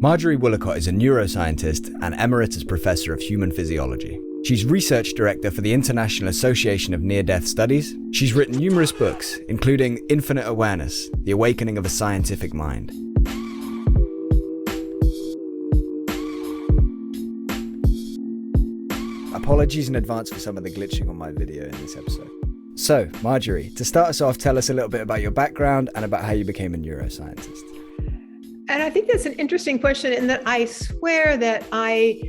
Marjorie Woollacott is a neuroscientist and Emeritus Professor of Human Physiology. She's Research Director for the International Association of Near-Death Studies. She's written numerous books, including Infinite Awareness, The Awakening of a Scientific Mind. Apologies in advance for some of the glitching on my video in this episode. So, Marjorie, to start us off, tell us a little bit about your background and about how you became a neuroscientist. And I think that's an interesting question, in that I swear that I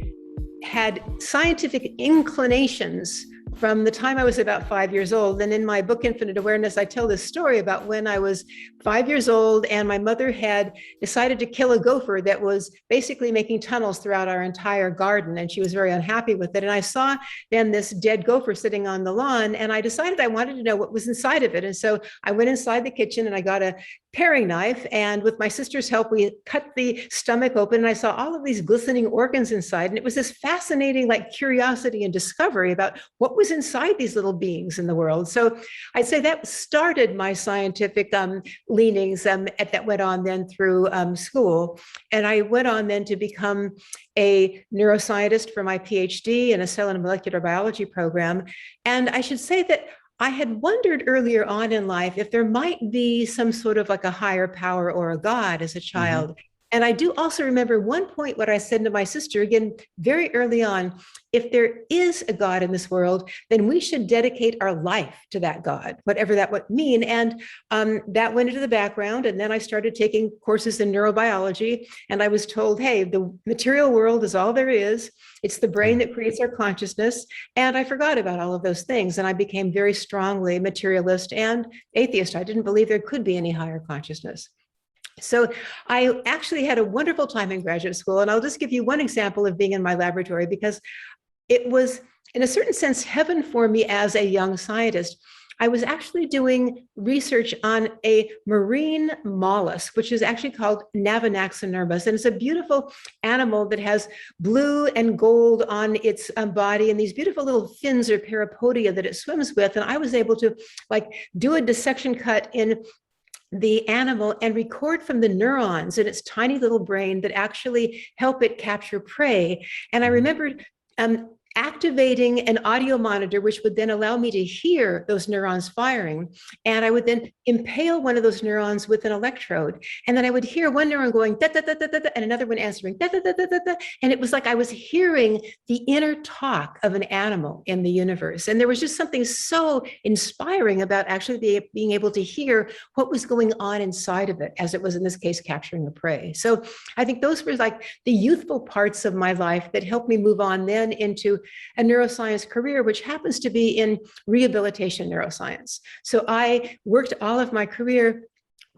had scientific inclinations from the time I was about 5 years old. And in my book, Infinite Awareness, I tell this story about when I was 5 years old and my mother had decided to kill a gopher that was basically making tunnels throughout our entire garden. And she was very unhappy with it. And I saw then this dead gopher sitting on the lawn, and I decided I wanted to know what was inside of it. And so I went inside the kitchen and I got a paring knife, and with my sister's help, we cut the stomach open, and I saw all of these glistening organs inside. And it was this fascinating, like, curiosity and discovery about what was inside these little beings in the world. So I'd say that started my scientific leanings that went on then through school. And I went on then to become a neuroscientist for my PhD in a cell and molecular biology program. And I should say that I had wondered earlier on in life if there might be some sort of like a higher power or a God as a child. Mm-hmm. And I do also remember one point what I said to my sister, again, very early on: if there is a God in this world, then we should dedicate our life to that God, whatever that would mean. And that went into the background. And then I started taking courses in neurobiology. And I was told, hey, the material world is all there is. It's the brain that creates our consciousness. And I forgot about all of those things. And I became very strongly materialist and atheist. I didn't believe there could be any higher consciousness. So I actually had a wonderful time in graduate school. And I'll just give you one example of being in my laboratory, because it was, in a certain sense, heaven for me as a young scientist. I was actually doing research on a marine mollusk, which is actually called Navinaxa nervus. And it's a beautiful animal that has blue and gold on its body, and these beautiful little fins or parapodia that it swims with. And I was able to do a dissection cut in the animal and record from the neurons in its tiny little brain that actually help it capture prey. And I remembered activating an audio monitor, which would then allow me to hear those neurons firing. And I would then impale one of those neurons with an electrode. And then I would hear one neuron going da, da, da, da, da, da, and another one answering da, da, da, da, da, da. And it was like I was hearing the inner talk of an animal in the universe. And there was just something so inspiring about actually being able to hear what was going on inside of it, as it was in this case capturing the prey. So I think those were like the youthful parts of my life that helped me move on then into a neuroscience career, which happens to be in rehabilitation neuroscience. So I worked all of my career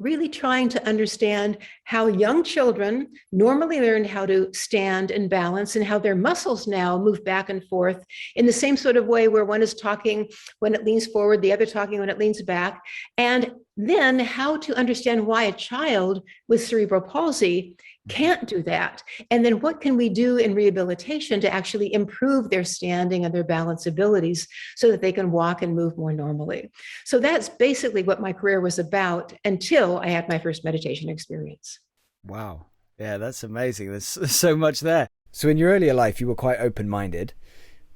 really trying to understand how young children normally learn how to stand and balance, and how their muscles now move back and forth in the same sort of way where one is talking when it leans forward, the other talking when it leans back. And then how to understand why a child with cerebral palsy can't do that. And then what can we do in rehabilitation to actually improve their standing and their balance abilities so that they can walk and move more normally. So that's basically what my career was about until I had my first meditation experience. Wow. Yeah, that's amazing. There's so much there. So in your earlier life, you were quite open-minded.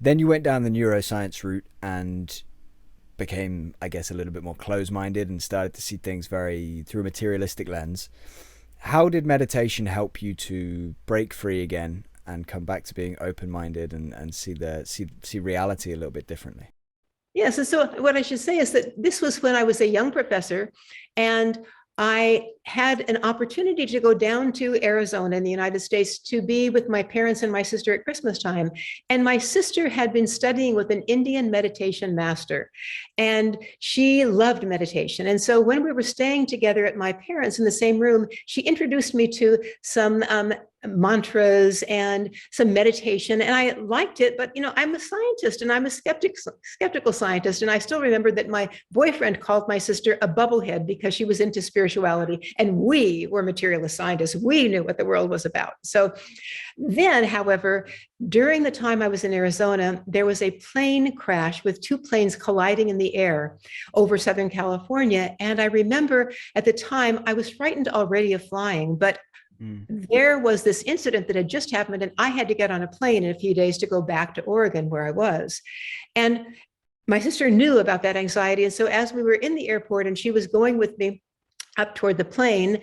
Then you went down the neuroscience route and became, I guess, a little bit more closed-minded and started to see things through a materialistic lens. How did meditation help you to break free again and come back to being open-minded and see reality a little bit differently? Yes, and so what I should say is that this was when I was a young professor, and I had an opportunity to go down to Arizona in the United States to be with my parents and my sister at Christmas time. And my sister had been studying with an Indian meditation master, and she loved meditation. And so when we were staying together at my parents' in the same room, she introduced me to some mantras and some meditation, and I liked it. But I'm a scientist, and I'm a skeptical scientist, and I still remember that my boyfriend called my sister a bubblehead because she was into spirituality, and we were materialist scientists. We knew what the world was about. So then, however, during the time I was in Arizona, there was a plane crash with two planes colliding in the air over Southern California. And I remember at the time I was frightened already of flying, but Mm. there was this incident that had just happened, and I had to get on a plane in a few days to go back to Oregon where I was. And my sister knew about that anxiety. And so as we were in the airport and she was going with me up toward the plane,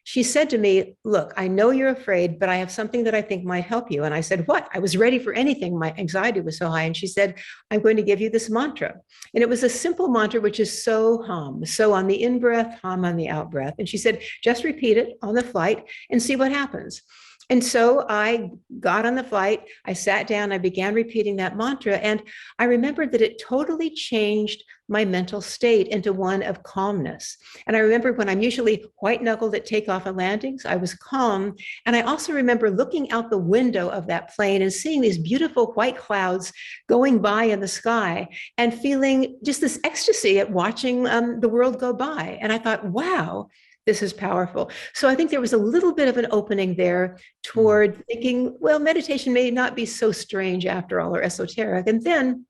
she said to me, look, I know you're afraid, but I have something that I think might help you. And I said, what? I was ready for anything. My anxiety was so high. And she said, I'm going to give you this mantra. And it was a simple mantra, which is so hum. So on the in-breath, hum on the out-breath. And she said, just repeat it on the flight and see what happens. And so I got on the flight, I sat down, I began repeating that mantra, and I remembered that it totally changed my mental state into one of calmness. And I remember when I'm usually white-knuckled at takeoff and landings, I was calm. And I also remember looking out the window of that plane and seeing these beautiful white clouds going by in the sky and feeling just this ecstasy at watching the world go by. And I thought, wow, this is powerful. So I think there was a little bit of an opening there toward thinking, well, meditation may not be so strange after all, or esoteric. And then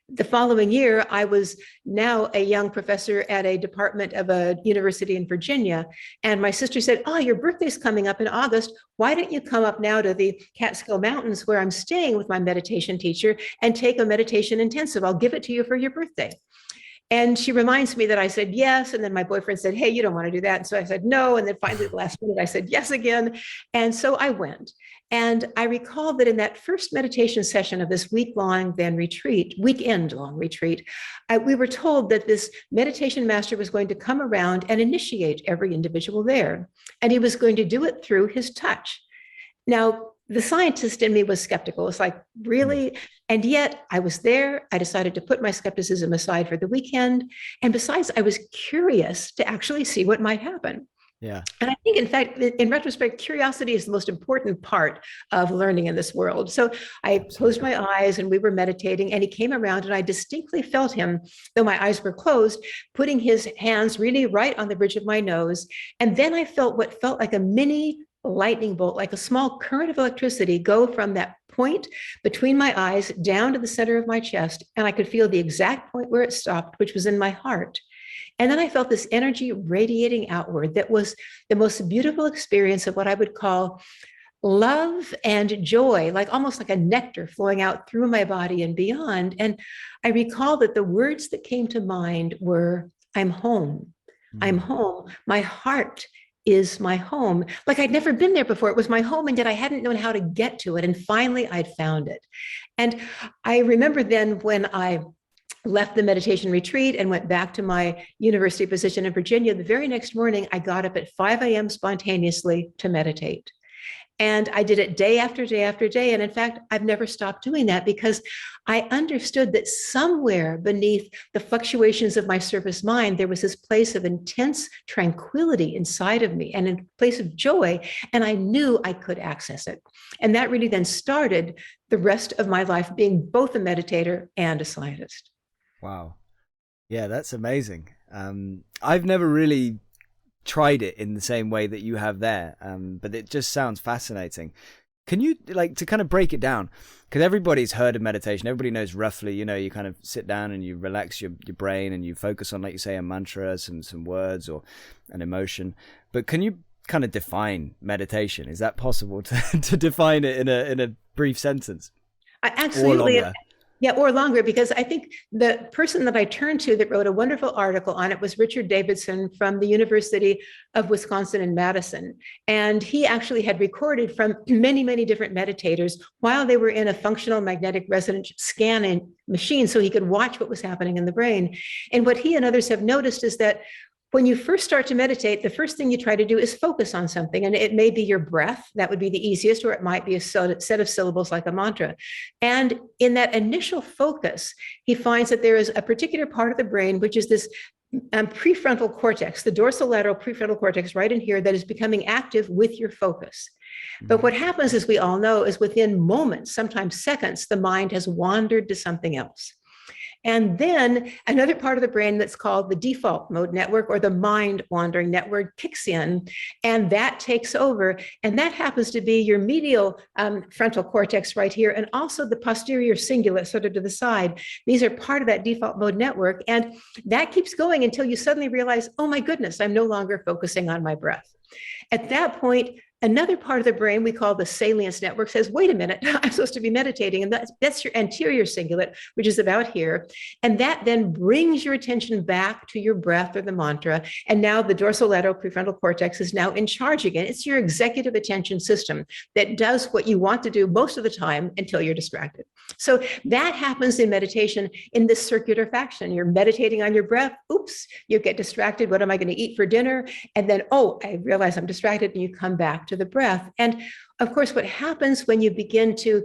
the following year, I was now a young professor at a department of a university in Virginia. And my sister said, oh, your birthday's coming up in August. Why don't you come up now to the Catskill Mountains where I'm staying with my meditation teacher and take a meditation intensive? I'll give it to you for your birthday. And she reminds me that I said yes. And then my boyfriend said, hey, you don't want to do that. And so I said no. And then finally, at the last minute, I said yes again. And so I went. And I recall that in that first meditation session of this weekend-long retreat, we were told that this meditation master was going to come around and initiate every individual there. And he was going to do it through his touch. Now, the scientist in me was skeptical. It's like, really? And yet I was there. I decided to put my skepticism aside for the weekend. And besides, I was curious to actually see what might happen. Yeah. And I think, in fact, in retrospect, curiosity is the most important part of learning in this world. So I closed my eyes and we were meditating, and he came around and I distinctly felt him, though my eyes were closed, putting his hands really right on the bridge of my nose. And then I felt what felt like a mini lightning bolt, like a small current of electricity, go from that point between my eyes down to the center of my chest. And I could feel the exact point where it stopped, which was in my heart. And then I felt this energy radiating outward that was the most beautiful experience of what I would call love and joy, like almost like a nectar flowing out through my body and beyond. And I recall that the words that came to mind were, I'm home. I'm home. My heart is my home. Like I'd never been there before. It was my home, and yet I hadn't known how to get to it. And finally I'd found it. And I remember then when I left the meditation retreat and went back to my university position in Virginia, the very next morning, I got up at 5 a.m. spontaneously to meditate. And I did it day after day after day. And in fact, I've never stopped doing that because I understood that somewhere beneath the fluctuations of my surface mind, there was this place of intense tranquility inside of me and a place of joy. And I knew I could access it. And that really then started the rest of my life being both a meditator and a scientist. Wow. Yeah, that's amazing. I've never really tried it in the same way that you have there, but it just sounds fascinating. Can you, like, to kind of break it down, because everybody's heard of meditation, everybody knows roughly, you know, you kind of sit down and you relax your brain and you focus on, like you say, a mantra, some words or an emotion, but can you kind of define meditation? Is that possible to define it in a brief sentence? Absolutely. Yeah, or longer, because I think the person that I turned to that wrote a wonderful article on it was Richard Davidson from the University of Wisconsin in Madison. And he actually had recorded from many, many different meditators while they were in a functional magnetic resonance scanning machine so he could watch what was happening in the brain. And what he and others have noticed is that when you first start to meditate, the first thing you try to do is focus on something. And it may be your breath. That would be the easiest, or it might be a set of syllables like a mantra. And in that initial focus, he finds that there is a particular part of the brain, which is this prefrontal cortex, the dorsolateral prefrontal cortex right in here, that is becoming active with your focus. But what happens, as we all know, is within moments, sometimes seconds, the mind has wandered to something else. And then another part of the brain that's called the default mode network, or the mind wandering network, kicks in, and that takes over. And that happens to be your medial frontal cortex right here, and also the posterior cingulate sort of to the side. These are part of that default mode network. And that keeps going until you suddenly realize, oh my goodness, I'm no longer focusing on my breath. At that point, another part of the brain we call the salience network says, wait a minute, I'm supposed to be meditating. And that's your anterior cingulate, which is about here. And that then brings your attention back to your breath or the mantra. And now the dorsolateral prefrontal cortex is now in charge again. It's your executive attention system that does what you want to do most of the time until you're distracted. So that happens in meditation in this circular fashion. You're meditating on your breath. Oops, you get distracted. What am I going to eat for dinner? And then, oh, I realize I'm distracted. And you come back to the breath. And of course, what happens when you begin to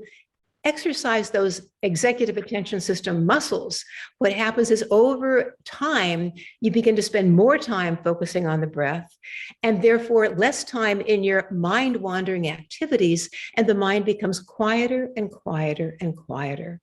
exercise those executive attention system muscles, what happens is over time, you begin to spend more time focusing on the breath and therefore less time in your mind wandering activities. And the mind becomes quieter and quieter and quieter.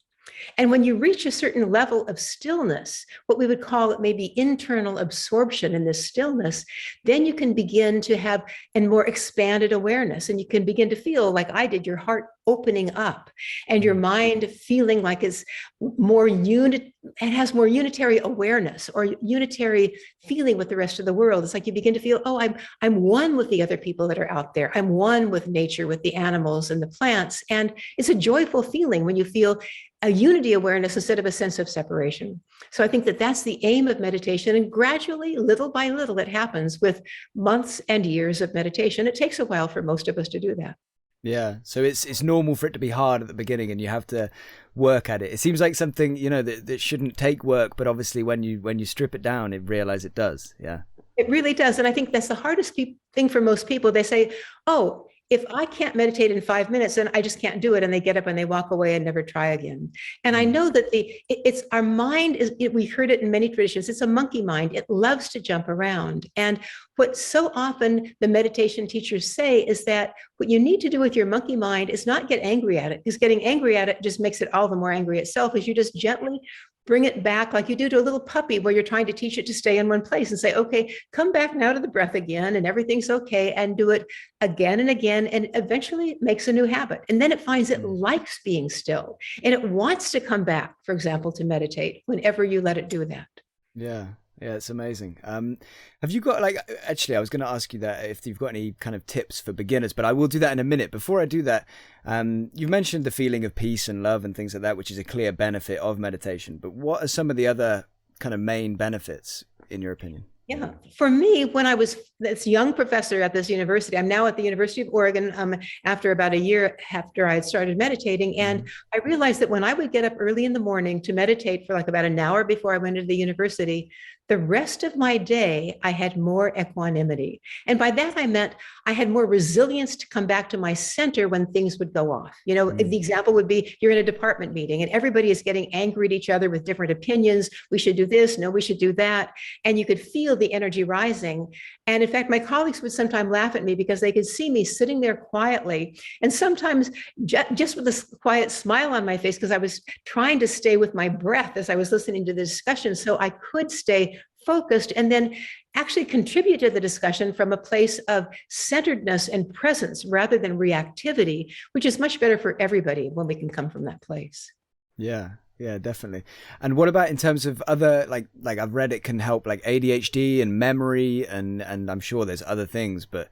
And when you reach a certain level of stillness, what we would call it maybe internal absorption in this stillness, then you can begin to have a more expanded awareness. And you can begin to feel like I did, your heart opening up and your mind feeling like it's more it has more unitary awareness or unitary feeling with the rest of the world. It's like you begin to feel, oh, I'm one with the other people that are out there. I'm one with nature, with the animals and the plants. And it's a joyful feeling when you feel a unity awareness instead of a sense of separation. So I think that that's the aim of meditation. And gradually, little by little, it happens with months and years of meditation. It takes a while for most of us to do that. Yeah. So it's normal for it to be hard at the beginning and you have to work at it. It seems like something, that shouldn't take work, but obviously when you strip it down, you realize it does. Yeah. It really does. And I think that's the hardest thing for most people. They say, oh, if I can't meditate in 5 minutes, then I just can't do it. And they get up and they walk away and never try again. And I know that it's our mind we've heard it in many traditions. It's a monkey mind. It loves to jump around. And what so often the meditation teachers say is that what you need to do with your monkey mind is not get angry at it, because getting angry at it just makes it all the more angry itself, is you just gently bring it back like you do to a little puppy where you're trying to teach it to stay in one place and say, okay, come back now to the breath again and everything's okay, and do it again and again. And eventually it makes a new habit. And then it finds it likes being still and it wants to come back, for example, to meditate whenever you let it do that. Yeah. Yeah, it's amazing. Have you got actually, I was going to ask you that if you've got any kind of tips for beginners, but I will do that in a minute. Before I do that, you mentioned the feeling of peace and love and things like that, which is a clear benefit of meditation. But what are some of the other kind of main benefits in your opinion? Yeah, for me, when I was this young professor at this university, I'm now at the University of Oregon after about a year after I had started meditating. And I realized that when I would get up early in the morning to meditate for like about an hour before I went to the university, the rest of my day, I had more equanimity. And by that, I meant I had more resilience to come back to my center when things would go off. The example would be you're in a department meeting and everybody is getting angry at each other with different opinions. We should do this. No, we should do that. And you could feel the energy rising. And in fact, my colleagues would sometimes laugh at me because they could see me sitting there quietly. And sometimes just with a quiet smile on my face, because I was trying to stay with my breath as I was listening to the discussion so I could stay focused and then actually contribute to the discussion from a place of centeredness and presence rather than reactivity, which is much better for everybody when we can come from that place. Yeah. Yeah, definitely. And what about in terms of other, like I've read it can help like ADHD and memory and I'm sure there's other things, but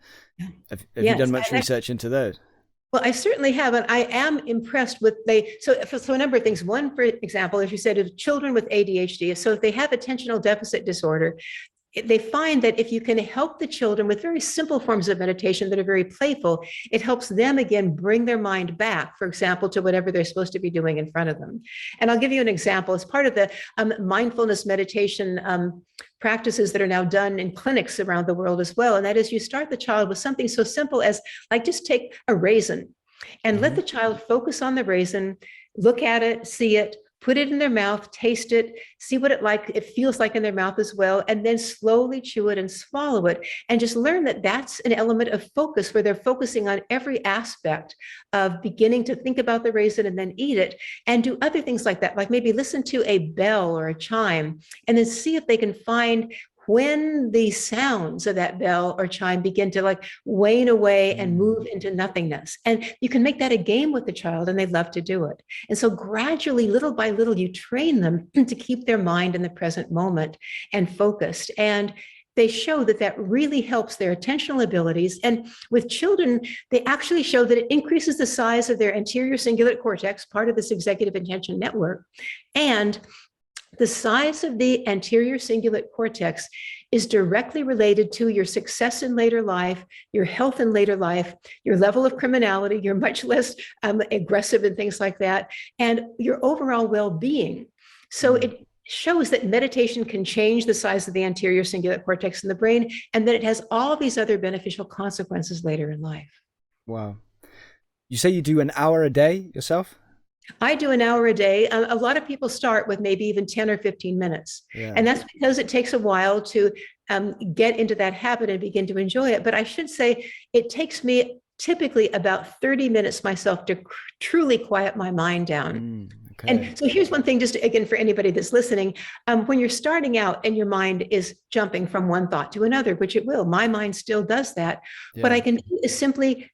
have you done much research into those? Well, I certainly have, and I am impressed with so a number of things. One, for example, as you said, is children with ADHD. So if they have attentional deficit disorder, they find that if you can help the children with very simple forms of meditation that are very playful, it helps them again bring their mind back, for example, to whatever they're supposed to be doing in front of them. And I'll give you an example. As part of the mindfulness meditation practices that are now done in clinics around the world as well. And that is you start the child with something so simple as like just take a raisin and let the child focus on the raisin, look at it, see it, put it in their mouth, taste it, see what it feels like in their mouth as well, and then slowly chew it and swallow it. And just learn that that's an element of focus where they're focusing on every aspect of beginning to think about the raisin and then eat it, and do other things like that, like maybe listen to a bell or a chime, and then see if they can find when the sounds of that bell or chime begin to like wane away and move into nothingness. And you can make that a game with the child and they love to do it. And so gradually, little by little, you train them to keep their mind in the present moment and focused. And they show that that really helps their attentional abilities. And with children, they actually show that it increases the size of their anterior cingulate cortex, part of this executive attention network. And the size of the anterior cingulate cortex is directly related to your success in later life, your health in later life, your level of criminality, you're much less aggressive and things like that, and your overall well-being. So it shows that meditation can change the size of the anterior cingulate cortex in the brain, and that it has all these other beneficial consequences later in life. Wow. You say you do an hour a day yourself? I do an hour a day. A lot of people start with maybe even 10 or 15 minutes. Yeah. And that's because it takes a while to get into that habit and begin to enjoy it. But I should say it takes me typically about 30 minutes myself to truly quiet my mind down. Okay. And so here's one thing, just again, for anybody that's listening, when you're starting out and your mind is jumping from one thought to another, which it will, my mind still does that. Yeah. What I can do is simply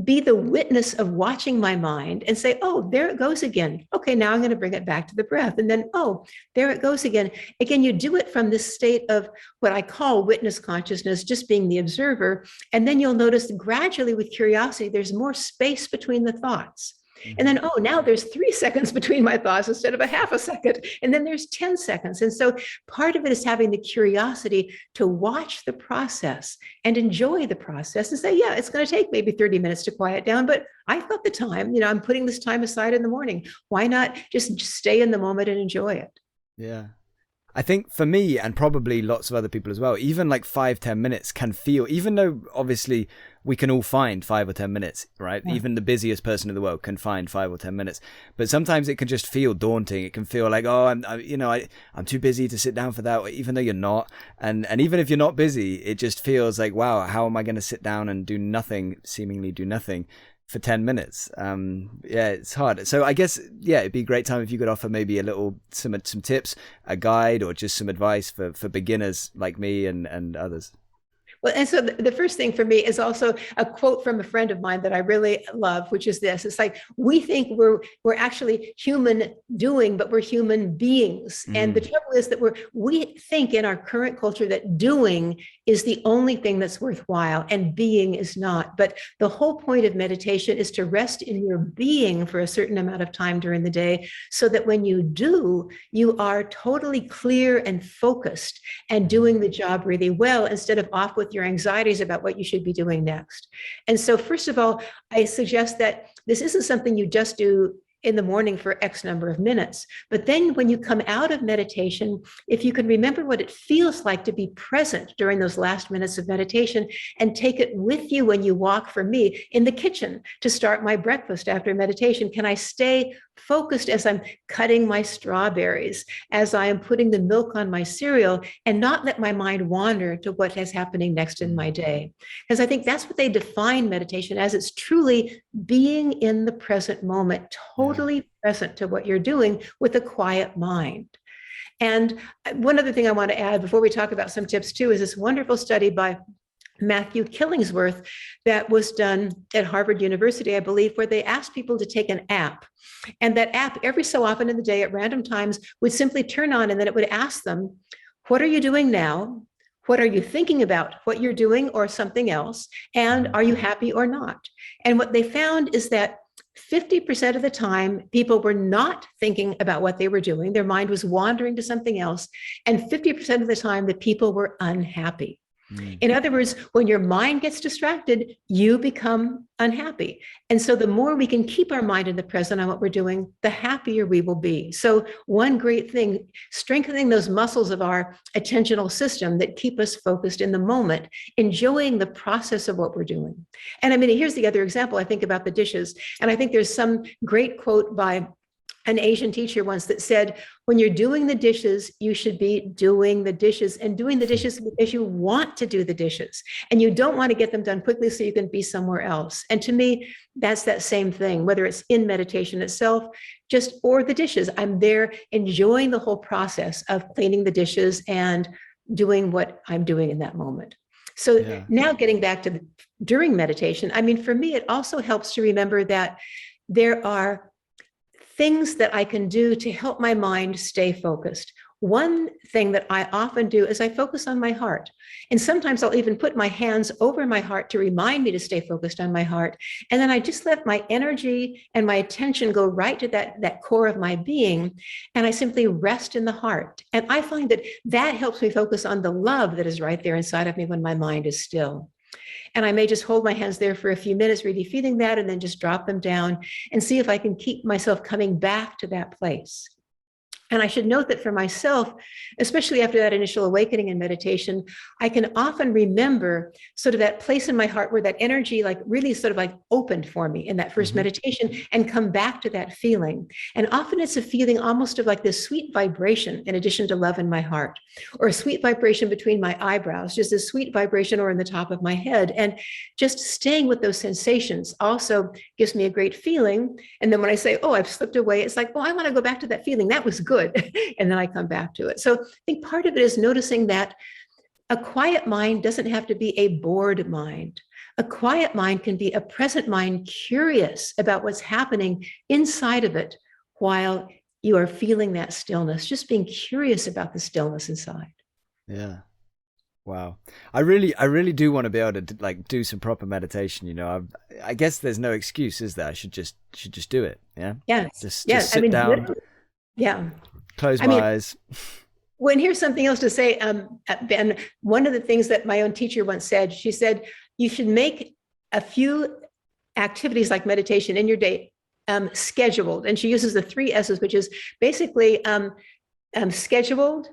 be the witness of watching my mind and say, oh, there it goes again. Okay, now I'm going to bring it back to the breath. And then, oh, there it goes again. Again, you do it from this state of what I call witness consciousness, just being the observer. And then you'll notice gradually with curiosity, there's more space between the thoughts. And then, oh, now there's 3 seconds between my thoughts instead of a half a second. And then there's 10 seconds. And so part of it is having the curiosity to watch the process and enjoy the process and say, yeah, it's going to take maybe 30 minutes to quiet down, but I've got the time, I'm putting this time aside in the morning. Why not just stay in the moment and enjoy it? Yeah. I think for me, and probably lots of other people as well, even like 5-10 minutes can feel, even though obviously we can all find 5 or 10 minutes, right? Yeah. Even the busiest person in the world can find 5 or 10 minutes, but sometimes it can just feel daunting. It can feel like, oh, I'm too busy to sit down for that, even though you're not. And even if you're not busy, it just feels like, wow, how am I going to sit down and do nothing, seemingly do nothing for 10 minutes? Yeah, it's hard. So I guess, yeah, it'd be a great time if you could offer maybe some tips, a guide, or just some advice for beginners like me and others. Well, and so the first thing for me is also a quote from a friend of mine that I really love, which is this. It's like, we think we're actually human doing, but we're human beings. And the trouble is that we think in our current culture that doing is the only thing that's worthwhile and being is not. But the whole point of meditation is to rest in your being for a certain amount of time during the day, so that when you do, you are totally clear and focused and doing the job really well, instead of off with your anxieties about what you should be doing next. And so first of all, I suggest that this isn't something you just do in the morning for X number of minutes. But then when you come out of meditation, if you can remember what it feels like to be present during those last minutes of meditation and take it with you when you walk, for me, in the kitchen to start my breakfast after meditation, can I stay focused as I'm cutting my strawberries, as I am putting the milk on my cereal, and not let my mind wander to what is happening next in my day? Because I think that's what they define meditation as. It's truly being in the present moment, totally present to what you're doing with a quiet mind. And one other thing I want to add before we talk about some tips too is this wonderful study by Matthew Killingsworth that was done at Harvard University, I believe, where they asked people to take an app. And that app, every so often in the day at random times, would simply turn on, and then it would ask them, what are you doing now? What are you thinking about what you're doing or something else? And are you happy or not? And what they found is that 50% of the time, people were not thinking about what they were doing. Their mind was wandering to something else. And 50% of the time, the people were unhappy. In other words, when your mind gets distracted, you become unhappy. And so the more we can keep our mind in the present on what we're doing, the happier we will be. So one great thing, strengthening those muscles of our attentional system that keep us focused in the moment, enjoying the process of what we're doing. And I mean, here's the other example. I think about the dishes. And I think there's some great quote by an Asian teacher once that said, when you're doing the dishes, you should be doing the dishes, and doing the dishes because you want to do the dishes, and you don't want to get them done quickly so you can be somewhere else. And to me, that's that same thing, whether it's in meditation itself, or the dishes. I'm there enjoying the whole process of cleaning the dishes and doing what I'm doing in that moment. So now getting back to during meditation, I mean, for me, it also helps to remember that there are things that I can do to help my mind stay focused. one thing that I often do is I focus on my heart. And sometimes I'll even put my hands over my heart to remind me to stay focused on my heart. And then I just let my energy and my attention go right to that core of my being. And I simply rest in the heart. And I find that that helps me focus on the love that is right there inside of me when my mind is still. And I may just hold my hands there for a few minutes, really feeling that, and then just drop them down and see if I can keep myself coming back to that place. And I should note that for myself, especially after that initial awakening in meditation, I can often remember sort of that place in my heart where that energy like really sort of like opened for me in that first meditation, and come back to that feeling. And often it's a feeling almost of like this sweet vibration in addition to love in my heart, or a sweet vibration between my eyebrows, just a sweet vibration, or in the top of my head. And just staying with those sensations also gives me a great feeling. And then when I say, oh, I've slipped away, it's like, well, I want to go back to that feeling. That was good. And then I come back to it. So I think part of it is noticing that a quiet mind doesn't have to be a bored mind. A quiet mind can be a present mind, curious about what's happening inside of it while you are feeling that stillness, just being curious about the stillness inside. Yeah. Wow. I really do want to be able to like do some proper meditation. You know, I guess there's no excuse, is there? I should just do it. Yeah. Yeah. Just sit down. Yeah. Close my eyes. Well, and here's something else to say, Ben. One of the things that my own teacher once said, she said, you should make a few activities like meditation in your day scheduled. And she uses the 3 S's, which is basically scheduled,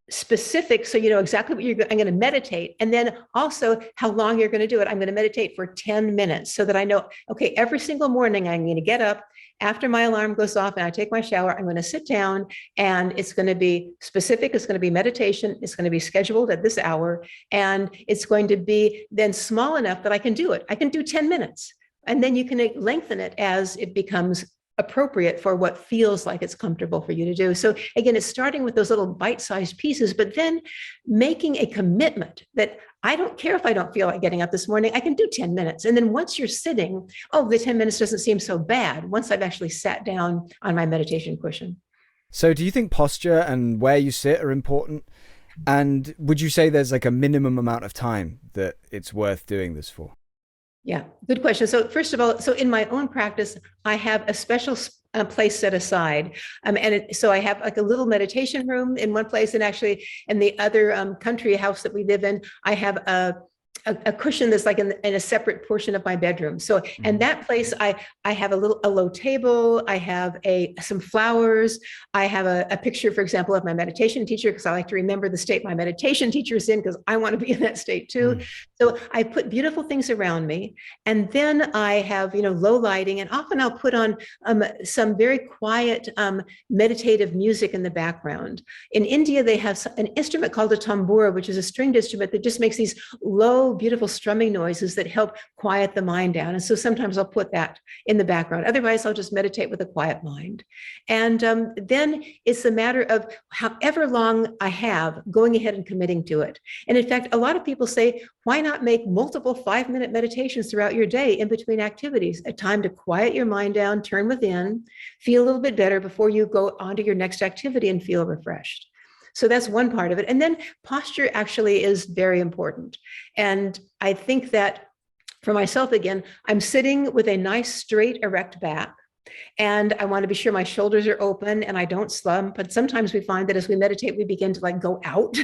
specific, so you know exactly what I'm going to meditate, and then also how long you're going to do it. I'm going to meditate for 10 minutes so that I know, okay, every single morning I'm going to get up after my alarm goes off and I take my shower. I'm going to sit down, and it's going to be specific. It's going to be meditation. It's going to be scheduled at this hour, and it's going to be then small enough that I can do it. I can do 10 minutes, and then you can lengthen it as it becomes appropriate for what feels like it's comfortable for you to do. So again, it's starting with those little bite-sized pieces, but then making a commitment that I don't care if I don't feel like getting up this morning, I can do 10 minutes. And then once you're sitting, oh, the 10 minutes doesn't seem so bad once I've actually sat down on my meditation cushion. So do you think posture and where you sit are important? And would you say there's like a minimum amount of time that it's worth doing this for? Yeah, good question. So first of all, so in my own practice, I have a special place set aside. So I have like a little meditation room in one place, and actually in the other country house that we live in, I have a cushion that's like in a separate portion of my bedroom. So, and that place, I have a low table. I have some flowers. I have a picture, for example, of my meditation teacher, because I like to remember the state my meditation teacher is in, because I want to be in that state too. So I put beautiful things around me, and then I have, low lighting, and often I'll put on some very quiet meditative music in the background. In India, they have an instrument called a tambura, which is a stringed instrument that just makes these low, beautiful strumming noises that help quiet the mind down. And so sometimes I'll put that in the background. Otherwise, I'll just meditate with a quiet mind. And then it's a matter of however long I have, going ahead and committing to it. And in fact, a lot of people say, why not make multiple 5-minute meditations throughout your day in between activities? A time to quiet your mind down, turn within, feel a little bit better before you go on to your next activity and feel refreshed. So that's one part of it. And then posture actually is very important. And I think that for myself, again, I'm sitting with a nice, straight, erect back. And I want to be sure my shoulders are open and I don't slump. But sometimes we find that as we meditate, we begin to like go out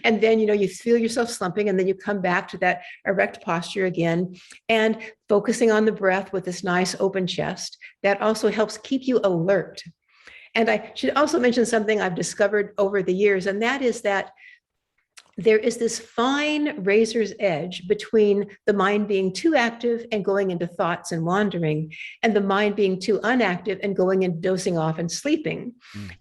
and then, you feel yourself slumping, and then you come back to that erect posture again, and focusing on the breath with this nice open chest. That also helps keep you alert. And I should also mention something I've discovered over the years, and that is that there is this fine razor's edge between the mind being too active and going into thoughts and wandering, and the mind being too unactive and going and dozing off and sleeping.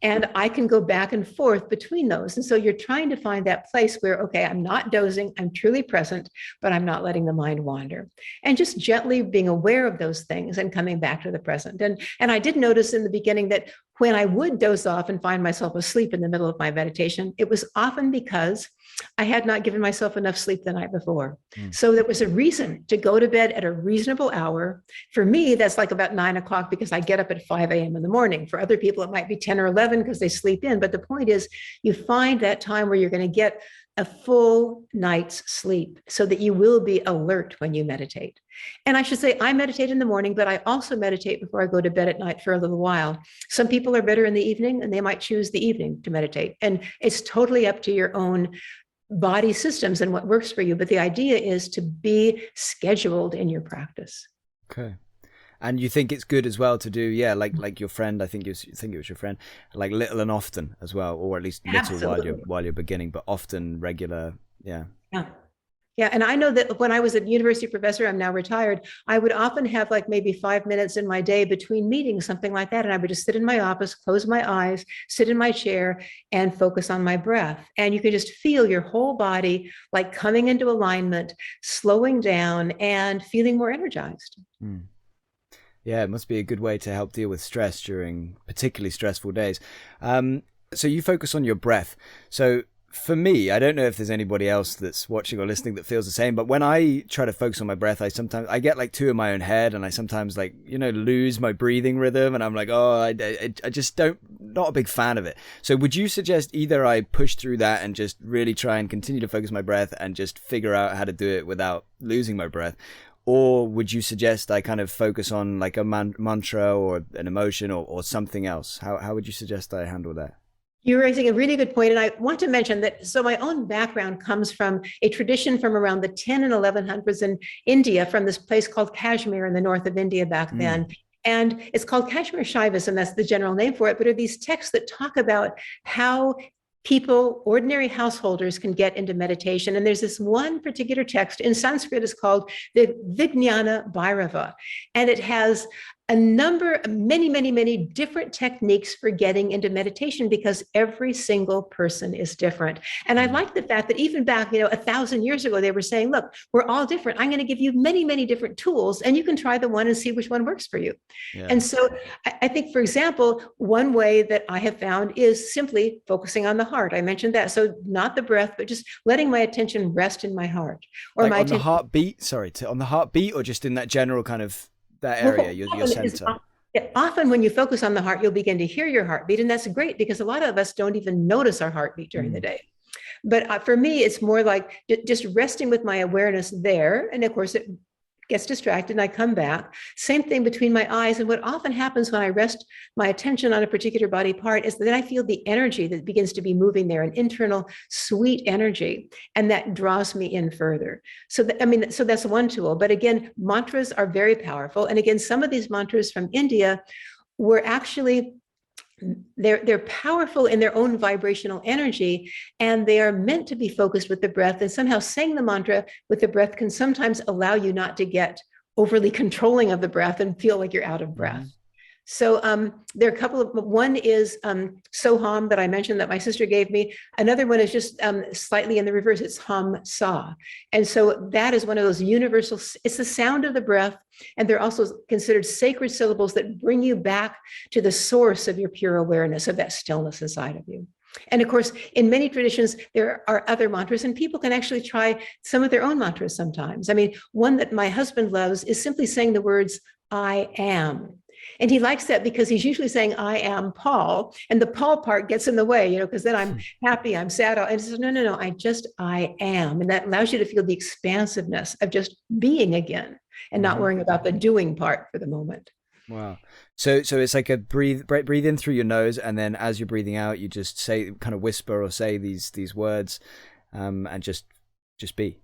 And I can go back and forth between those. And so you're trying to find that place where, okay, I'm not dozing, I'm truly present, but I'm not letting the mind wander. And just gently being aware of those things and coming back to the present. And I did notice in the beginning that when I would doze off and find myself asleep in the middle of my meditation, it was often because I had not given myself enough sleep the night before. Mm. So there was a reason to go to bed at a reasonable hour. For me, that's like about 9 o'clock because I get up at 5 a.m. in the morning. For other people, it might be 10 or 11 because they sleep in. But the point is, you find that time where you're going to get a full night's sleep so that you will be alert when you meditate. And I should say, I meditate in the morning, but I also meditate before I go to bed at night for a little while. Some people are better in the evening and they might choose the evening to meditate. And it's totally up to your own body systems and what works for you. But the idea is to be scheduled in your practice. Okay. And you think it's good as well to do, like your friend, I think it was your friend, like little and often as well, or at least little Absolutely. while you're beginning, but often regular. Yeah. Yeah. Yeah. And I know that when I was a university professor, I'm now retired, I would often have like maybe 5 minutes in my day between meetings, something like that. And I would just sit in my office, close my eyes, sit in my chair and focus on my breath. And you can just feel your whole body like coming into alignment, slowing down and feeling more energized. Mm. Yeah, it must be a good way to help deal with stress during particularly stressful days. So you focus on your breath. So for me, I don't know if there's anybody else that's watching or listening that feels the same, but when I try to focus on my breath, I get like two in my own head, and I sometimes like, lose my breathing rhythm, and I'm like, I just not a big fan of it. So would you suggest either I push through that and just really try and continue to focus my breath and just figure out how to do it without losing my breath? Or would you suggest I kind of focus on like a mantra or an emotion or something else? How would you suggest I handle that? You're raising a really good point. And I want to mention that, so my own background comes from a tradition from around the 10 and 1100s in India, from this place called Kashmir in the north of India back then. And it's called Kashmir Shaivism, that's the general name for it. But are these texts that talk about how people, ordinary householders, can get into meditation. And there's this one particular text in Sanskrit, is called the Vijnana Bhairava. And it has many different techniques for getting into meditation, because every single person is different. And I like the fact that even back, 1,000 years ago, they were saying, look, we're all different. I'm going to give you many different tools, and you can try the one and see which one works for you. Yeah. And so I think, for example, one way that I have found is simply focusing on the heart. I mentioned that. So not the breath, but just letting my attention rest in my heart. Or like on the heartbeat, on the heartbeat, or just in that general kind of that area, your center. Often when you focus on the heart, you'll begin to hear your heartbeat. And that's great, because a lot of us don't even notice our heartbeat during the day. But for me, it's more like just resting with my awareness there. And of course, it gets distracted and I come back. Same thing between my eyes. And what often happens when I rest my attention on a particular body part is that I feel the energy that begins to be moving there, an internal sweet energy, and that draws me in further. So that's one tool. But again, mantras are very powerful. And again, some of these mantras from India were actually, they're powerful in their own vibrational energy, and they are meant to be focused with the breath. And somehow saying the mantra with the breath can sometimes allow you not to get overly controlling of the breath and feel like you're out of breath. So there are a couple of, one is Soham that I mentioned that my sister gave me. Another one is just slightly in the reverse. It's Hum Sa. And so that is one of those universal, it's the sound of the breath. And they're also considered sacred syllables that bring you back to the source of your pure awareness, of that stillness inside of you. And of course, in many traditions, there are other mantras, and people can actually try some of their own mantras sometimes. I mean, one that my husband loves is simply saying the words, I am. And he likes that because he's usually saying, I am Paul. And the Paul part gets in the way, because then I'm happy, I'm sad. And he says, no, I am. And that allows you to feel the expansiveness of just being again and not worrying about the doing part for the moment. Wow. So it's like a breathe in through your nose. And then as you're breathing out, you just say, kind of whisper or say these words and just be.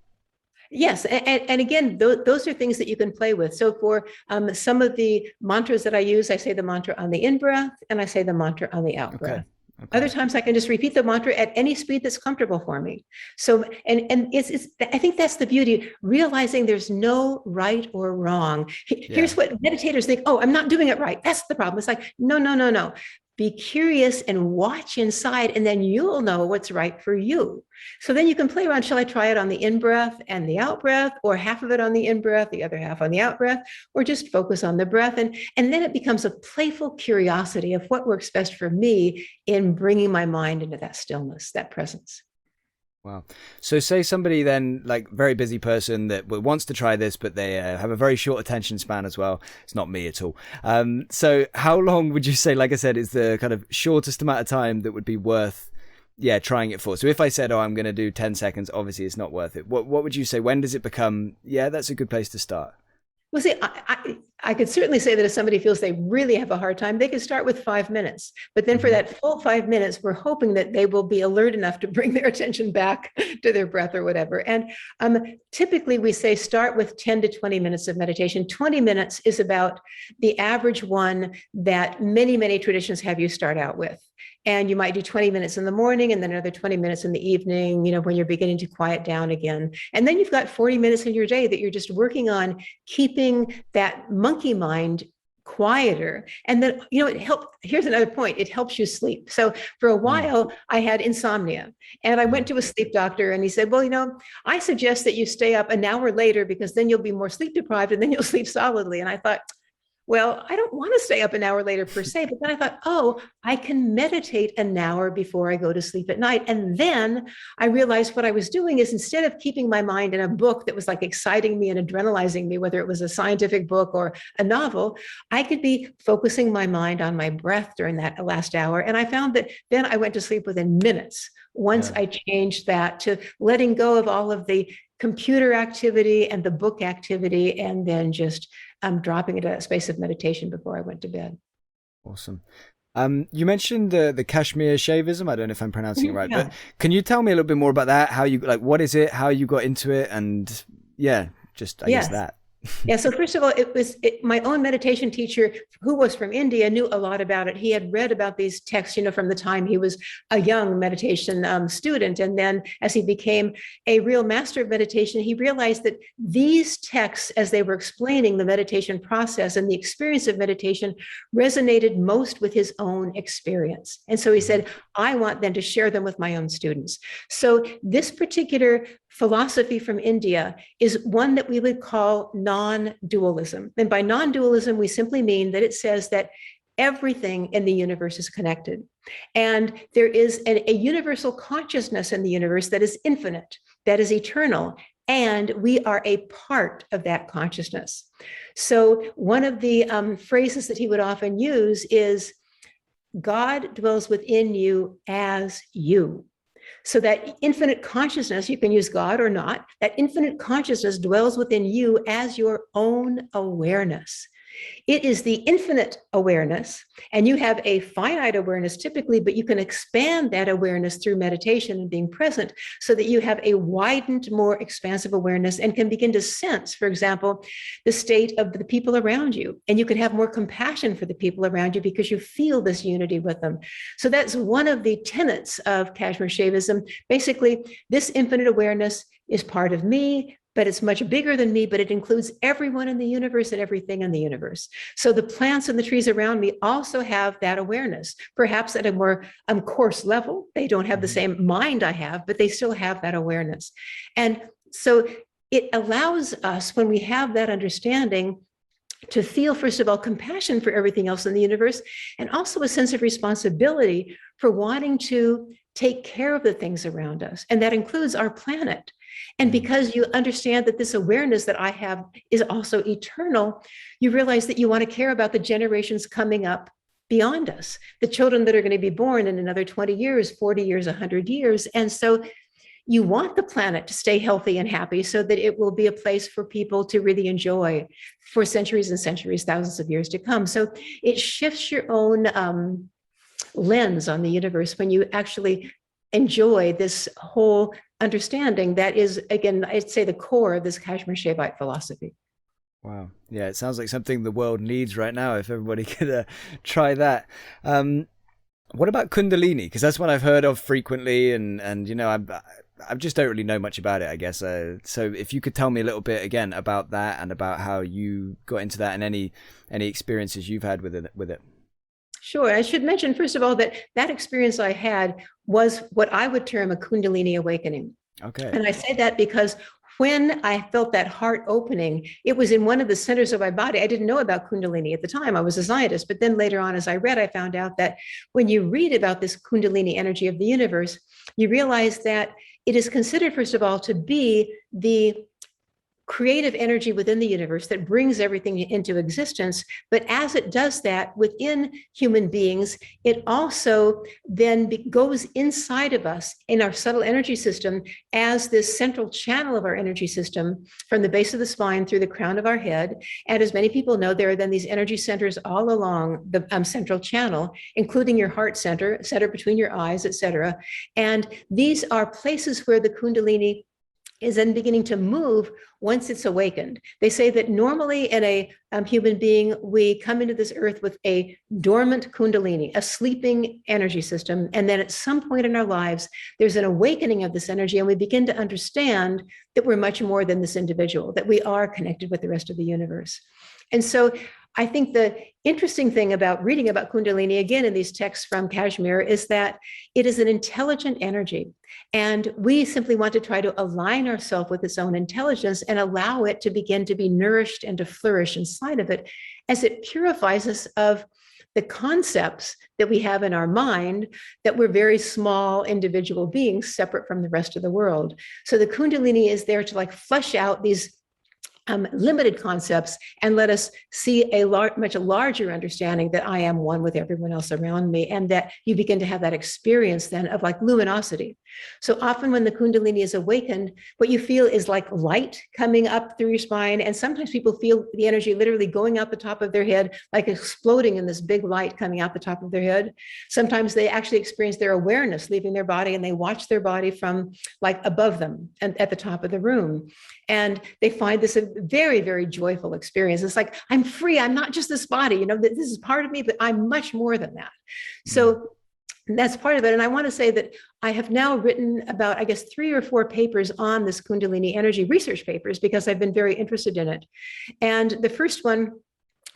Yes. And again, those are things that you can play with. So for some of the mantras that I use, I say the mantra on the in-breath and I say the mantra on the out-breath. Okay. Other times I can just repeat the mantra at any speed that's comfortable for me. So, and it's I think that's the beauty, realizing there's no right or wrong. Here's what meditators think, oh, I'm not doing it right. That's the problem. It's like, no. Be curious and watch inside, and then you'll know what's right for you. So then you can play around. Shall I try it on the in-breath and the out-breath, or half of it on the in-breath, the other half on the out-breath, or just focus on the breath? And then it becomes a playful curiosity of what works best for me in bringing my mind into that stillness, that presence. Wow. So say somebody then, like very busy person that wants to try this, but they have a very short attention span as well. It's not me at all. So how long would you say, like I said, is the kind of shortest amount of time that would be worth, trying it for? So if I said, oh, I'm going to do 10 seconds, obviously it's not worth it. What would you say? When does it become, that's a good place to start? Well, see, I could certainly say that if somebody feels they really have a hard time, they can start with 5 minutes. But then for that full 5 minutes, we're hoping that they will be alert enough to bring their attention back to their breath or whatever. And typically we say start with 10 to 20 minutes of meditation. 20 minutes is about the average one that many, many traditions have you start out with. And you might do 20 minutes in the morning and then another 20 minutes in the evening, when you're beginning to quiet down again. And then you've got 40 minutes in your day that you're just working on keeping that monkey mind quieter. And then, it helps. Here's another point. It helps you sleep. So for a while, I had insomnia and I went to a sleep doctor and he said, well, I suggest that you stay up an hour later because then you'll be more sleep deprived and then you'll sleep solidly. And I thought, well, I don't want to stay up an hour later per se, but then I thought, I can meditate an hour before I go to sleep at night. And then I realized what I was doing is instead of keeping my mind in a book that was like exciting me and adrenalizing me, whether it was a scientific book or a novel, I could be focusing my mind on my breath during that last hour. And I found that then I went to sleep within minutes once I changed that to letting go of all of the computer activity and the book activity, and then just dropping into a space of meditation before I went to bed. Awesome. You mentioned the Kashmir Shavism. I don't know if I'm pronouncing it right, but can you tell me a little bit more about that? How you what is it? How you got into it? And I guess that. Yeah. So first of all, my own meditation teacher, who was from India, knew a lot about it. He had read about these texts, from the time he was a young meditation student. And then as he became a real master of meditation, he realized that these texts, as they were explaining the meditation process and the experience of meditation, resonated most with his own experience. And so he said, I want then to share them with my own students. So this particular philosophy from India is one that we would call non-dualism. And by non-dualism, we simply mean that it says that everything in the universe is connected. And there is a universal consciousness in the universe that is infinite, that is eternal, and we are a part of that consciousness. So one of the phrases that he would often use is, God dwells within you as you. So that infinite consciousness, you can use God or not, that infinite consciousness dwells within you as your own awareness. It is the infinite awareness, and you have a finite awareness typically, but you can expand that awareness through meditation and being present so that you have a widened, more expansive awareness and can begin to sense, for example, the state of the people around you. And you can have more compassion for the people around you because you feel this unity with them. So that's one of the tenets of Kashmir Shavism. Basically, this infinite awareness is part of me, but it's much bigger than me, but it includes everyone in the universe and everything in the universe. So the plants and the trees around me also have that awareness, perhaps at a more coarse level. They don't have the same mind I have, but they still have that awareness. And so it allows us, when we have that understanding, to feel, first of all, compassion for everything else in the universe, and also a sense of responsibility for wanting to take care of the things around us. And that includes our planet. And because you understand that this awareness that I have is also eternal, you realize that you want to care about the generations coming up beyond us, the children that are going to be born in another 20 years, 40 years, 100 years. And so you want the planet to stay healthy and happy so that it will be a place for people to really enjoy for centuries and centuries, thousands of years to come. So it shifts your own lens on the universe when you actually enjoy this whole understanding that is, again, I'd say the core of this Kashmir Shavite philosophy. Wow. Yeah, it sounds like something the world needs right now if everybody could try that. What about Kundalini? Because that's one I've heard of frequently, and I just don't really know much about it, I guess. So if you could tell me a little bit again about that and about how you got into that and any experiences you've had with it. Sure. I should mention, first of all, that experience I had was what I would term a Kundalini awakening. Okay. And I say that because when I felt that heart opening, it was in one of the centers of my body. I didn't know about Kundalini at the time. I was a scientist. But then later on, as I read, I found out that when you read about this Kundalini energy of the universe, you realize that it is considered, first of all, to be the creative energy within the universe that brings everything into existence. But as it does that within human beings, it also then goes inside of us in our subtle energy system as this central channel of our energy system from the base of the spine through the crown of our head. And as many people know, there are then these energy centers all along the central channel, including your heart center, center between your eyes, etc. And these are places where the Kundalini is then beginning to move once it's awakened. They say that normally in a human being, we come into this earth with a dormant Kundalini, a sleeping energy system. And then at some point in our lives, there's an awakening of this energy, and we begin to understand that we're much more than this individual, that we are connected with the rest of the universe. And so I think the interesting thing about reading about Kundalini, again, in these texts from Kashmir, is that it is an intelligent energy. And we simply want to try to align ourselves with its own intelligence and allow it to begin to be nourished and to flourish inside of it as it purifies us of the concepts that we have in our mind that we're very small individual beings separate from the rest of the world. So the Kundalini is there to flesh out these limited concepts and let us see a much larger understanding that I am one with everyone else around me, and that you begin to have that experience then of luminosity. So often when the Kundalini is awakened, what you feel is light coming up through your spine, and sometimes people feel the energy literally going out the top of their head, exploding in this big light coming out the top of their head. Sometimes they actually experience their awareness leaving their body, and they watch their body from above them and at the top of the room. And they find this a very, very joyful experience. It's I'm free. I'm not just this body, this is part of me, but I'm much more than that. So that's part of it. And I want to say that I have now written about, 3 or 4 papers on this Kundalini energy, research papers, because I've been very interested in it. And the first one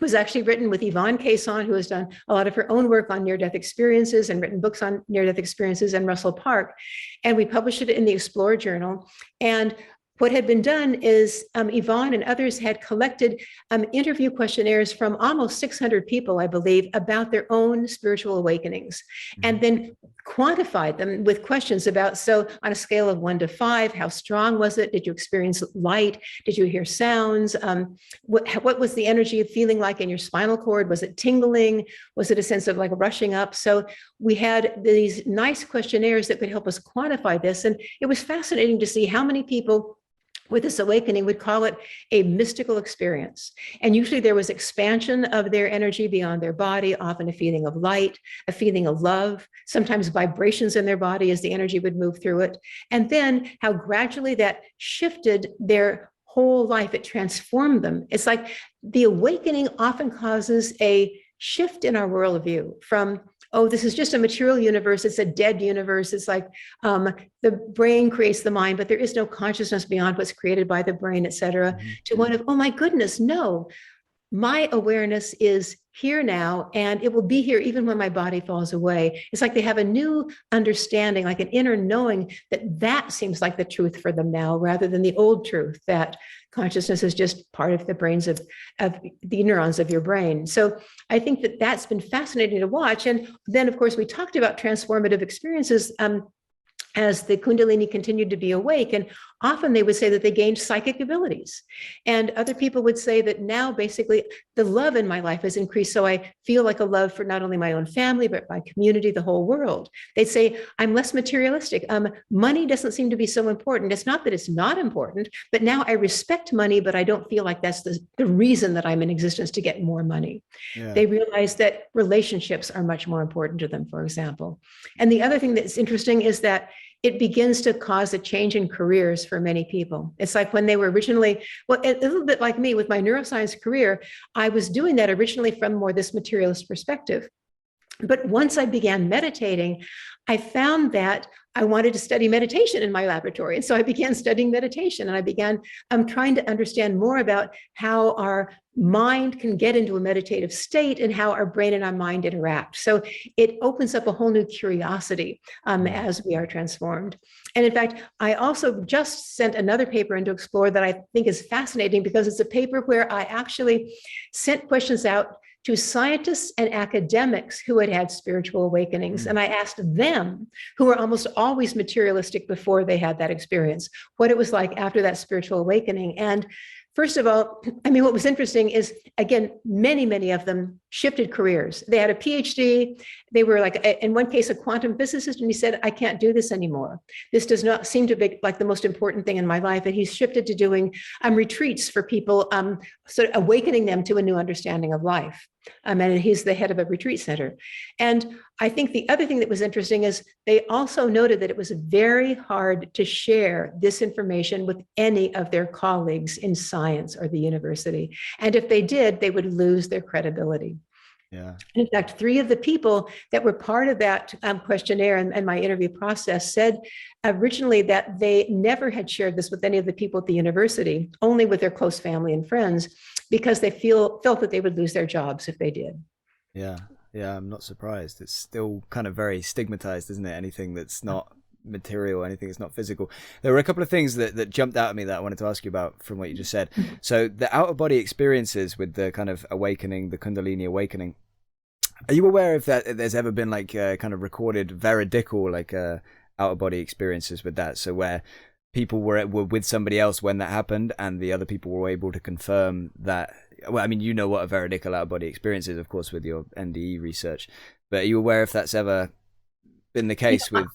was actually written with Yvonne Cason, who has done a lot of her own work on near-death experiences and written books on near-death experiences, and Russell Park. And we published it in the Explorer Journal. And what had been done is Yvonne and others had collected interview questionnaires from almost 600 people, I believe, about their own spiritual awakenings, and then quantified them with questions about, so on a scale of 1 to 5, how strong was it? Did you experience light? Did you hear sounds? What was the energy feeling like in your spinal cord? Was it tingling? Was it a sense of rushing up? So we had these nice questionnaires that could help us quantify this. And it was fascinating to see how many people with this awakening would call it a mystical experience. And usually there was expansion of their energy beyond their body, often a feeling of light, a feeling of love, sometimes vibrations in their body as the energy would move through it. And then how gradually that shifted their whole life. It transformed them. It's the awakening often causes a shift in our worldview from, oh, this is just a material universe. It's a dead universe. It's the brain creates the mind, but there is no consciousness beyond what's created by the brain, et cetera, to one of, oh my goodness, no, my awareness is here now, and it will be here even when my body falls away. It's they have a new understanding, an inner knowing that seems like the truth for them now, rather than the old truth that consciousness is just part of the brains of the neurons of your brain. So I think that that's been fascinating to watch. And then, of course, we talked about transformative experiences as the Kundalini continued to be awake. And often they would say that they gained psychic abilities. And other people would say that now basically the love in my life has increased. So I feel a love for not only my own family, but my community, the whole world. They'd say, I'm less materialistic. Money doesn't seem to be so important. It's not that it's not important, but now I respect money, but I don't feel like that's the reason that I'm in existence, to get more money. Yeah. They realize that relationships are much more important to them, for example. And the other thing that's interesting is that it begins to cause a change in careers for many people. It's when they were originally, well, a little bit like me with my neuroscience career, I was doing that originally from more this materialist perspective. But once I began meditating, I found that I wanted to study meditation in my laboratory. And so I began studying meditation, and I began trying to understand more about how our mind can get into a meditative state and how our brain and our mind interact. So it opens up a whole new curiosity as we are transformed. And in fact, I also just sent another paper into Explore that I think is fascinating, because it's a paper where I actually sent questions out to scientists and academics who had had spiritual awakenings. And I asked them, who were almost always materialistic before they had that experience, what it was like after that spiritual awakening. And first of all, I mean, what was interesting is, again, many of them shifted careers. They had a PhD. They were like, in one case, a quantum physicist, and he said, I can't do this anymore. This does not seem to be like the most important thing in my life. And he's shifted to doing retreats for people, sort of awakening them to a new understanding of life. And he's the head of a retreat center. And I think the other thing that was interesting is they also noted that it was very hard to share this information with any of their colleagues in science or the university. And if they did, they would lose their credibility. Yeah. In fact, 3 of the people that were part of that questionnaire and my interview process said originally that they never had shared this with any of the people at the university, only with their close family and friends, because they felt that they would lose their jobs if they did. Yeah. Yeah, I'm not surprised. It's still kind of very stigmatized, isn't it? Anything that's not material, anything that's not physical. There were a couple of things that jumped out at me that I wanted to ask you about from what you just said. So the out-of-body experiences with the kind of awakening, the Kundalini awakening, are you aware if that there's ever been like kind of recorded veridical like out-of-body experiences with that? So where people were with somebody else when that happened and the other people were able to confirm that. Well, I mean, you know what a veridical out-of-body experience is, of course, with your NDE research, but are you aware if that's ever been the case with?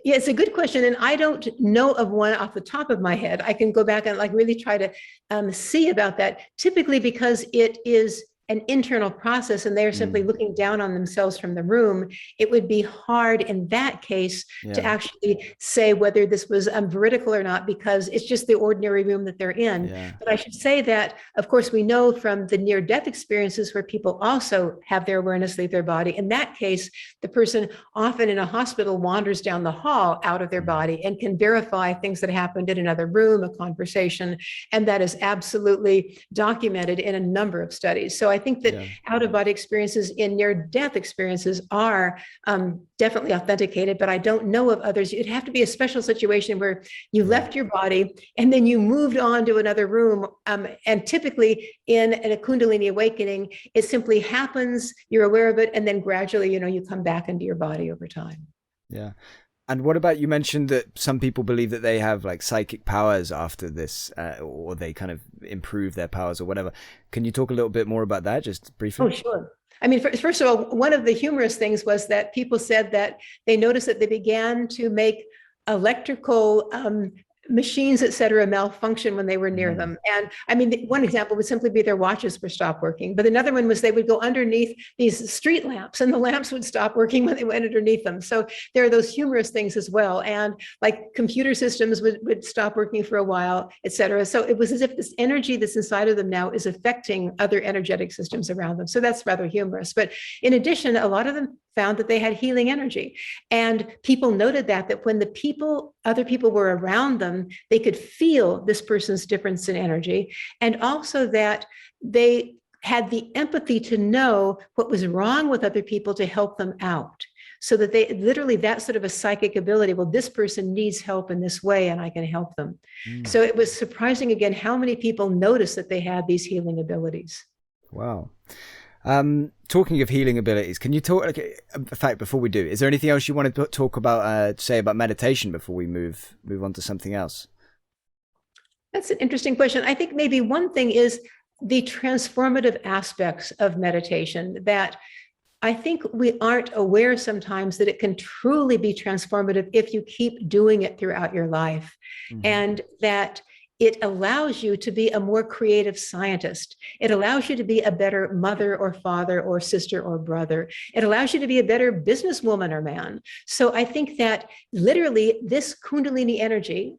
Yeah, it's a good question. And I don't know of one off the top of my head. I can go back and like really try to see about that, typically because it is an internal process and they're simply looking down on themselves from the room. It would be hard in that case to actually say whether this was veridical or not, because it's just the ordinary room that they're in. Yeah. But I should say that, of course, we know from the near-death experiences where people also have their awareness leave their body. In that case, the person often in a hospital wanders down the hall out of their body and can verify things that happened in another room, a conversation, and that is absolutely documented in a number of studies. So I think that out-of-body experiences in near-death experiences are definitely authenticated, but I don't know of others. It'd have to be a special situation where you left your body and then you moved on to another room. And typically in a Kundalini awakening, it simply happens, you're aware of it, and then gradually, you come back into your body over time. Yeah. And what about, you mentioned that some people believe that they have like psychic powers after this, or they kind of improve their powers or whatever. Can you talk a little bit more about that, just briefly? Oh, sure. I mean, first of all, one of the humorous things was that people said that they noticed that they began to make electrical machines, et cetera, malfunction when they were near them. And I mean, one example would simply be their watches would stop working. But another one was they would go underneath these street lamps and the lamps would stop working when they went underneath them. So there are those humorous things as well. And like computer systems would stop working for a while, et cetera. So it was as if this energy that's inside of them now is affecting other energetic systems around them. So that's rather humorous. But in addition, a lot of them found that they had healing energy. And people noted that when other people were around them, they could feel this person's difference in energy. And also that they had the empathy to know what was wrong with other people to help them out. So that they literally, that sort of a psychic ability, well, this person needs help in this way and I can help them. So it was surprising again, how many people noticed that they had these healing abilities. Wow. Talking of healing abilities, can you talk, in fact, before we do, is there anything else you want to talk about, say about meditation before we move on to something else? That's an interesting question. I think maybe one thing is the transformative aspects of meditation, that I think we aren't aware sometimes that it can truly be transformative if you keep doing it throughout your life, and that it allows you to be a more creative scientist. It allows you to be a better mother or father or sister or brother. It allows you to be a better businesswoman or man. So I think that literally this Kundalini energy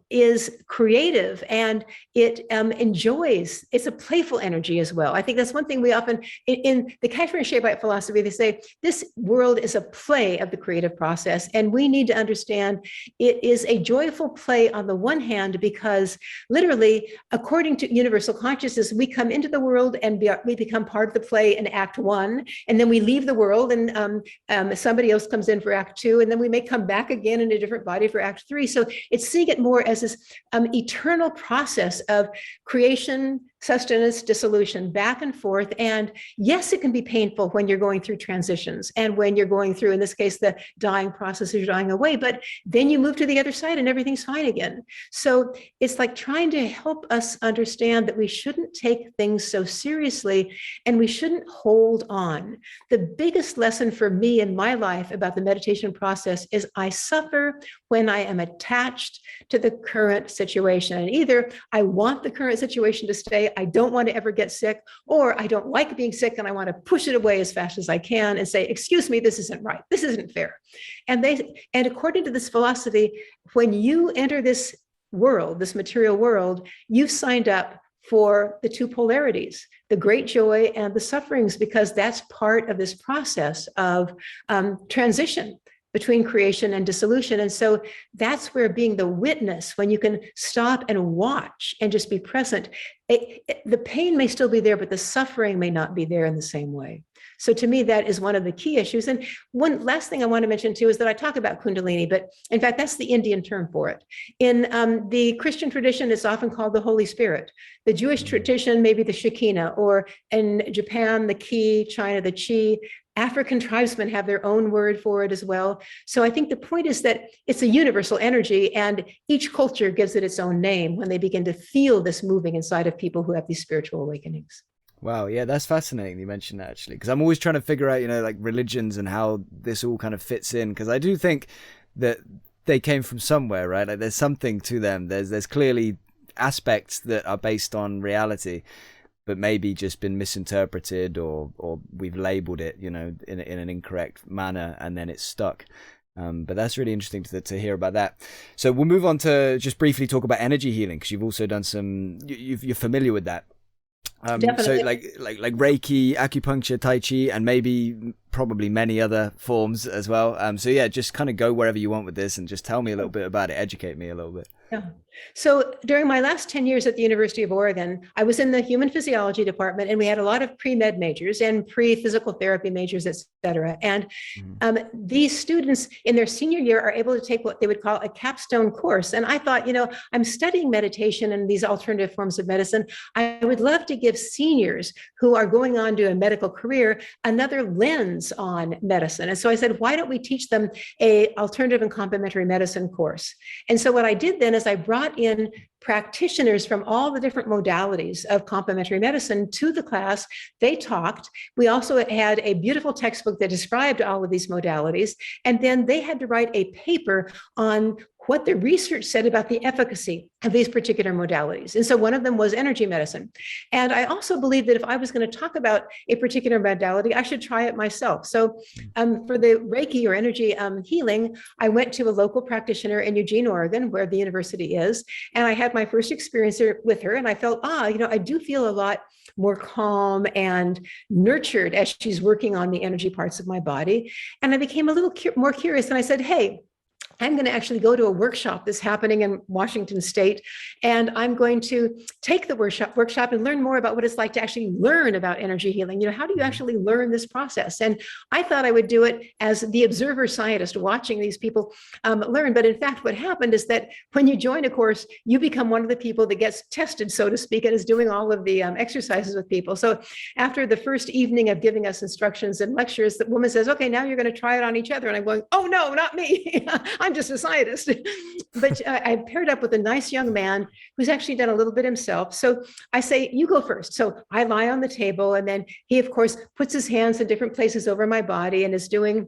is creative and it enjoys, it's a playful energy as well. I think that's one thing we often, in the Kashmir Shaivite philosophy, they say this world is a play of the creative process. And we need to understand it is a joyful play on the one hand, because literally, according to universal consciousness, we come into the world and we become part of the play in Act 1, and then we leave the world and somebody else comes in for Act 2, and then we may come back again in a different body for Act 3. So it's seeing it more as this eternal process of creation, sustenance, dissolution, back and forth. And yes, it can be painful when you're going through transitions and when you're going through, in this case, the dying process is dying away, but then you move to the other side and everything's fine again. So it's like trying to help us understand that we shouldn't take things so seriously and we shouldn't hold on. The biggest lesson for me in my life about the meditation process is I suffer when I am attached to the current situation. And either I want the current situation to stay, I don't want to ever get sick, or I don't like being sick and I want to push it away as fast as I can and say, excuse me, this isn't right. This isn't fair. And according to this philosophy, when you enter this world, this material world, you've signed up for the two polarities, the great joy and the sufferings, because that's part of this process of transition between creation and dissolution. And so that's where being the witness, when you can stop and watch and just be present, the pain may still be there, but the suffering may not be there in the same way. So to me, that is one of the key issues. And one last thing I want to mention too is that I talk about Kundalini, but in fact, that's the Indian term for it. In the Christian tradition, it's often called the Holy Spirit. The Jewish tradition, maybe the Shekinah, or in Japan, the Ki, China, the Chi. African tribesmen have their own word for it as well. So I think the point is that it's a universal energy, and each culture gives it its own name when they begin to feel this moving inside of people who have these spiritual awakenings. Wow, yeah, that's fascinating you mentioned that, actually, because I'm always trying to figure out, like religions and how this all kind of fits in, because I do think that they came from somewhere, right? Like there's something to them. There's clearly aspects that are based on reality, but maybe just been misinterpreted or we've labeled it, in an incorrect manner, and then it's stuck. But that's really interesting to hear about that. So we'll move on to just briefly talk about energy healing, because you've also done you're familiar with that. So like Reiki, acupuncture, Tai Chi, and probably many other forms as well. So yeah, just kind of go wherever you want with this and just tell me a little bit about it, educate me a little bit. Yeah. So during my last 10 years at the University of Oregon, I was in the human physiology department, and we had a lot of pre-med majors and pre-physical therapy majors, et cetera. And these students in their senior year are able to take what they would call a capstone course. And I thought, I'm studying meditation and these alternative forms of medicine. I would love to give seniors who are going on to a medical career another lens on medicine. And so I said, why don't we teach them a alternative and complementary medicine course? And so what I did then is I brought in practitioners from all the different modalities of complementary medicine to the class. They talked. We also had a beautiful textbook that described all of these modalities. And then they had to write a paper on what the research said about the efficacy of these particular modalities. And so one of them was energy medicine. And I also believe that if I was going to talk about a particular modality, I should try it myself. So for the Reiki or energy healing, I went to a local practitioner in Eugene, Oregon, where the university is. And I had my first experience with her. And I felt, I do feel a lot more calm and nurtured as she's working on the energy parts of my body. And I became a little more curious. And I said, hey, I'm going to actually go to a workshop that's happening in Washington State, and I'm going to take the workshop and learn more about what it's like to actually learn about energy healing. How do you actually learn this process? And I thought I would do it as the observer scientist, watching these people learn. But in fact, what happened is that when you join a course, you become one of the people that gets tested, so to speak, and is doing all of the exercises with people. So after the first evening of giving us instructions and lectures, the woman says, okay, now you're going to try it on each other. And I'm going, oh, no, not me. I'm just a scientist. But I paired up with a nice young man who's actually done a little bit himself. So I say, you go first. So I lie on the table, and then he, of course, puts his hands in different places over my body and is doing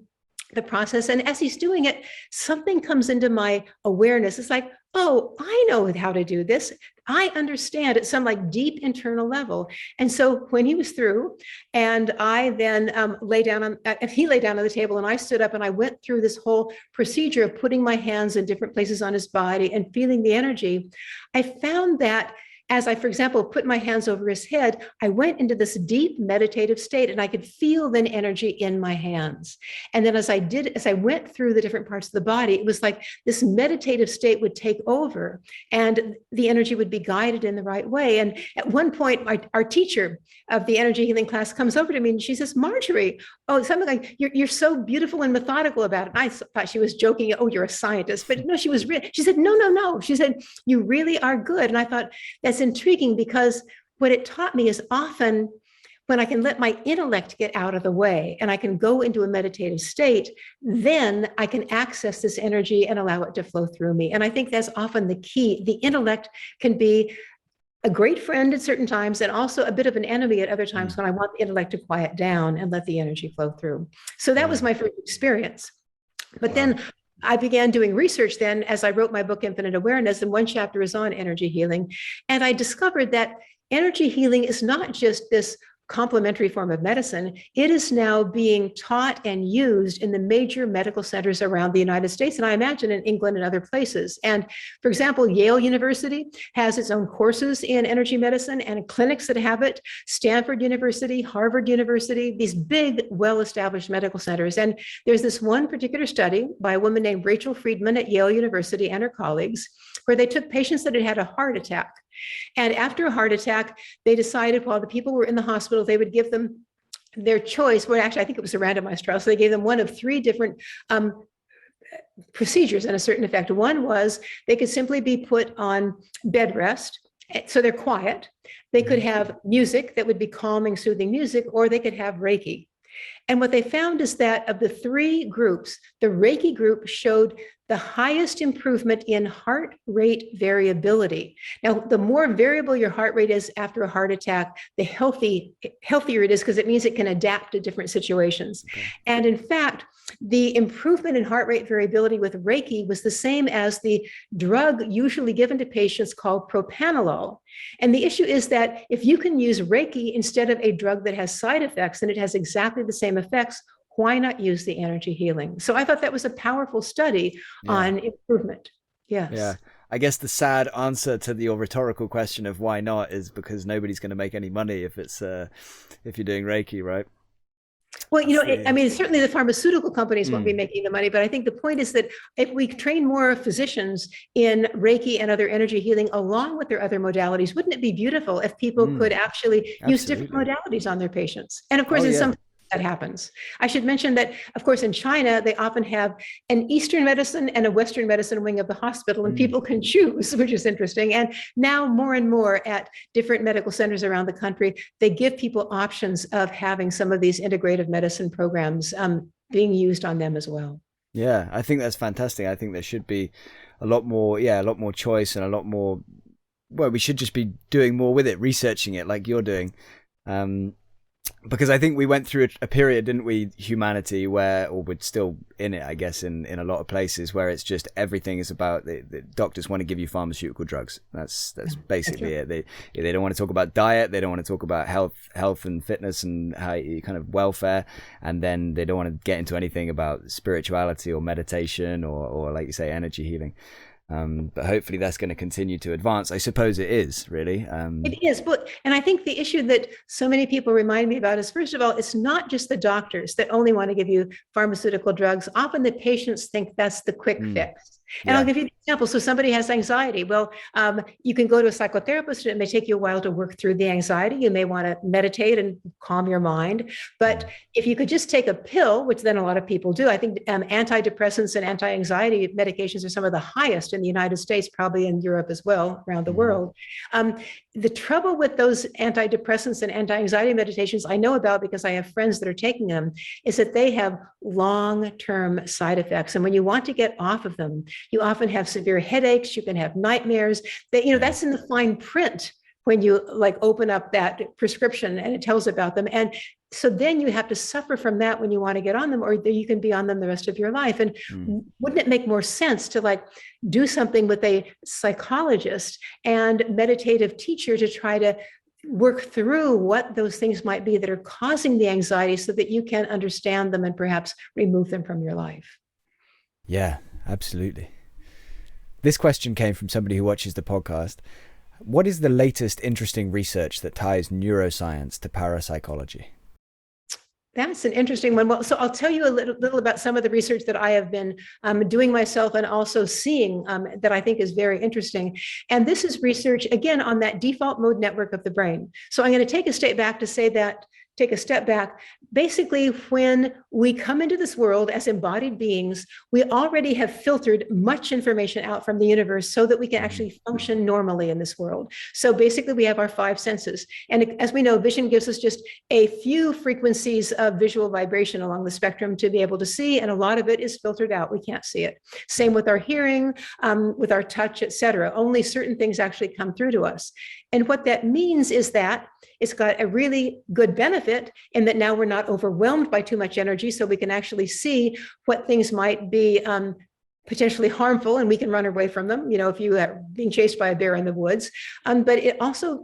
the process. And as he's doing it, something comes into my awareness. It's like, oh, I know how to do this. I understand at some deep internal level. And so when he was through, and I then he lay down on the table, and I stood up, and I went through this whole procedure of putting my hands in different places on his body and feeling the energy. I found that as I, for example, put my hands over his head, I went into this deep meditative state, and I could feel the energy in my hands. And then as I went through the different parts of the body, it was like this meditative state would take over, and the energy would be guided in the right way. And at one point, our teacher of the energy healing class comes over to me, and she says, Marjorie, something like, you're so beautiful and methodical about it. And I thought she was joking. Oh, you're a scientist. But no, she was real. She said, no. She said, you really are good. And I thought, that's intriguing, because what it taught me is often when I can let my intellect get out of the way and I can go into a meditative state, then I can access this energy and allow it to flow through me. And I think that's often the key. The intellect can be a great friend at certain times and also a bit of an enemy at other times when I want the intellect to quiet down and let the energy flow through. So that was my first experience. But then I began doing research then as I wrote my book, Infinite Awareness, and one chapter is on energy healing. And I discovered that energy healing is not just this complementary form of medicine. It is now being taught and used in the major medical centers around the United States, and I imagine in England and other places. And for example, Yale University has its own courses in energy medicine and clinics that have it. Stanford University, Harvard University, these big, well-established medical centers. And there's this one particular study by a woman named Rachel Friedman at Yale University and her colleagues, where they took patients that had had a heart attack. And after a heart attack, they decided while the people were in the hospital, they would give them their choice. Well, actually, I think it was a randomized trial. So they gave them one of three different procedures in a certain effect. One was they could simply be put on bed rest, so they're quiet. They could have music that would be calming, soothing music, or they could have Reiki. And what they found is that of the three groups, the Reiki group showed the highest improvement in heart rate variability. Now, the more variable your heart rate is after a heart attack, the healthier it is, because it means it can adapt to different situations. Okay. And in fact, the improvement in heart rate variability with Reiki was the same as the drug usually given to patients called propranolol. And the issue is that if you can use Reiki instead of a drug that has side effects, and it has exactly the same effects, why not use the energy healing? So I thought that was a powerful study on improvement. Yes. Yeah. I guess the sad answer to your rhetorical question of why not is because nobody's going to make any money if it's if you're doing Reiki, right? Well, I mean, certainly the pharmaceutical companies won't be making the money, but I think the point is that if we train more physicians in Reiki and other energy healing along with their other modalities, wouldn't it be beautiful if people could actually use different modalities on their patients? And of course, in some that happens. I should mention that, of course, in China, they often have an Eastern medicine and a Western medicine wing of the hospital, and people can choose, which is interesting. And now more and more at different medical centers around the country, they give people options of having some of these integrative medicine programs being used on them as well. Yeah, I think that's fantastic. I think there should be a lot more choice and a lot more, well, we should just be doing more with it, researching it like you're doing. Because I think we went through a period, didn't we, humanity, or we're still in it, I guess, in a lot of places where it's just everything is about the doctors want to give you pharmaceutical drugs. That's basically it. They don't want to talk about diet. They don't want to talk about health and fitness and how kind of welfare. And then they don't want to get into anything about spirituality or meditation or like you say, energy healing. But hopefully that's going to continue to advance. I suppose it is, really. It is. And I think the issue that so many people remind me about is, first of all, it's not just the doctors that only want to give you pharmaceutical drugs. Often the patients think that's the quick fix. And I'll give you an example. So somebody has anxiety. Well, you can go to a psychotherapist, and it may take you a while to work through the anxiety. You may want to meditate and calm your mind. But if you could just take a pill, which then a lot of people do, I think antidepressants and anti-anxiety medications are some of the highest in the United States, probably in Europe as well, around the world. The trouble with those antidepressants and anti-anxiety medications I know about, because I have friends that are taking them, is that they have long-term side effects. And when you want to get off of them, you often have severe headaches, you can have nightmares. That's in the fine print when you open up that prescription and it tells about them. And so then you have to suffer from that when you want to get on them, or you can be on them the rest of your life. And wouldn't it make more sense to do something with a psychologist and meditative teacher to try to work through what those things might be that are causing the anxiety so that you can understand them and perhaps remove them from your life? Yeah, absolutely. This question came from somebody who watches the podcast. What is the latest interesting research that ties neuroscience to parapsychology? That's an interesting one. Well, so I'll tell you a little about some of the research that I have been doing myself and also seeing that I think is very interesting. And this is research, again, on that default mode network of the brain. So I'm going to take a step back to say that take a step back. Basically, when we come into this world as embodied beings, we already have filtered much information out from the universe so that we can actually function normally in this world. So basically, we have our five senses. And as we know, vision gives us just a few frequencies of visual vibration along the spectrum to be able to see, and a lot of it is filtered out. We can't see it. Same with our hearing, with our touch, etc. Only certain things actually come through to us. And what that means is that it's got a really good benefit in that now we're not overwhelmed by too much energy, so we can actually see what things might be potentially harmful, and we can run away from them, if you are being chased by a bear in the woods. But it also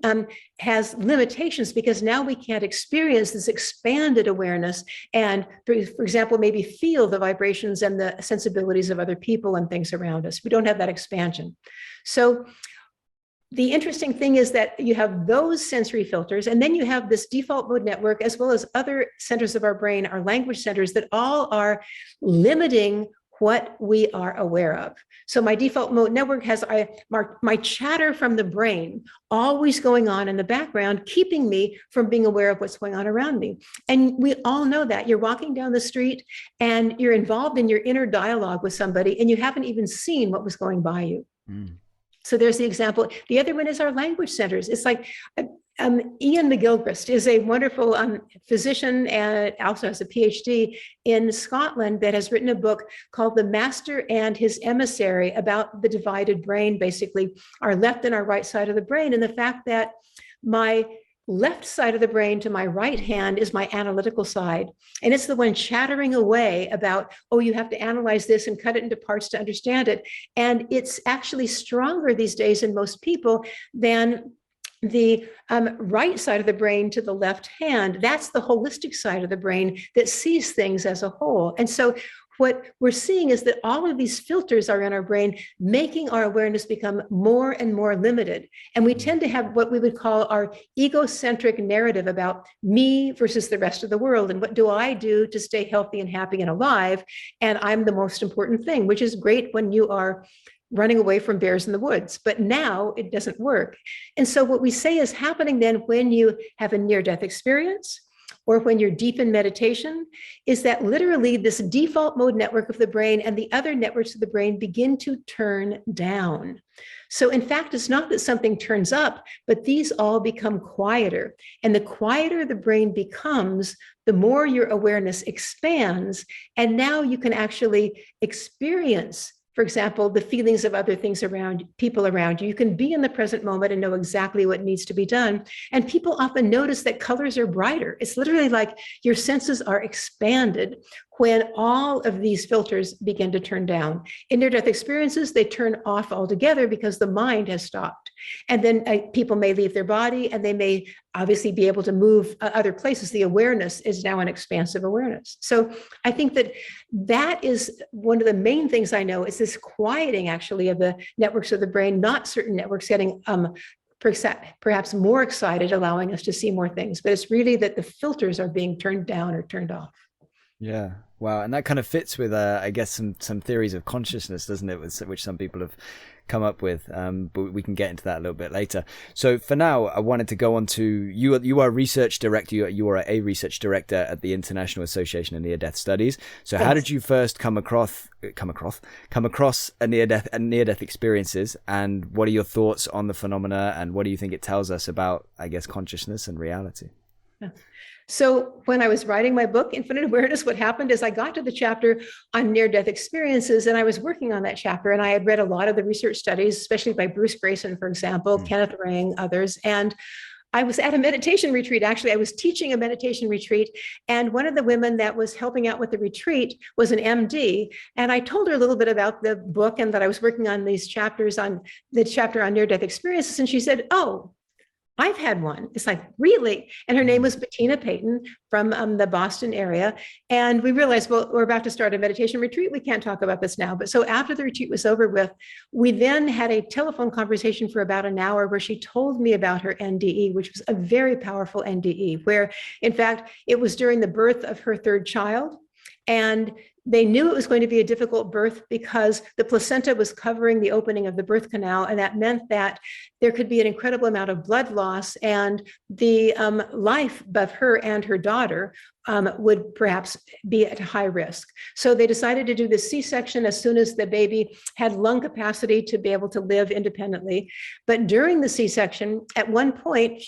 has limitations, because now we can't experience this expanded awareness and, for example, maybe feel the vibrations and the sensibilities of other people and things around us. We don't have that expansion. So the interesting thing is that you have those sensory filters, and then you have this default mode network, as well as other centers of our brain, our language centers, that all are limiting what we are aware of. So my default mode network has my chatter from the brain always going on in the background, keeping me from being aware of what's going on around me. And we all know that. You're walking down the street and you're involved in your inner dialogue with somebody, and you haven't even seen what was going by you. So there's the example. The other one is our language centers. It's like Ian McGilchrist is a wonderful physician and also has a PhD in Scotland that has written a book called The Master and His Emissary, about the divided brain, basically our left and our right side of the brain, and the fact that my left side of the brain to my right hand is my analytical side. And it's the one chattering away about, oh, you have to analyze this and cut it into parts to understand it. And it's actually stronger these days in most people than the right side of the brain to the left hand. That's the holistic side of the brain that sees things as a whole. And so what we're seeing is that all of these filters are in our brain, making our awareness become more and more limited. And we tend to have what we would call our egocentric narrative about me versus the rest of the world. And what do I do to stay healthy and happy and alive? And I'm the most important thing, which is great when you are running away from bears in the woods. But now it doesn't work. And so what we say is happening then when you have a near-death experience, or when you're deep in meditation, is that literally this default mode network of the brain and the other networks of the brain begin to turn down. So in fact, it's not that something turns up, but these all become quieter. And the quieter the brain becomes, the more your awareness expands. And now you can actually experience, for example, the feelings of other things around people around you. You can be in the present moment and know exactly what needs to be done. And people often notice that colors are brighter. It's literally like your senses are expanded when all of these filters begin to turn down. In near-death experiences, they turn off altogether because the mind has stopped. And then people may leave their body, and they may obviously be able to move other places. The awareness is now an expansive awareness. So I think that that is one of the main things I know, is this quieting actually of the networks of the brain, not certain networks getting perhaps more excited, allowing us to see more things. But it's really that the filters are being turned down or turned off. Yeah. Wow. And that kind of fits with, I guess, some theories of consciousness, doesn't it? Which some people have come up with. But we can get into that a little bit later. So for now, I wanted to go on to you are a research director. You are a research director at the International Association of Near-Death Studies. So how did you first come across a near-death experiences, and what are your thoughts on the phenomena, and what do you think it tells us about, I guess, consciousness and reality? Yeah. So when I was writing my book, Infinite Awareness, what happened is I got to the chapter on near-death experiences, and I was working on that chapter, and I had read a lot of the research studies, especially by Bruce Grayson, for example, Kenneth Ring, others. And I was at a meditation retreat. Actually, I was teaching a meditation retreat, and one of the women that was helping out with the retreat was an MD. And I told her a little bit about the book and that I was working on these chapters, on the chapter on near-death experiences. And she said, "Oh, I've had one." It's like, really? And her name was Bettina Payton from the Boston area. And we realized, well, we're about to start a meditation retreat. We can't talk about this now. But so after the retreat was over with, we then had a telephone conversation for about an hour where she told me about her NDE, which was a very powerful NDE, where in fact, it was during the birth of her third child. And They knew it was going to be a difficult birth because the placenta was covering the opening of the birth canal, and that meant that there could be an incredible amount of blood loss, and the life of her and her daughter would perhaps be at high risk. So they decided to do the C-section as soon as the baby had lung capacity to be able to live independently. But during the C-section, at one point,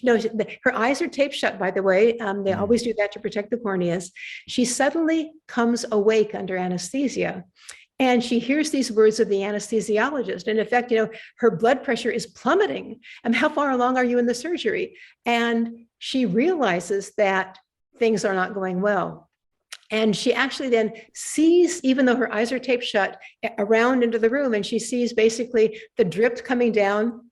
her eyes are taped shut, by the way. They always do that to protect the corneas. She suddenly comes awake under anesthesia. And she hears these words of the anesthesiologist. And in fact, her blood pressure is plummeting. And how far along are you in the surgery? And she realizes that things are not going well. And she actually then sees, even though her eyes are taped shut, around into the room, and she sees basically the drip coming down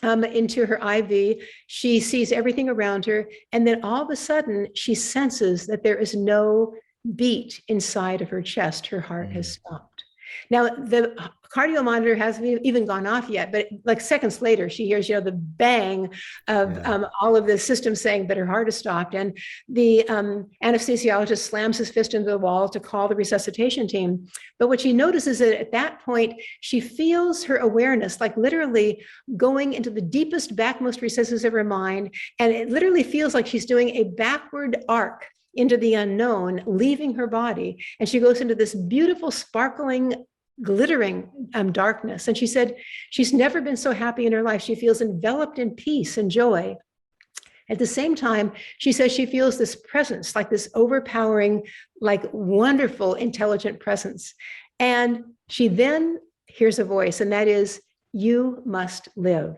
into her IV. She sees everything around her. And then all of a sudden, she senses that there is no beat inside of her chest. Her heart has stopped. Now, the cardio monitor hasn't even gone off yet, but like seconds later, she hears, the bang of all of the systems saying that her heart has stopped. And the anesthesiologist slams his fist into the wall to call the resuscitation team. But what she notices is that at that point, she feels her awareness, like literally going into the deepest, backmost recesses of her mind. And it literally feels like she's doing a backward arc into the unknown, leaving her body. And she goes into this beautiful, sparkling, glittering darkness. And she said she's never been so happy in her life. She feels enveloped in peace and joy. At the same time, she says she feels this presence, like this overpowering, like wonderful, intelligent presence. And she then hears a voice, and that is, "You must live."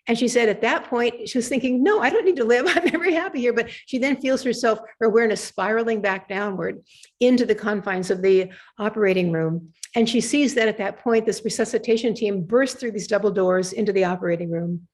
And she said at that point, she was thinking, no, I don't need to live. I'm very happy here. But she then feels herself, her awareness spiraling back downward into the confines of the operating room. And she sees that at that point, this resuscitation team bursts through these double doors into the operating room.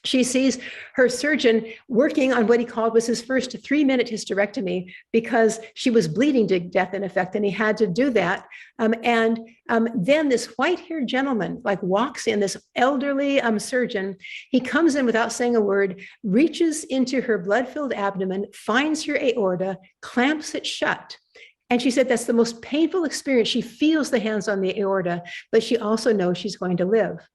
She sees her surgeon working on what he called was his first 3-minute hysterectomy, because she was bleeding to death in effect, and he had to do that. Then this white-haired gentleman walks in, this elderly surgeon. He comes in without saying a word, reaches into her blood-filled abdomen, finds her aorta, clamps it shut. And she said that's the most painful experience. She feels the hands on the aorta, but she also knows she's going to live.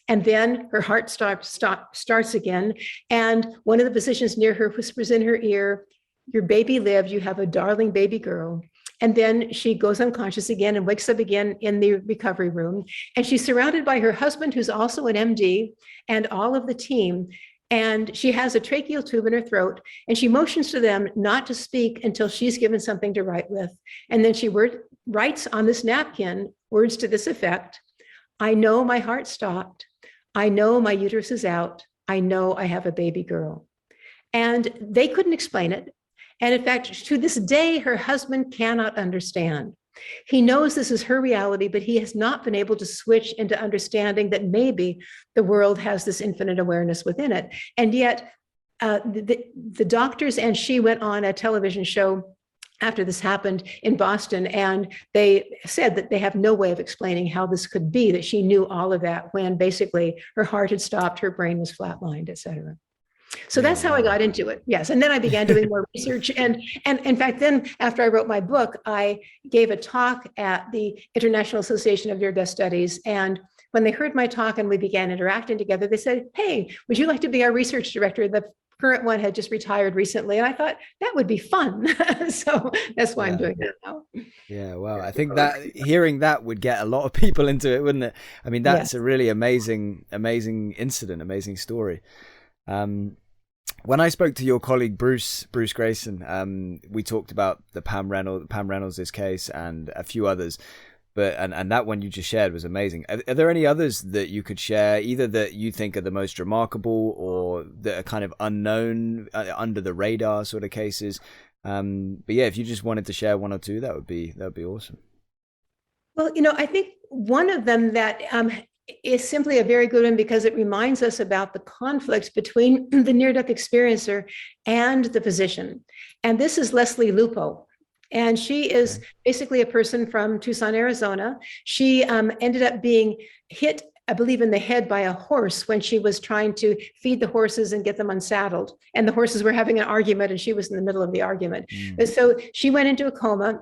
And then her heart starts again. And one of the physicians near her whispers in her ear, "Your baby lived. You have a darling baby girl." And then she goes unconscious again and wakes up again in the recovery room. And she's surrounded by her husband, who's also an MD, and all of the team. And she has a tracheal tube in her throat. And she motions to them not to speak until she's given something to write with. And then she writes on this napkin words to this effect: "I know my heart stopped. I know my uterus is out. I know I have a baby girl." And they couldn't explain it. And in fact, to this day, her husband cannot understand. He knows this is her reality, but he has not been able to switch into understanding that maybe the world has this infinite awareness within it. And yet the doctors and she went on a television show after this happened in Boston, and they said that they have no way of explaining how this could be, that she knew all of that when basically her heart had stopped, her brain was flatlined, et cetera. So that's how I got into it. Yes. And then I began doing more research. And in fact, then after I wrote my book, I gave a talk at the International Association of Near-Death Studies. And when they heard my talk and we began interacting together, they said, "Hey, would you like to be our research director?" The current one had just retired recently. And I thought that would be fun. So that's why I'm doing that now. Yeah, well, I think that hearing that would get a lot of people into it, wouldn't it? I mean, that's a really amazing incident, amazing story. When I spoke to your colleague Bruce Grayson, we talked about the Pam Reynolds' case and a few others, but and that one you just shared was amazing. Are there any others that you could share, either that you think are the most remarkable or that are kind of unknown, under the radar sort of cases? But yeah, if you just wanted to share one or two, that would be awesome. Well, I think one of them that is simply a very good one because it reminds us about the conflict between the near-death experiencer and the physician. And this is Leslie Lupo. And she is basically a person from Tucson, Arizona. She ended up being hit, I believe, in the head by a horse when she was trying to feed the horses and get them unsaddled. And the horses were having an argument and she was in the middle of the argument. And so she went into a coma.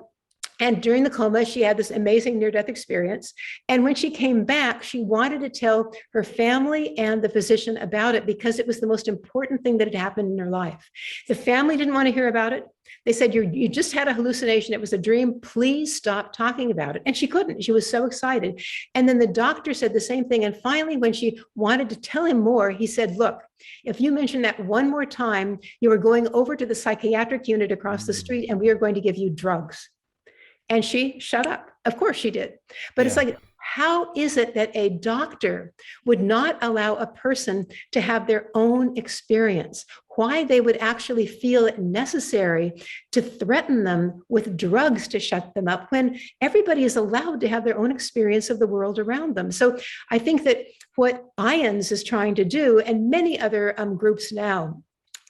And during the coma, she had this amazing near-death experience. And when she came back, she wanted to tell her family and the physician about it because it was the most important thing that had happened in her life. The family didn't want to hear about it. They said, you just had a hallucination. It was a dream. Please stop talking about it. And she couldn't. She was so excited. And then the doctor said the same thing. And finally, when she wanted to tell him more, he said, look, if you mention that one more time, you are going over to the psychiatric unit across the street and we are going to give you drugs. And she shut up. Of course she did. But it's like, how is it that a doctor would not allow a person to have their own experience? Why they would actually feel it necessary to threaten them with drugs to shut them up when everybody is allowed to have their own experience of the world around them. So I think that what IONS is trying to do, and many other groups now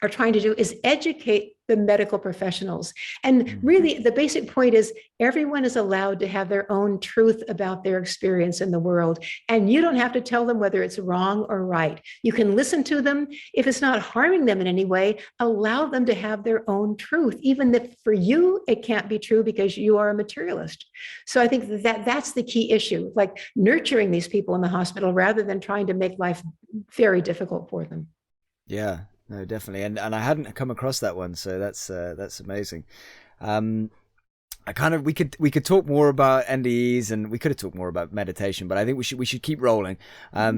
are trying to do, is educate the medical professionals. And really, the basic point is everyone is allowed to have their own truth about their experience in the world. And you don't have to tell them whether it's wrong or right. You can listen to them. If it's not harming them in any way, allow them to have their own truth, even if for you, it can't be true because you are a materialist. So I think that that's the key issue, like nurturing these people in the hospital rather than trying to make life very difficult for them. Yeah. No, definitely, and I hadn't come across that one, so that's amazing. We could talk more about NDEs, and we could have talked more about meditation, but I think we should keep rolling.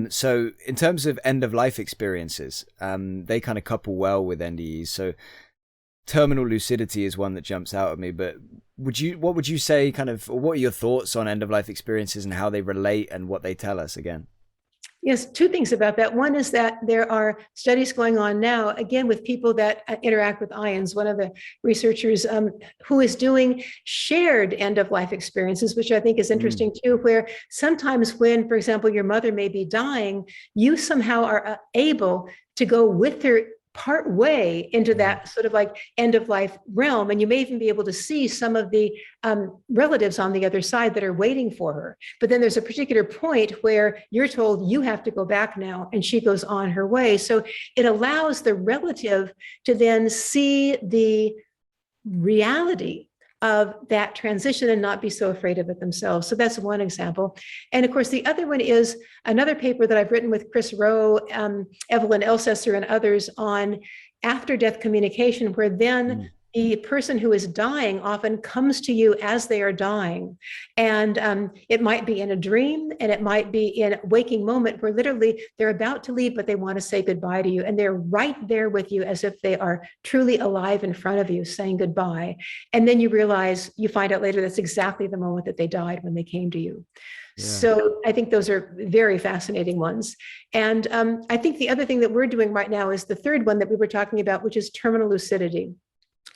So in terms of end of life experiences, they kind of couple well with NDEs. So terminal lucidity is one that jumps out at me. But what would you say, kind of, or what are your thoughts on end of life experiences and how they relate and what they tell us again? Yes, two things about that. One is that there are studies going on now, again, with people that interact with ions. One of the researchers who is doing shared end-of-life experiences, which I think is interesting too, where sometimes when, for example, your mother may be dying, you somehow are able to go with her part way into that sort of like end of life realm. And you may even be able to see some of the relatives on the other side that are waiting for her. But then there's a particular point where you're told you have to go back now, and she goes on her way. So it allows the relative to then see the reality of that transition and not be so afraid of it themselves. So that's one example. And of course, the other one is another paper that I've written with Chris Rowe, Evelyn Elsesser, and others on after-death communication, where then the person who is dying often comes to you as they are dying. And it might be in a dream, and it might be in a waking moment where literally they're about to leave, but they want to say goodbye to you. And they're right there with you as if they are truly alive in front of you saying goodbye. And then you realize, you find out later, that's exactly the moment that they died when they came to you. Yeah. So I think those are very fascinating ones. And I think the other thing that we're doing right now is the third one that we were talking about, which is terminal lucidity.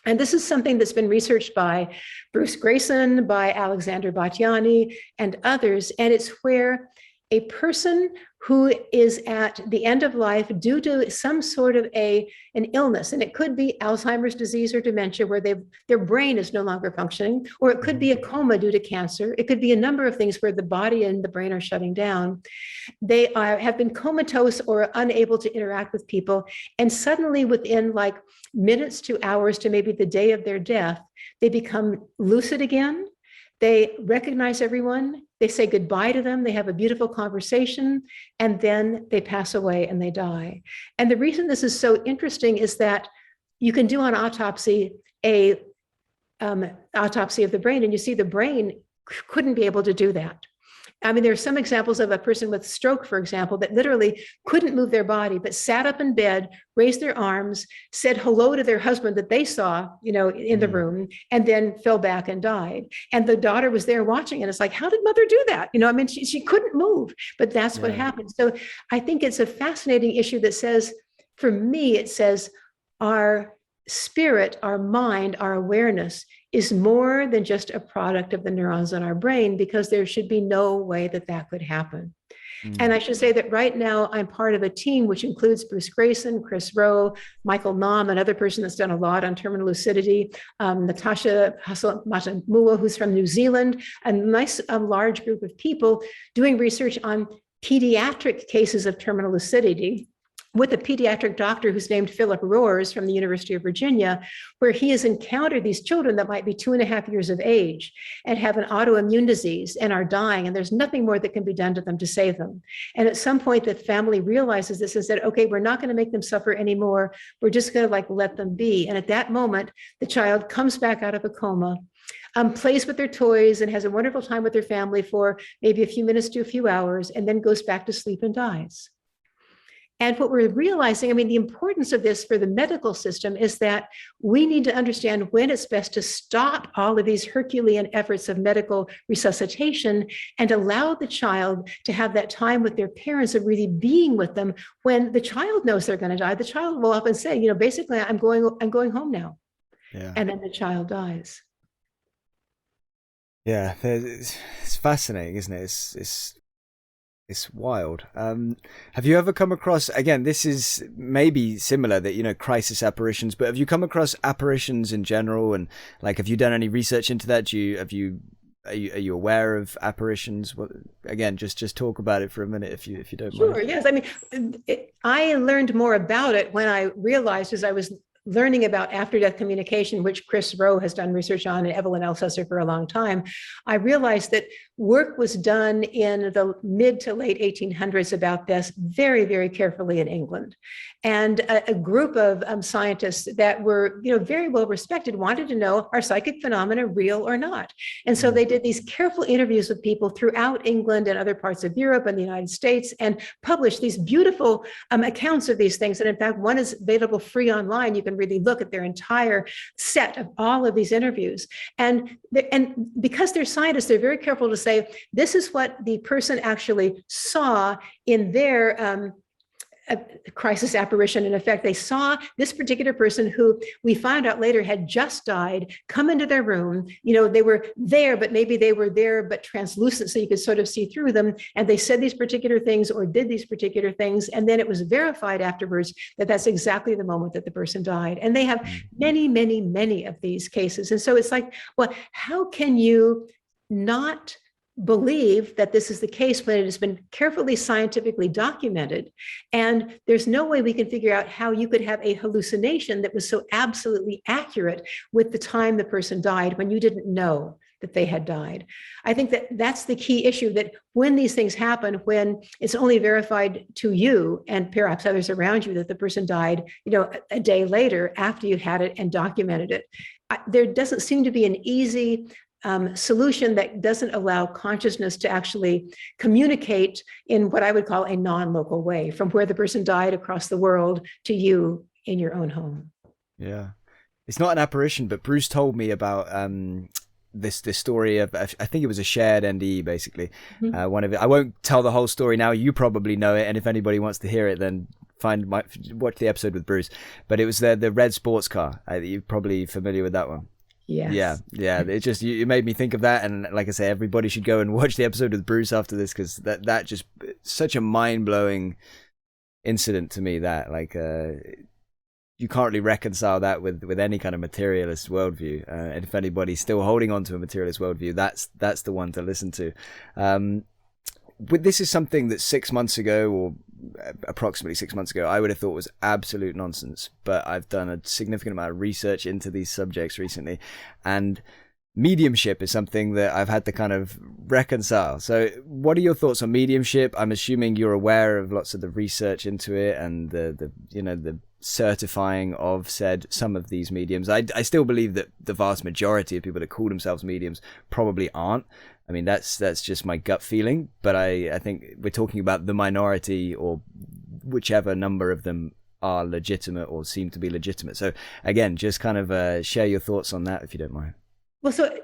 And this is something that's been researched by Bruce Grayson, by Alexander Battiani, and others. And it's where a person who is at the end of life due to some sort of an illness, and it could be Alzheimer's disease or dementia, where their brain is no longer functioning, or it could be a coma due to cancer. It could be a number of things where the body and the brain are shutting down. They have been comatose or unable to interact with people. And suddenly within like minutes to hours to maybe the day of their death, they become lucid again. They recognize everyone, they say goodbye to them, they have a beautiful conversation, and then they pass away and they die. And the reason this is so interesting is that you can do on autopsy a autopsy of the brain, and you see the brain couldn't be able to do that. I mean, there are some examples of a person with stroke, for example, that literally couldn't move their body, but sat up in bed, raised their arms, said hello to their husband that they saw, in the room, and then fell back and died. And the daughter was there watching, and it's like, how did mother do that? She couldn't move, but that's what happened. So I think it's a fascinating issue that says, for me, it says our spirit, our mind, our awareness is more than just a product of the neurons in our brain, because there should be no way that that could happen. And I should say that right now I'm part of a team which includes Bruce Grayson, Chris Rowe, Michael Naum, another person that's done a lot on terminal lucidity, Natasha Hassel-Matamua, who's from New Zealand, a nice large group of people doing research on pediatric cases of terminal lucidity, with a pediatric doctor who's named Philip Roars from the University of Virginia, where he has encountered these children that might be 2.5 years of age and have an autoimmune disease and are dying, and there's nothing more that can be done to them to save them. And at some point, the family realizes this and said, okay, we're not going to make them suffer anymore. We're just going to like let them be. And at that moment, the child comes back out of a coma, plays with their toys and has a wonderful time with their family for maybe a few minutes to a few hours, and then goes back to sleep and dies. And what we're realizing, I mean, the importance of this for the medical system is that we need to understand when it's best to stop all of these Herculean efforts of medical resuscitation and allow the child to have that time with their parents of really being with them. When the child knows they're going to die, the child will often say, you know, basically, I'm going home now. Yeah. And then the child dies. Yeah, it's fascinating, isn't it? It's wild. Have you ever come across, again, this is maybe similar, that, you know, crisis apparitions, but have you come across apparitions in general? And like, have you done any research into that? Are you aware of apparitions? What, again, just talk about it for a minute if you don't mind. Sure, yes. I mean, I learned more about it when I realized, as I was learning about after-death communication, which Chris Rowe has done research on, and Evelyn Elsesser for a long time, I realized that work was done in the mid to late 1800s about this very, very carefully in England. And a group of scientists that were, you know, very well respected wanted to know, are psychic phenomena real or not? And so they did these careful interviews with people throughout England and other parts of Europe and the United States, and published these beautiful accounts of these things. And in fact, one is available free online. You can really look at their entire set of all of these interviews. And because they're scientists, they're very careful to say, this is what the person actually saw in their crisis apparition. In effect, they saw this particular person, who we found out later had just died, come into their room. You know, they were there, but maybe they were there but translucent, so you could sort of see through them. And they said these particular things or did these particular things. And then it was verified afterwards that that's exactly the moment that the person died. And they have many, many, many of these cases. And so it's like, well, how can you not believe that this is the case when it has been carefully scientifically documented? And there's no way we can figure out how you could have a hallucination that was so absolutely accurate with the time the person died when you didn't know that they had died. I think that that's the key issue, that when these things happen, when it's only verified to you and perhaps others around you that the person died, you know, a day later after you had it and documented it, there doesn't seem to be an easy solution that doesn't allow consciousness to actually communicate in what I would call a non-local way, from where the person died across the world to you in your own home. Yeah, it's not an apparition, but Bruce told me about this story of, I think it was a shared NDE, basically. One of it. I won't tell the whole story now. You probably know it, and if anybody wants to hear it, then watch the episode with Bruce. But it was the red sports car. You're probably familiar with that one. Yes. Yeah. It just, you made me think of that. And like I say, everybody should go and watch the episode with Bruce after this, because that just, such a mind-blowing incident to me, that like you can't really reconcile that with any kind of materialist worldview. And if anybody's still holding on to a materialist worldview, that's the one to listen to. This is something that 6 months ago, or approximately 6 months ago, I would have thought was absolute nonsense, but I've done a significant amount of research into these subjects recently, and mediumship is something that I've had to kind of reconcile. So what are your thoughts on mediumship? I'm assuming you're aware of lots of the research into it and the certifying of some of these mediums. I still believe that the vast majority of people that call themselves mediums probably aren't. I mean, that's just my gut feeling, but I think we're talking about the minority, or whichever number of them are legitimate or seem to be legitimate. So again, just kind of share your thoughts on that, if you don't mind. Well, so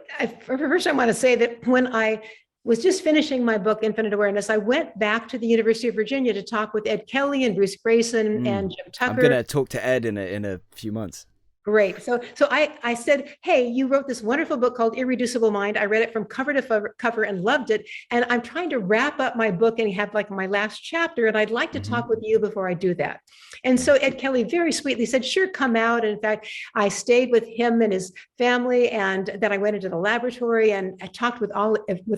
first I want to say that when I was just finishing my book, Infinite Awareness, I went back to the University of Virginia to talk with Ed Kelly and Bruce Grayson and Jim Tucker. I'm going to talk to Ed in a few months. Great. So I said, hey, you wrote this wonderful book called Irreducible Mind. I read it from cover to cover and loved it. And I'm trying to wrap up my book and have like my last chapter. And I'd like to talk with you before I do that. And so Ed Kelly very sweetly said, sure, come out. And in fact, I stayed with him and his family. And then I went into the laboratory and I talked with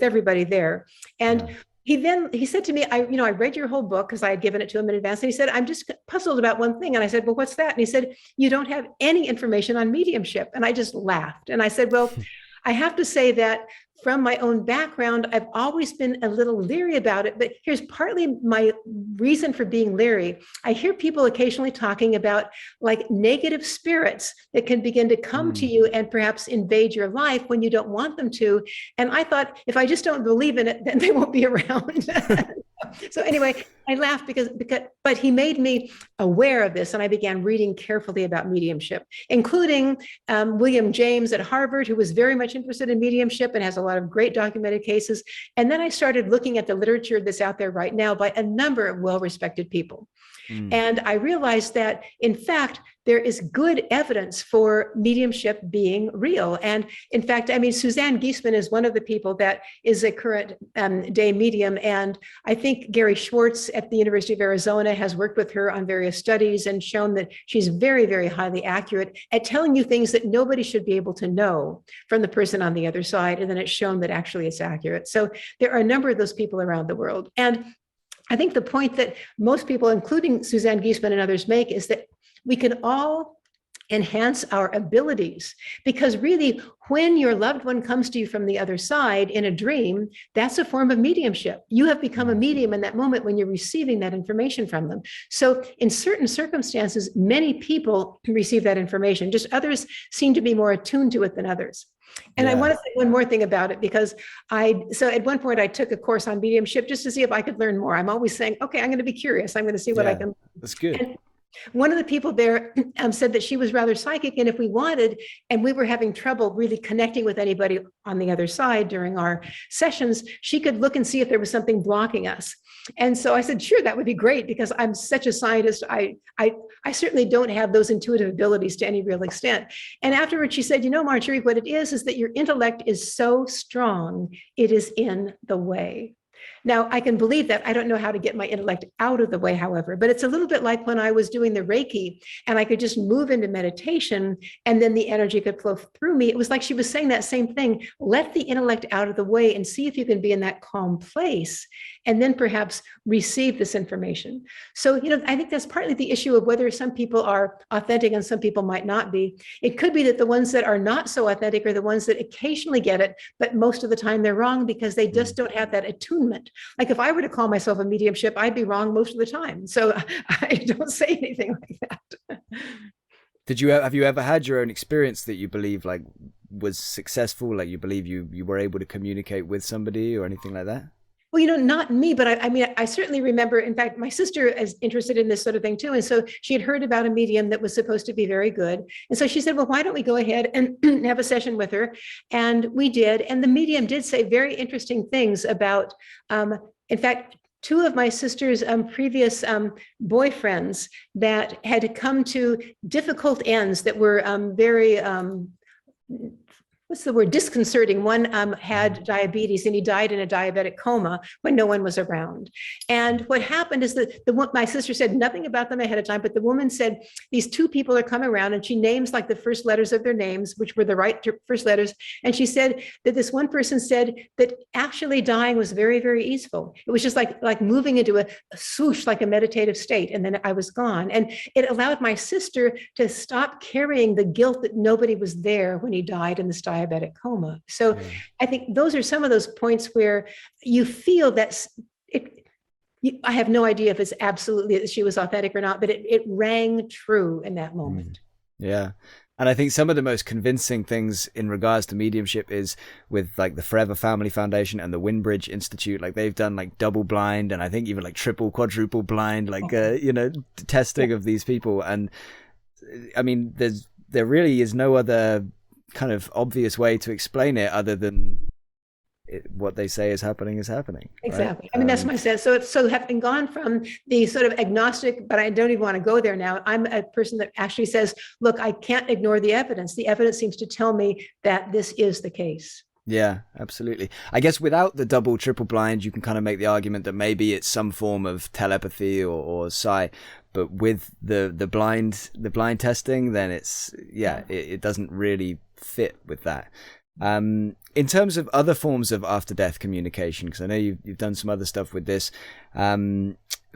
everybody there. And he said to me, I read your whole book because I had given it to him in advance. And he said, I'm just puzzled about one thing. And I said, well, what's that? And he said, you don't have any information on mediumship. And I just laughed. And I said, well, I have to say that from my own background, I've always been a little leery about it, but here's partly my reason for being leery. I hear people occasionally talking about like negative spirits that can begin to come to you and perhaps invade your life when you don't want them to. And I thought, if I just don't believe in it, then they won't be around. So anyway, I laughed but he made me aware of this, and I began reading carefully about mediumship, including William James at Harvard, who was very much interested in mediumship and has a lot of great documented cases. And then I started looking at the literature that's out there right now by a number of well-respected people. And I realized that, in fact, there is good evidence for mediumship being real. And in fact, I mean, Suzanne Giesemann is one of the people that is a current day medium. And I think Gary Schwartz at the University of Arizona has worked with her on various studies and shown that she's very, very highly accurate at telling you things that nobody should be able to know from the person on the other side. And then it's shown that actually it's accurate. So there are a number of those people around the world. And I think the point that most people, including Suzanne Giesemann and others, make is that we can all enhance our abilities, because really, when your loved one comes to you from the other side in a dream, that's a form of mediumship. You have become a medium in that moment when you're receiving that information from them. So in certain circumstances, many people receive that information, just others seem to be more attuned to it than others. And I want to say one more thing about it, because so at one point I took a course on mediumship just to see if I could learn more. I'm always saying, okay, I'm going to be curious. I'm going to see what I can. That's good. And one of the people there said that she was rather psychic, and if we wanted, and we were having trouble really connecting with anybody on the other side during our sessions, she could look and see if there was something blocking us. And so I said, sure, that would be great, because I'm such a scientist. I certainly don't have those intuitive abilities to any real extent. And afterwards she said, Marjorie, what it is that your intellect is so strong, it is in the way. Now, I can believe that. I don't know how to get my intellect out of the way, however, but it's a little bit like when I was doing the Reiki and I could just move into meditation and then the energy could flow through me. It was like she was saying that same thing. Let the intellect out of the way and see if you can be in that calm place and then perhaps receive this information. So, I think that's partly the issue of whether some people are authentic and some people might not be. It could be that the ones that are not so authentic are the ones that occasionally get it, but most of the time they're wrong because they just don't have that attunement. Like if I were to call myself a mediumship, I'd be wrong most of the time. So I don't say anything like that. Have you ever had your own experience that you believe like was successful? Like you believe you were able to communicate with somebody or anything like that? Well, not me, but I certainly remember, in fact, my sister is interested in this sort of thing too. And so she had heard about a medium that was supposed to be very good. And so she said, well, why don't we go ahead and have a session with her? And we did. And the medium did say very interesting things about, in fact, two of my sister's previous boyfriends that had come to difficult ends that were very, what's the word, disconcerting. One had diabetes and he died in a diabetic coma when no one was around. And what happened is that my sister said nothing about them ahead of time, but the woman said, these two people are coming around, and she names like the first letters of their names, which were the right first letters. And she said that this one person said that actually dying was very, very easeful. It was just like moving into a swoosh, like a meditative state. And then I was gone. And it allowed my sister to stop carrying the guilt that nobody was there when he died in this diabetic coma. So I think those are some of those points where you feel that I have no idea if it's absolutely that she was authentic or not, but it rang true in that moment. Yeah. And I think some of the most convincing things in regards to mediumship is with like the Forever Family Foundation and the Windbridge Institute. Like they've done like double blind and I think even like triple, quadruple blind, like, testing of these people. And I mean, there really is no other kind of obvious way to explain it other than what they say is happening. Exactly. Right? I mean, that's my sense. So having gone from the sort of agnostic, but I don't even want to go there now, I'm a person that actually says, look, I can't ignore the evidence. The evidence seems to tell me that this is the case. Yeah, absolutely. I guess without the double, triple blind, you can kind of make the argument that maybe it's some form of telepathy or psi. But with the blind testing, then it doesn't really fit with that. In terms of other forms of after-death communication, because I know you've done some other stuff with this,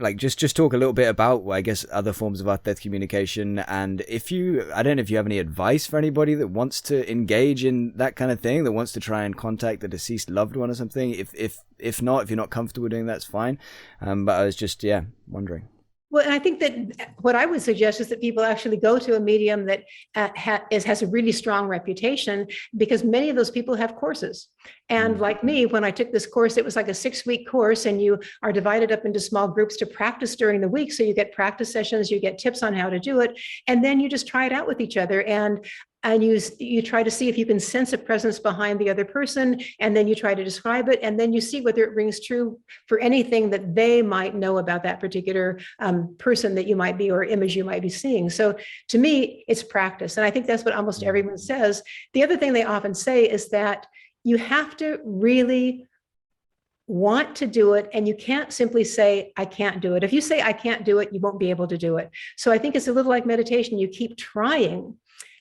like just talk a little bit about, I guess, other forms of after-death communication, and I don't know if you have any advice for anybody that wants to engage in that kind of thing, that wants to try and contact a deceased loved one or something. If not, if you're not comfortable doing that, it's fine. But I was just, wondering. Well, and I think that what I would suggest is that people actually go to a medium that has a really strong reputation, because many of those people have courses. And like me, when I took this course, it was like a 6-week course, and you are divided up into small groups to practice during the week. So you get practice sessions, you get tips on how to do it, and then you just try it out with each other. And you try to see if you can sense a presence behind the other person, and then you try to describe it, and then you see whether it rings true for anything that they might know about that particular person that you might be, or image you might be seeing. So to me, it's practice. And I think that's what almost everyone says. The other thing they often say is that you have to really want to do it, and you can't simply say, I can't do it. If you say, I can't do it, you won't be able to do it. So I think it's a little like meditation. You keep trying,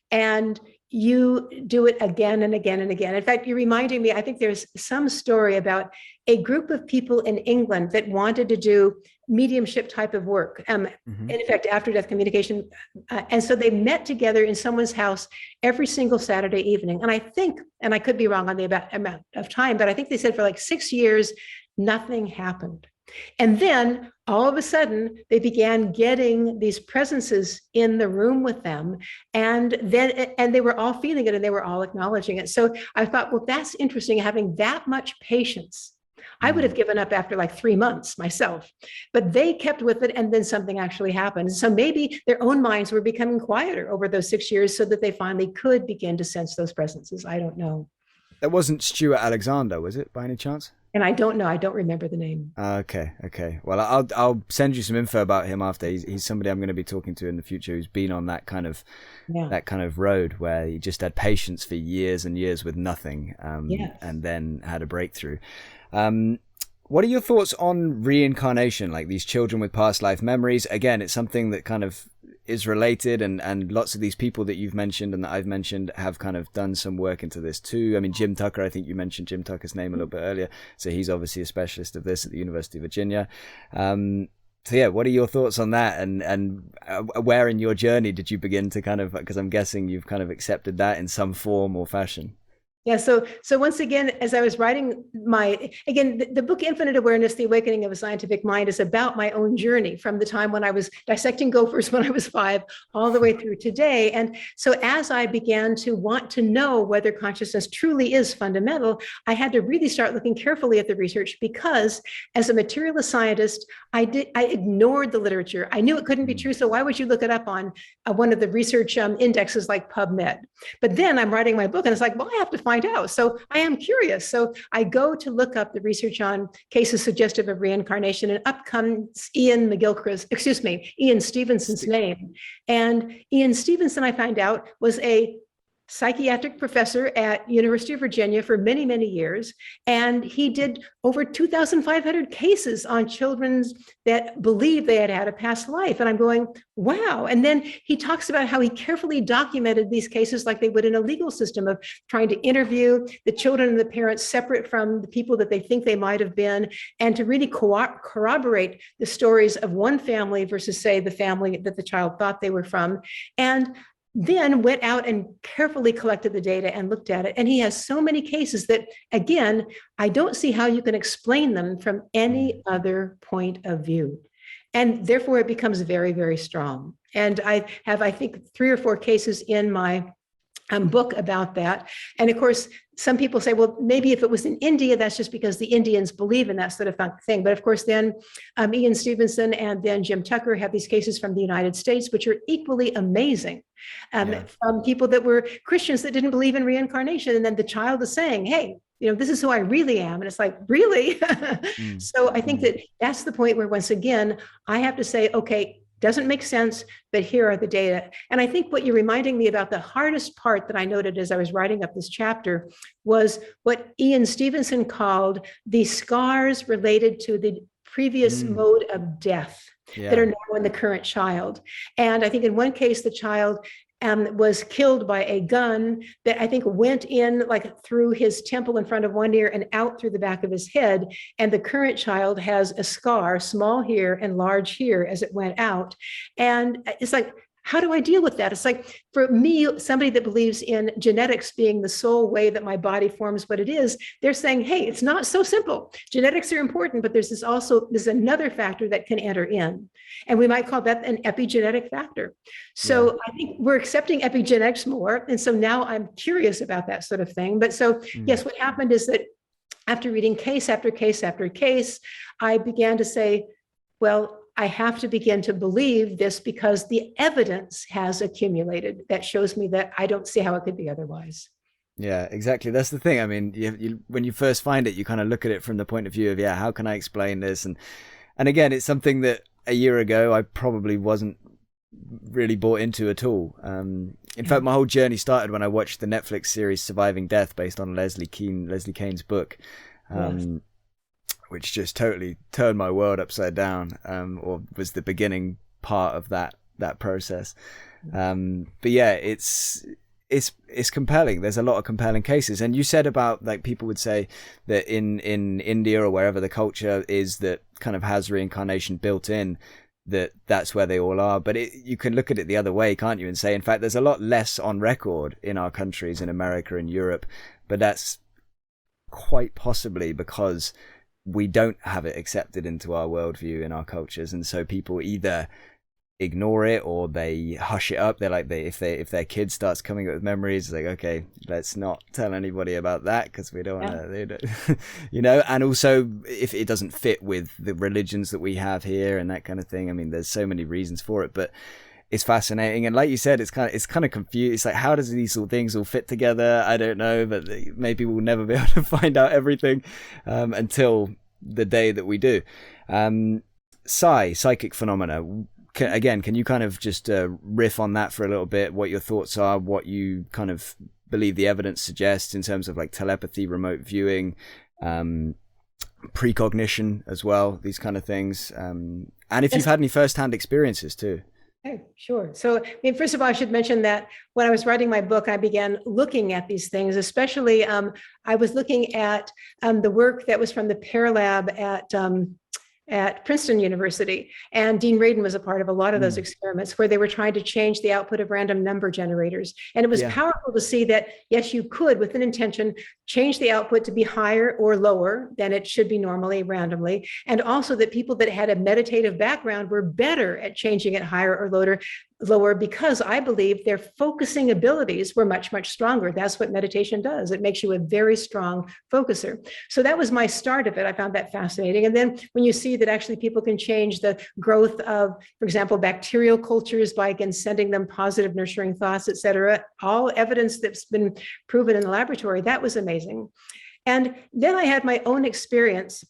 and you do it again and again and again. In fact, you're reminding me, I think there's some story about a group of people in England that wanted to do mediumship type of work, in effect, after-death communication. And so they met together in someone's house every single Saturday evening. And I think, and I could be wrong on the amount of time, but I think they said for like 6 years, nothing happened. And then all of a sudden, they began getting these presences in the room with them. And they were all feeling it, and they were all acknowledging it. So I thought, well, that's interesting, having that much patience. I would have given up after like 3 months myself, but they kept with it, and then something actually happened. So maybe their own minds were becoming quieter over those 6 years, so that they finally could begin to sense those presences. I don't know. That wasn't Stuart Alexander, was it, by any chance? And I don't know. I don't remember the name. Okay. Well, I'll send you some info about him after. He's somebody I'm going to be talking to in the future who's been on that kind of road where he just had patience for years and years with nothing, and then had a breakthrough. What are your thoughts on reincarnation, like these children with past life memories? Again, it's something that kind of is related, and lots of these people that you've mentioned and that I've mentioned have kind of done some work into this too. I mean, Jim Tucker, I think you mentioned Jim Tucker's name a little bit earlier. So he's obviously a specialist of this at the University of Virginia. So yeah, what are your thoughts on that? And where in your journey did you begin to kind of, because I'm guessing you've kind of accepted that in some form or fashion? Yeah, so once again, as I was writing the book Infinite Awareness, The Awakening of a Scientific Mind is about my own journey from the time when I was dissecting gophers when I was 5 all the way through today. And so as I began to want to know whether consciousness truly is fundamental, I had to really start looking carefully at the research, because as a materialist scientist, I ignored the literature. I knew it couldn't be true, so why would you look it up on one of the research indexes like PubMed? But then I'm writing my book, and it's like, well, I have to find out. So I am curious. So I go to look up the research on cases suggestive of reincarnation, and up comes Ian Stevenson's name. And Ian Stevenson, I find out, was a psychiatric professor at University of Virginia for many, many years. And he did over 2,500 cases on children that believed they had had a past life. And I'm going, wow. And then he talks about how he carefully documented these cases like they would in a legal system, of trying to interview the children and the parents separate from the people that they think they might have been, and to really corroborate the stories of one family versus, say, the family that the child thought they were from. And then went out and carefully collected the data and looked at it. And he has so many cases that, again, I don't see how you can explain them from any other point of view. And therefore, it becomes very, very strong. And I have, I think, 3 or 4 cases in my book about that. And of course, some people say, well, maybe if it was in India, that's just because the Indians believe in that sort of thing. But of course, then Ian Stevenson and then Jim Tucker have these cases from the United States, which are equally amazing, from people that were Christians that didn't believe in reincarnation. And then the child is saying, hey, this is who I really am. And it's like, really? So I think that that's the point where, once again, I have to say, okay, doesn't make sense, but here are the data. And I think what you're reminding me about, the hardest part that I noted as I was writing up this chapter, was what Ian Stevenson called the scars related to the previous mode of death that are now in the current child. And I think in one case, the child was killed by a gun that I think went in like through his temple in front of one ear and out through the back of his head. And the current child has a scar, small here and large here, as it went out. And it's like, how do I deal with that? It's like, for me, somebody that believes in genetics being the sole way that my body forms what it is, they're saying, hey, it's not so simple. Genetics are important, but there's another factor that can enter in. And we might call that an epigenetic factor. So I think we're accepting epigenetics more. And so now I'm curious about that sort of thing. But so, yes, what happened is that after reading case after case after case, I began to say, well, I have to begin to believe this because the evidence has accumulated that shows me that I don't see how it could be otherwise. Yeah, exactly. That's the thing. I mean, when you first find it, you kind of look at it from the point of view of, how can I explain this? And again, it's something that a year ago I probably wasn't really bought into at all. In fact, my whole journey started when I watched the Netflix series Surviving Death, based on Leslie Kean's book. Which just totally turned my world upside down, or was the beginning part of that process. But yeah, it's compelling. There's a lot of compelling cases. And you said about, like, people would say that in India or wherever the culture is that kind of has reincarnation built in, that's where they all are. But you can look at it the other way, can't you? And say, in fact, there's a lot less on record in our countries, in America and Europe, but that's quite possibly because we don't have it accepted into our worldview in our cultures, and so people either ignore it or they hush it up. They're like, if their kid starts coming up with memories, it's like, okay, let's not tell anybody about that because we don't want to, And also, if it doesn't fit with the religions that we have here and that kind of thing. I mean, there's so many reasons for it, but it's fascinating. And like you said, it's kind of confused. It's like, how does these things all fit together? I don't know, but maybe we'll never be able to find out everything until the day that we do. Psychic phenomena. Can you kind of just riff on that for a little bit? What your thoughts are, what you kind of believe the evidence suggests in terms of like telepathy, remote viewing, precognition as well, these kind of things. And if you've had any first-hand experiences too. Okay, sure. So, I mean, first of all, I should mention that when I was writing my book, I began looking at these things, especially I was looking at the work that was from the Paralab at Princeton University. And Dean Radin was a part of a lot of those experiments where they were trying to change the output of random number generators. And it was powerful to see that, yes, you could, with an intention, change the output to be higher or lower than it should be normally randomly. And also that people that had a meditative background were better at changing it higher or lower because I believe their focusing abilities were much, much stronger. That's what meditation does. It makes you a very strong focuser. So that was my start of it. I found that fascinating. And then when you see that actually people can change the growth of, for example, bacterial cultures by, again, sending them positive nurturing thoughts, et cetera, all evidence that's been proven in the laboratory, that was amazing. And then I had my own experience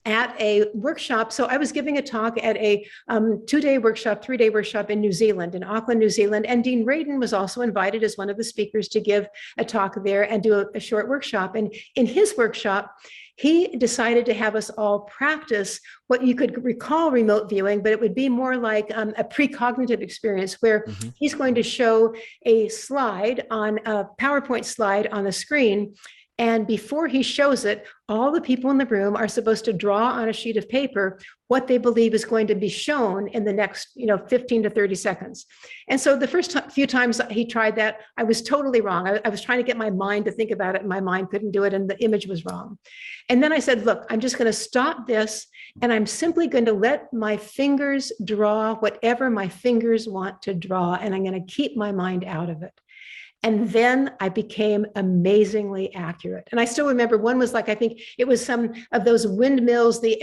at a workshop. So I was giving a talk at a 3-day workshop in New Zealand, in Auckland, New Zealand. And Dean Radin was also invited as one of the speakers to give a talk there and do a short workshop. And in his workshop, he decided to have us all practice what you could recall remote viewing, but it would be more like a precognitive experience where he's going to show a PowerPoint slide on the screen. And before he shows it, all the people in the room are supposed to draw on a sheet of paper what they believe is going to be shown in the next 15 to 30 seconds. And so the first few times he tried that, I was totally wrong. I was trying to get my mind to think about it, and my mind couldn't do it, and the image was wrong. And then I said, look, I'm just going to stop this, and I'm simply going to let my fingers draw whatever my fingers want to draw, and I'm going to keep my mind out of it. And then I became amazingly accurate. And I still remember one was like, I think it was some of those windmills, the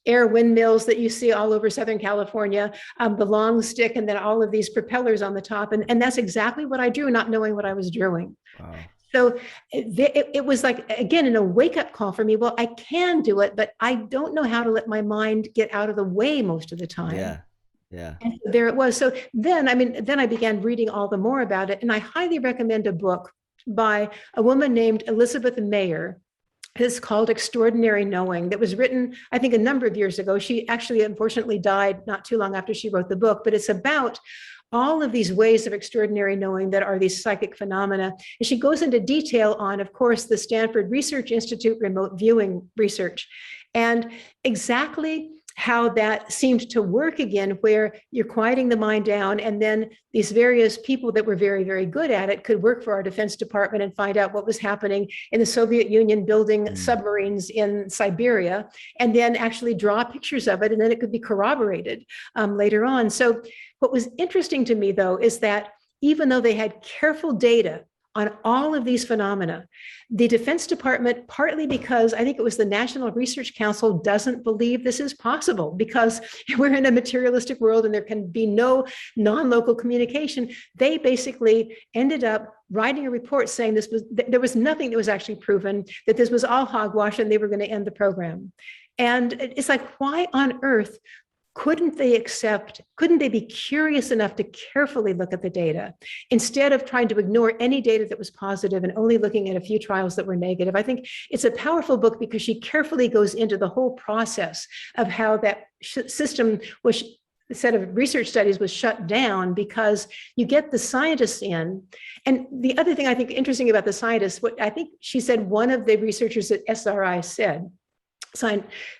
air windmills that you see all over Southern California, the long stick, and then all of these propellers on the top. And that's exactly what I drew, not knowing what I was drawing. Wow. So it was like, again, in a wake-up call for me. Well, I can do it, but I don't know how to let my mind get out of the way most of the time. Yeah. And there it was. So then I began reading all the more about it. And I highly recommend a book by a woman named Elizabeth Mayer. It's called Extraordinary Knowing, that was written, I think, a number of years ago. She actually, unfortunately, died not too long after she wrote the book, but it's about all of these ways of extraordinary knowing that are these psychic phenomena. And she goes into detail on, of course, the Stanford Research Institute remote viewing research, and exactly how that seemed to work again, where you're quieting the mind down, and then these various people that were very, very good at it could work for our Defense Department and find out what was happening in the Soviet Union building submarines in Siberia, and then actually draw pictures of it, and then it could be corroborated later on. So what was interesting to me, though, is that even though they had careful data on all of these phenomena, the Defense Department, partly because I think it was the National Research Council, doesn't believe this is possible because we're in a materialistic world and there can be no non-local communication. They basically ended up writing a report saying there was nothing that was actually proven, that this was all hogwash and they were going to end the program. And it's like, why on earth couldn't they be curious enough to carefully look at the data instead of trying to ignore any data that was positive and only looking at a few trials that were negative? I think it's a powerful book because she carefully goes into the whole process of how that system was, the set of research studies was shut down, because you get the scientists in. And the other thing I think interesting about the scientists, what I think she said, one of the researchers at SRI said,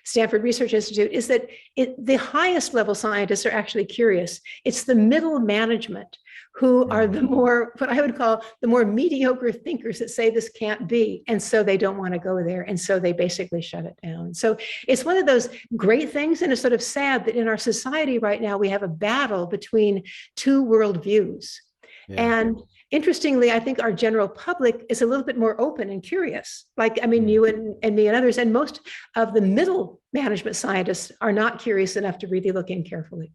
Stanford Research Institute, is that the highest level scientists are actually curious. It's the middle management who are the more, what I would call the more mediocre thinkers, that say this can't be. And so they don't want to go there. And so they basically shut it down. So it's one of those great things. And it's sort of sad that in our society right now, we have a battle between two worldviews. Yeah. And interestingly, I think our general public is a little bit more open and curious. Like, I mean, you and me and others, and most of the middle management scientists are not curious enough to really look in carefully.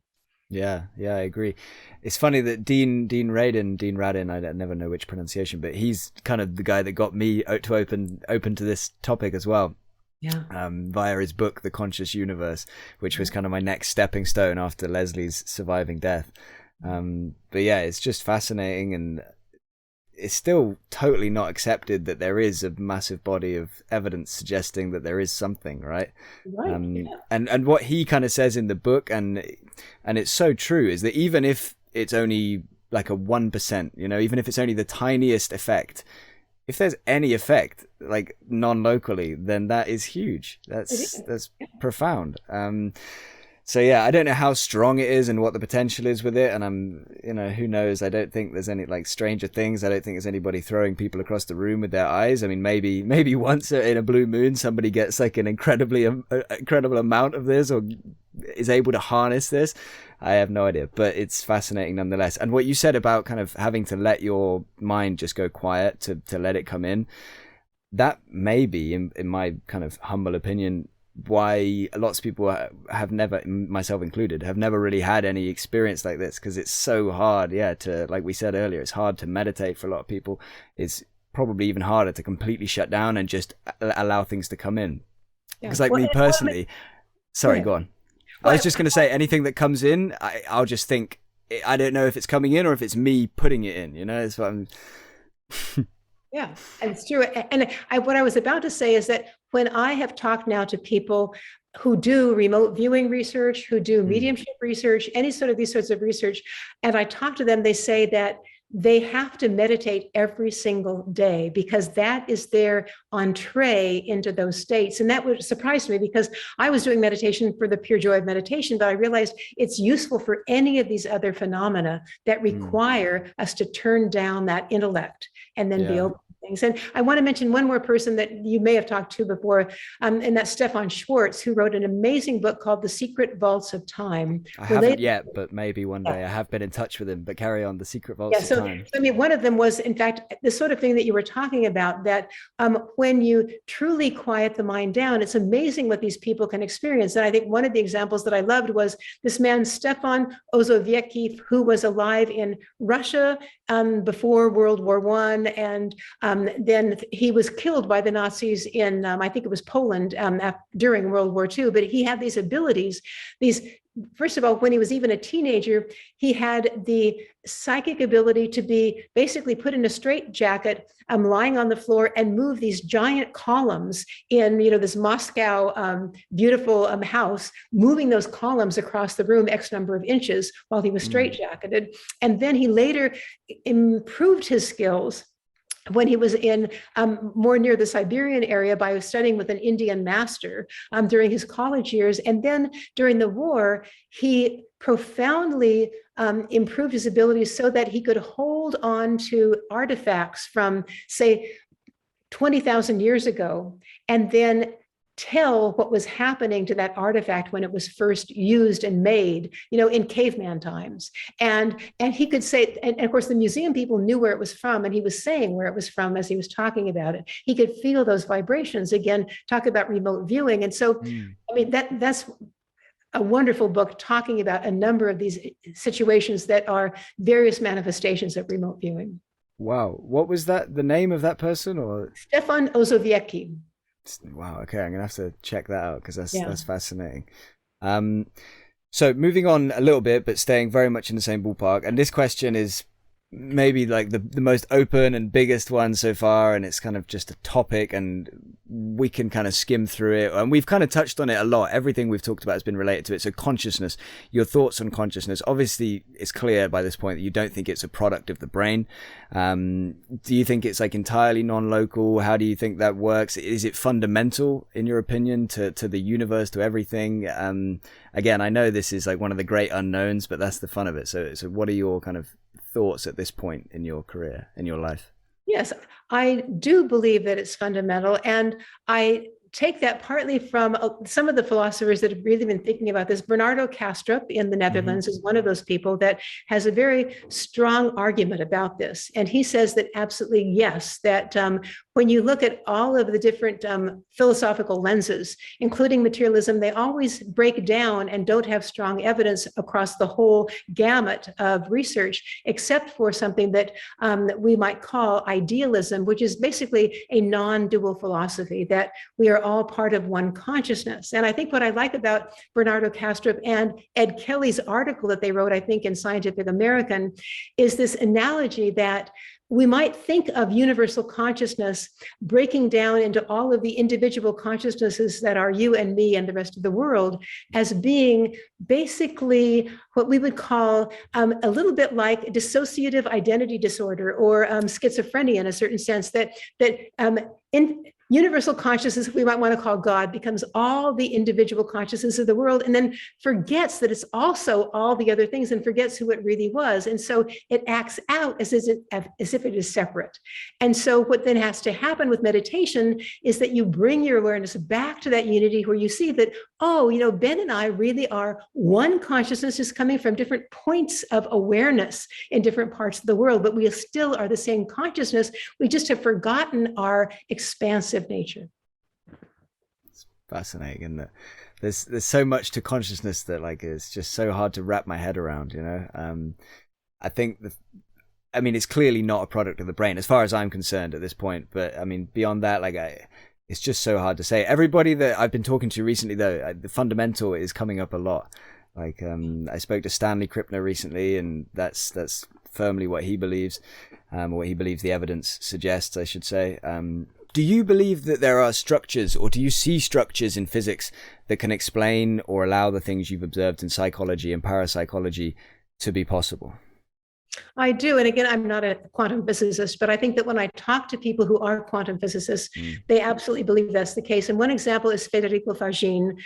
Yeah, I agree. It's funny that Dean Radin, I never know which pronunciation, but he's kind of the guy that got me to open to this topic as well. Yeah. Via his book, The Conscious Universe, which was kind of my next stepping stone after Leslie's surviving death. But yeah, it's just fascinating, and it's still totally not accepted that there is a massive body of evidence suggesting that there is something, right? Right. And what he kind of says in the book, and it's so true, is that even if it's only like a 1%, even if it's only the tiniest effect, if there's any effect, like non-locally, then that is huge. That's profound. So yeah, I don't know how strong it is and what the potential is with it. And who knows? I don't think there's any, like, Stranger Things. I don't think there's anybody throwing people across the room with their eyes. I mean, maybe once in a blue moon, somebody gets like an incredible amount of this, or is able to harness this. I have no idea, but it's fascinating nonetheless. And what you said about kind of having to let your mind just go quiet to let it come in, that may be, in my kind of humble opinion, why lots of people have never, myself included, have never really had any experience like this, because it's so hard, to, like we said earlier, it's hard to meditate for a lot of people. It's probably even harder to completely shut down and just allow things to come in. Because me personally, sorry, go on. I was just going to say, anything that comes in, I'll just think, I don't know if it's coming in or if it's me putting it in, It's what I'm... Yeah, and it's true. And what I was about to say is that when I have talked now to people who do remote viewing research, who do mediumship research, any sort of these sorts of research, and I talk to them, they say that they have to meditate every single day because that is their entree into those states. And that would surprise me, because I was doing meditation for the pure joy of meditation, but I realized it's useful for any of these other phenomena that require us to turn down that intellect and then be open. And I want to mention one more person that you may have talked to before, and that's Stefan Schwartz, who wrote an amazing book called The Secret Vaults of Time. I haven't yet, but maybe one day. I have been in touch with him, but carry on. The Secret Vaults of Time. I mean, one of them was, in fact, the sort of thing that you were talking about, that when you truly quiet the mind down, it's amazing what these people can experience. And I think one of the examples that I loved was this man, Stefan Ozoviecki, who was alive in Russia before World War I, and then he was killed by the Nazis in, I think it was Poland, during World War II. But he had these abilities, these first of all, when he was even a teenager, he had the psychic ability to be basically put in a straitjacket, lying on the floor, and move these giant columns in, this Moscow beautiful house, moving those columns across the room X number of inches while he was straitjacketed. And then he later improved his skills when he was in more near the Siberian area by studying with an Indian master during his college years. And then during the war, he profoundly improved his abilities so that he could hold on to artifacts from, say, 20,000 years ago, and then tell what was happening to that artifact when it was first used and made, in caveman times. And he could say, and of course the museum people knew where it was from, and he was saying where it was from as he was talking about it. He could feel those vibrations. Again, talk about remote viewing. And so, that's a wonderful book talking about a number of these situations that are various manifestations of remote viewing. Wow. What was the name of that person? Or Stefan Osowiecki. Wow. Okay, I'm gonna have to check that out because that's fascinating. So moving on a little bit, but staying very much in the same ballpark. And this question is maybe like the most open and biggest one so far, and it's kind of just a topic, and we can kind of skim through it, and we've kind of touched on it a lot. Everything we've talked about has been related to it. So consciousness, your thoughts on consciousness. Obviously it's clear by this point that you don't think it's a product of the brain. Do you think it's like entirely non-local? How do you think that works? Is it fundamental in your opinion to the universe, to everything? Again, I know this is like one of the great unknowns, but that's the fun of it. So what are your kind of thoughts at this point in your career, in your life? Yes, I do believe that it's fundamental. And I take that partly from some of the philosophers that have really been thinking about this. Bernardo Kastrup in the Netherlands is one of those people that has a very strong argument about this. And he says that absolutely yes, that when you look at all of the different philosophical lenses, including materialism, they always break down and don't have strong evidence across the whole gamut of research, except for something that we might call idealism, which is basically a non-dual philosophy, that we are all part of one consciousness. And I think what I like about Bernardo Kastrup and Ed Kelly's article that they wrote, I think in Scientific American, is this analogy that we might think of universal consciousness breaking down into all of the individual consciousnesses that are you and me and the rest of the world as being basically what we would call a little bit like dissociative identity disorder or schizophrenia, in a certain sense, that in universal consciousness, we might want to call God, becomes all the individual consciousness of the world, and then forgets that it's also all the other things and forgets who it really was. And so it acts out as if it is separate. And so what then has to happen with meditation is that you bring your awareness back to that unity where you see that, oh, Ben and I really are one consciousness, just coming from different points of awareness in different parts of the world, but we still are the same consciousness. We just have forgotten our expansive nature. It's fascinating, isn't it? There's so much to consciousness that like it's just so hard to wrap my head around, I think it's clearly not a product of the brain as far as I'm concerned at this point, but beyond that, it's just so hard to say. Everybody that I've been talking to recently, though, the fundamental is coming up a lot. I spoke to Stanley Krippner recently, and that's firmly what he believes, what he believes the evidence suggests, I should say. Do you believe that there are structures, or do you see structures in physics that can explain or allow the things you've observed in psychology and parapsychology to be possible? I do. And again, I'm not a quantum physicist, but I think that when I talk to people who are quantum physicists, they absolutely believe that's the case. And one example is Federico Fagin,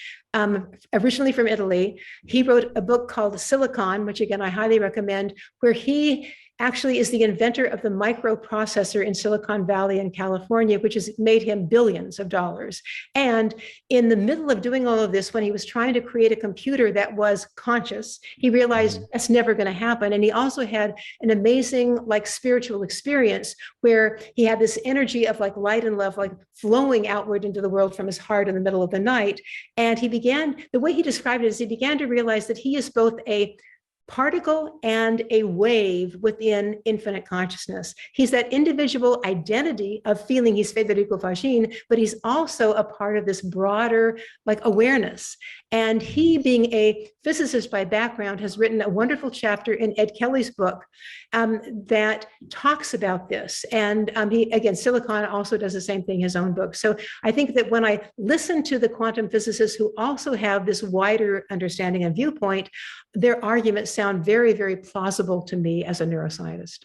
originally from Italy. He wrote a book called Silicon, which again, I highly recommend, where he actually is the inventor of the microprocessor in Silicon Valley in California, which has made him billions of dollars. And in the middle of doing all of this, when he was trying to create a computer that was conscious, he realized that's never going to happen. And he also had an amazing spiritual experience where he had this energy of light and love, flowing outward into the world from his heart in the middle of the night. And the way he described it is he began to realize that he is both a particle and a wave within infinite consciousness. He's that individual identity of feeling he's Federico Facchin, but he's also a part of this broader like awareness. And he, being a physicist by background, has written a wonderful chapter in Ed Kelly's book that talks about this. And he, again, Silicon also does the same thing, his own book. So I think that when I listen to the quantum physicists who also have this wider understanding and viewpoint, their arguments sound very, very plausible to me as a neuroscientist.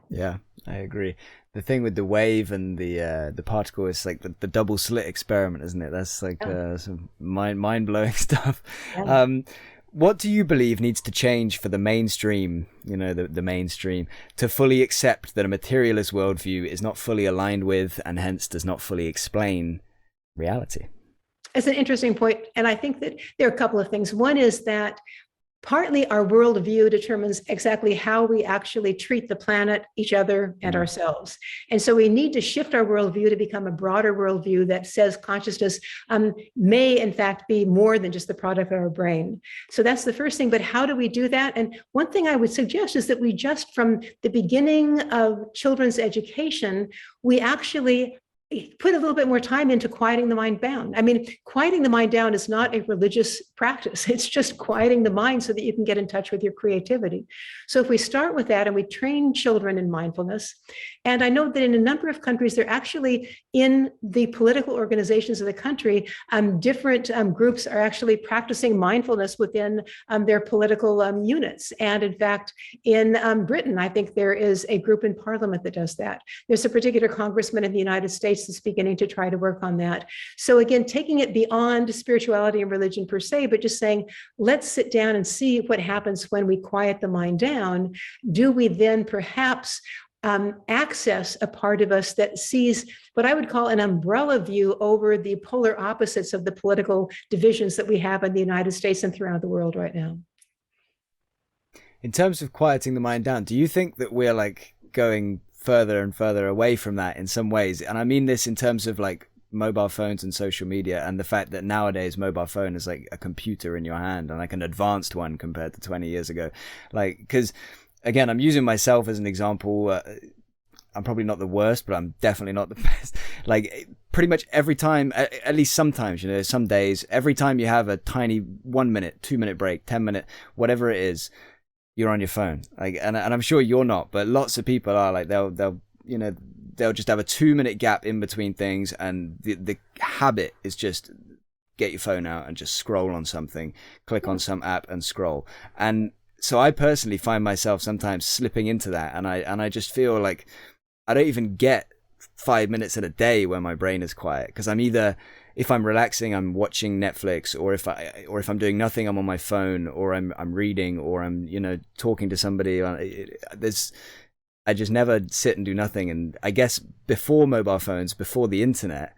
Yeah, I agree. The thing with the wave and the particle is like the double slit experiment, isn't it? That's like some mind blowing stuff. Yeah. What do you believe needs to change for the mainstream, the mainstream, to fully accept that a materialist worldview is not fully aligned with and hence does not fully explain reality? It's an interesting point. And I think that there are a couple of things. One is that partly our worldview determines exactly how we actually treat the planet, each other, and ourselves. And so we need to shift our worldview to become a broader worldview that says consciousness may, in fact, be more than just the product of our brain. So that's the first thing. But how do we do that? And one thing I would suggest is that we just, from the beginning of children's education, we actually put a little bit more time into quieting the mind down. I mean, quieting the mind down is not a religious practice. It's just quieting the mind so that you can get in touch with your creativity. So if we start with that and we train children in mindfulness, and I know that in a number of countries, they're actually in the political organizations of the country, different groups are actually practicing mindfulness within their political units. And in fact, in Britain, I think there is a group in Parliament that does that. There's a particular congressman in the United States that's beginning to try to work on that. So again, taking it beyond spirituality and religion per se, but just saying, let's sit down and see what happens when we quiet the mind down. Do we then perhaps access a part of us that sees what I would call an umbrella view over the polar opposites of the political divisions that we have in the United States and throughout the world right now? In terms of quieting the mind down, do you think that we're like going further and further away from that in some ways? And I mean this in terms of like mobile phones and social media, and the fact that nowadays mobile phone is like a computer in your hand, and like an advanced one compared to 20 years ago. Like, because again, I'm using myself as an example. I'm probably not the worst, but I'm definitely not the best. Like pretty much every time, at least sometimes, some days, every time you have a tiny 1 minute, 2 minute break, 10-minute, whatever it is, you're on your phone. Like, and I'm sure you're not, but lots of people are like, they'll just have a 2-minute gap in between things. And the habit is just get your phone out and just scroll on something, click on some app and scroll. And so I personally find myself sometimes slipping into that. And I just feel like I don't even get 5 minutes in a day where my brain is quiet, because I'm either, if I'm relaxing, I'm watching Netflix, or if I'm doing nothing, I'm on my phone, or I'm reading, or I'm talking to somebody. I just never sit and do nothing. And I guess before mobile phones, before the internet,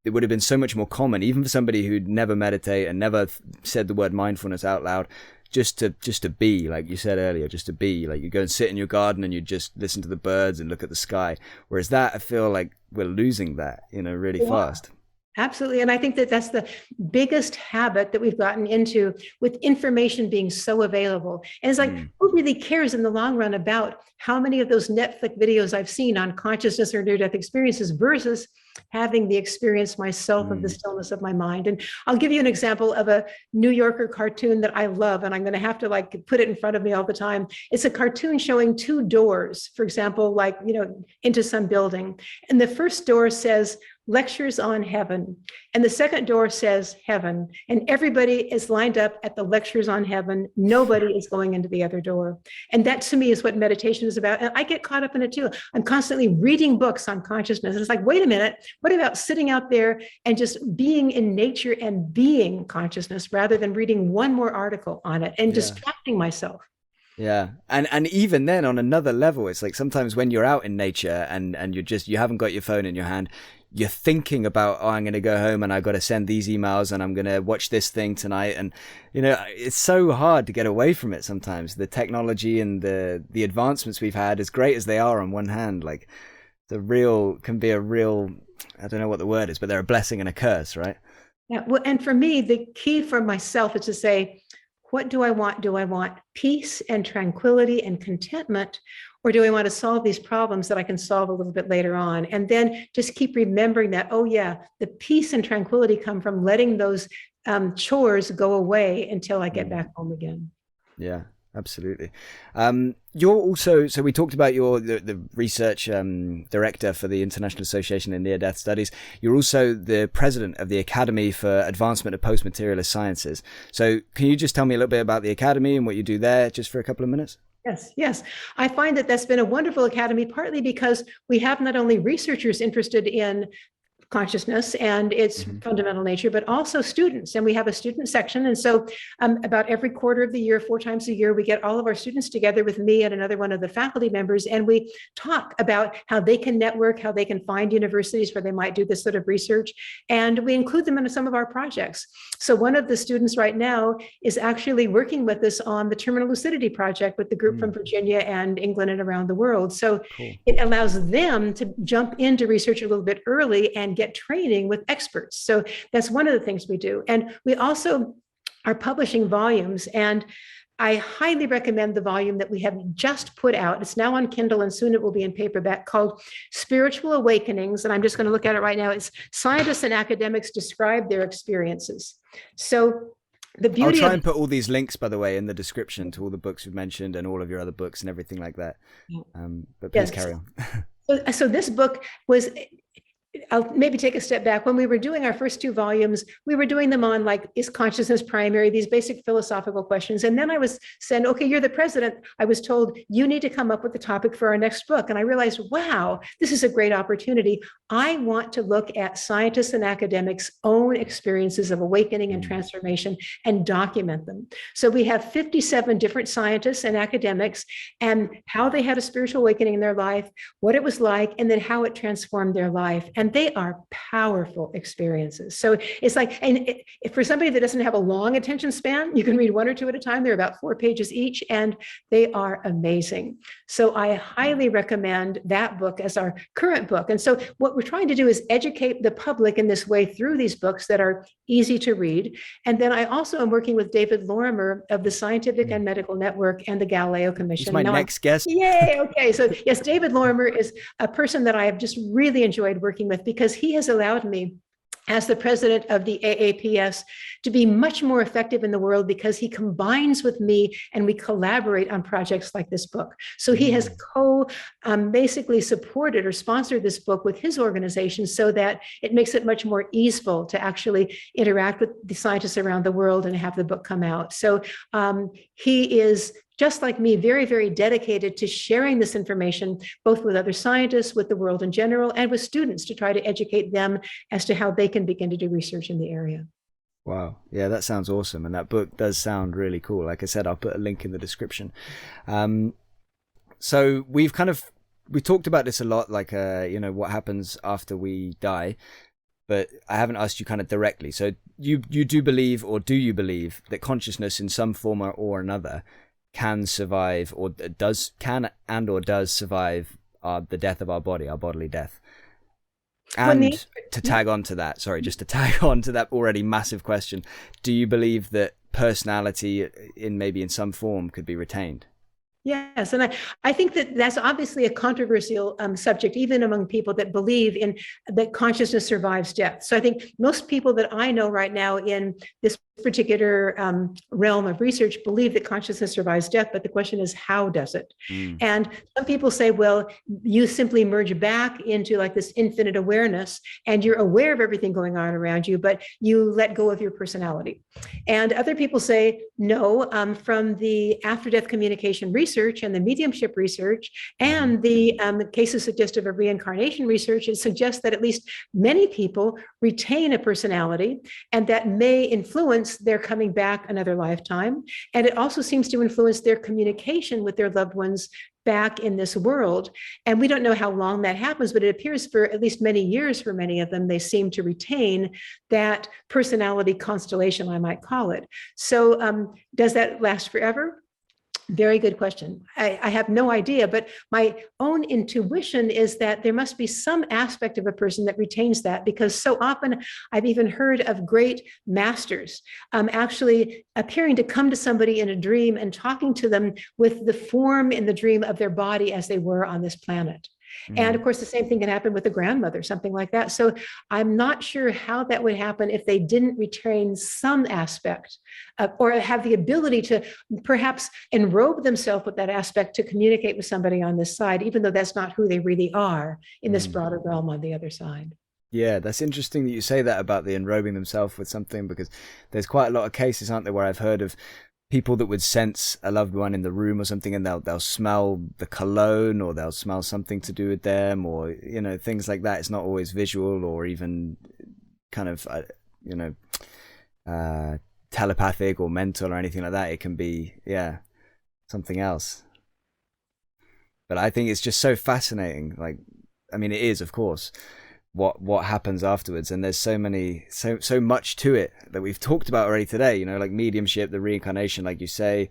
it would have been so much more common, even for somebody who'd never meditate and never said the word mindfulness out loud, just to be, like you said earlier, just to be. Like, you go and sit in your garden and you just listen to the birds and look at the sky. Whereas that, I feel like we're losing that, really fast. Absolutely. And I think that that's the biggest habit that we've gotten into, with information being so available. And it's like, who really cares in the long run about how many of those Netflix videos I've seen on consciousness or near-death experiences versus having the experience myself of the stillness of my mind? And I'll give you an example of a New Yorker cartoon that I love, and I'm going to have to like put it in front of me all the time. It's a cartoon showing two doors, for example, like, into some building. And the first door says, lectures on heaven. And the second door says heaven. And everybody is lined up at the lectures on heaven. Nobody is going into the other door. And that, to me, is what meditation is about. And I get caught up in it too. I'm constantly reading books on consciousness. It's like, wait a minute, what about sitting out there and just being in nature and being consciousness, rather than reading one more article on it and distracting myself? Yeah. And even then, on another level, it's like sometimes when you're out in nature and you haven't got your phone in your hand, you're thinking about, I'm going to go home and I've got to send these emails and I'm going to watch this thing tonight. And, it's so hard to get away from it sometimes. The technology and the advancements we've had, as great as they are on one hand, like can be a real, I don't know what the word is, but they're a blessing and a curse, right? Yeah. Well, and for me, the key for myself is to say, what do I want? Do I want peace and tranquility and contentment? Or do I want to solve these problems that I can solve a little bit later on? And then just keep remembering that, oh yeah, the peace and tranquility come from letting those chores go away until I get back home again. Yeah, absolutely. You're also, so we talked about the research director for the International Association in Near-Death Studies. You're also the president of the Academy for Advancement of Post-Materialist Sciences. So can you just tell me a little bit about the Academy and what you do there, just for a couple of minutes? Yes. I find that that's been a wonderful academy, partly because we have not only researchers interested in consciousness and its fundamental nature, but also students. And we have a student section. And so about every quarter of the year, 4 times a year, we get all of our students together with me and another one of the faculty members, and we talk about how they can network, how they can find universities where they might do this sort of research. And we include them in some of our projects. So one of the students right now is actually working with us on the Terminal Lucidity project with the group from Virginia and England and around the world. So it allows them to jump into research a little bit early and get training with experts. So that's one of the things we do. And we also are publishing volumes, and I highly recommend the volume that we have just put out. It's now on Kindle and soon it will be in paperback, called Spiritual Awakenings. And I'm just going to look at it right now. It's Scientists and Academics Describe Their Experiences. So the beauty I'll try and put all these links, by the way, in the description to all the books we've mentioned and all of your other books and everything like that. But please carry on. So this book was, I'll maybe take a step back. When we were doing our first 2 volumes, we were doing them on, like, is consciousness primary? These basic philosophical questions. And then I was saying, okay, you're the president. I was told you need to come up with the topic for our next book. And I realized, wow, this is a great opportunity. I want to look at scientists and academics' own experiences of awakening and transformation and document them. So we have 57 different scientists and academics and how they had a spiritual awakening in their life, what it was like, and then how it transformed their life. And they are powerful experiences. So it's like, and for somebody that doesn't have a long attention span, you can read 1 or 2 at a time. They're about 4 pages each, and they are amazing. So I highly recommend that book as our current book. And so what we're trying to do is educate the public in this way through these books that are easy to read. And then I also am working with David Lorimer of the Scientific and Medical Network and the Galileo Commission. He's my next guest. Yay. Okay. So yes, David Lorimer is a person that I have just really enjoyed working with, because he has allowed me, as the president of the AAPS, to be much more effective in the world, because he combines with me and we collaborate on projects like this book. So he has basically supported or sponsored this book with his organization, so that it makes it much more easeful to actually interact with the scientists around the world and have the book come out. So he is, just like me, very, very dedicated to sharing this information, both with other scientists, with the world in general, and with students, to try to educate them as to how they can begin to do research in the area. Wow. Yeah, that sounds awesome. And that book does sound really cool. Like I said, I'll put a link in the description. So we talked about this a lot, like, what happens after we die, but I haven't asked you kind of directly. So you do believe, or do you believe, that consciousness in some form or another can survive, or does survive the death of our body, our bodily death? And to tag on to that, already massive question, do you believe that personality in some form could be retained? Yes, and I think that that's obviously a controversial subject, even among people that believe in that consciousness survives death. So I think most people that I know right now in this particular realm of research believe that consciousness survives death, but the question is, how does it? And some people say, well, you simply merge back into like this infinite awareness, and you're aware of everything going on around you, but you let go of your personality. And other people say, no, from the after-death communication research and the mediumship research and the cases suggestive of reincarnation research, it suggests that at least many people retain a personality, and that may influence their coming back another lifetime. And it also seems to influence their communication with their loved ones back in this world. And we don't know how long that happens, but it appears for at least many years for many of them, they seem to retain that personality constellation, I might call it. So does that last forever? Very good question. I have no idea, but my own intuition is that there must be some aspect of a person that retains that, because so often I've even heard of great masters actually appearing to come to somebody in a dream and talking to them with the form in the dream of their body as they were on this planet. And of course, the same thing can happen with a grandmother, something like that. So I'm not sure how that would happen if they didn't retain some aspect or have the ability to perhaps enrobe themselves with that aspect to communicate with somebody on this side, even though that's not who they really are in this broader realm on the other side. Yeah, that's interesting that you say that about the enrobing themselves with something, because there's quite a lot of cases, aren't there, where I've heard of people that would sense a loved one in the room or something, and they'll smell the cologne, or they'll smell something to do with them, or things like that. It's not always visual or even kind of telepathic or mental or anything like that. It can be something else. But I think it's just so fascinating. Like, I mean, it is, of course, what happens afterwards, and there's so much to it that we've talked about already today, like mediumship, the reincarnation, like you say.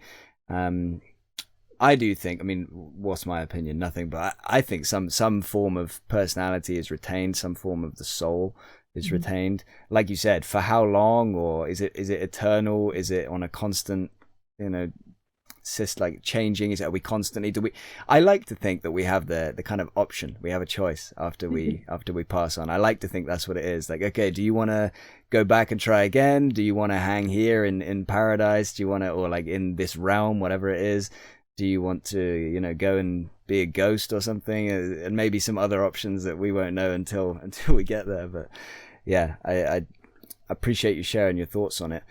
I do think, I mean, what's my opinion? Nothing, but I think some form of personality is retained, some form of the soul is retained, like you said. For how long? Or is it eternal? Is it on a constant like changing? Are we constantly, I like to think that we have the kind of option, we have a choice after we pass on. I like to think that's what it is. Like, okay, do you want to go back and try again? Do you want to hang here in paradise? Do you want to, or like in this realm, whatever it is? Do you want to go and be a ghost or something? And maybe some other options that we won't know until we get there. But yeah, I appreciate you sharing your thoughts on it.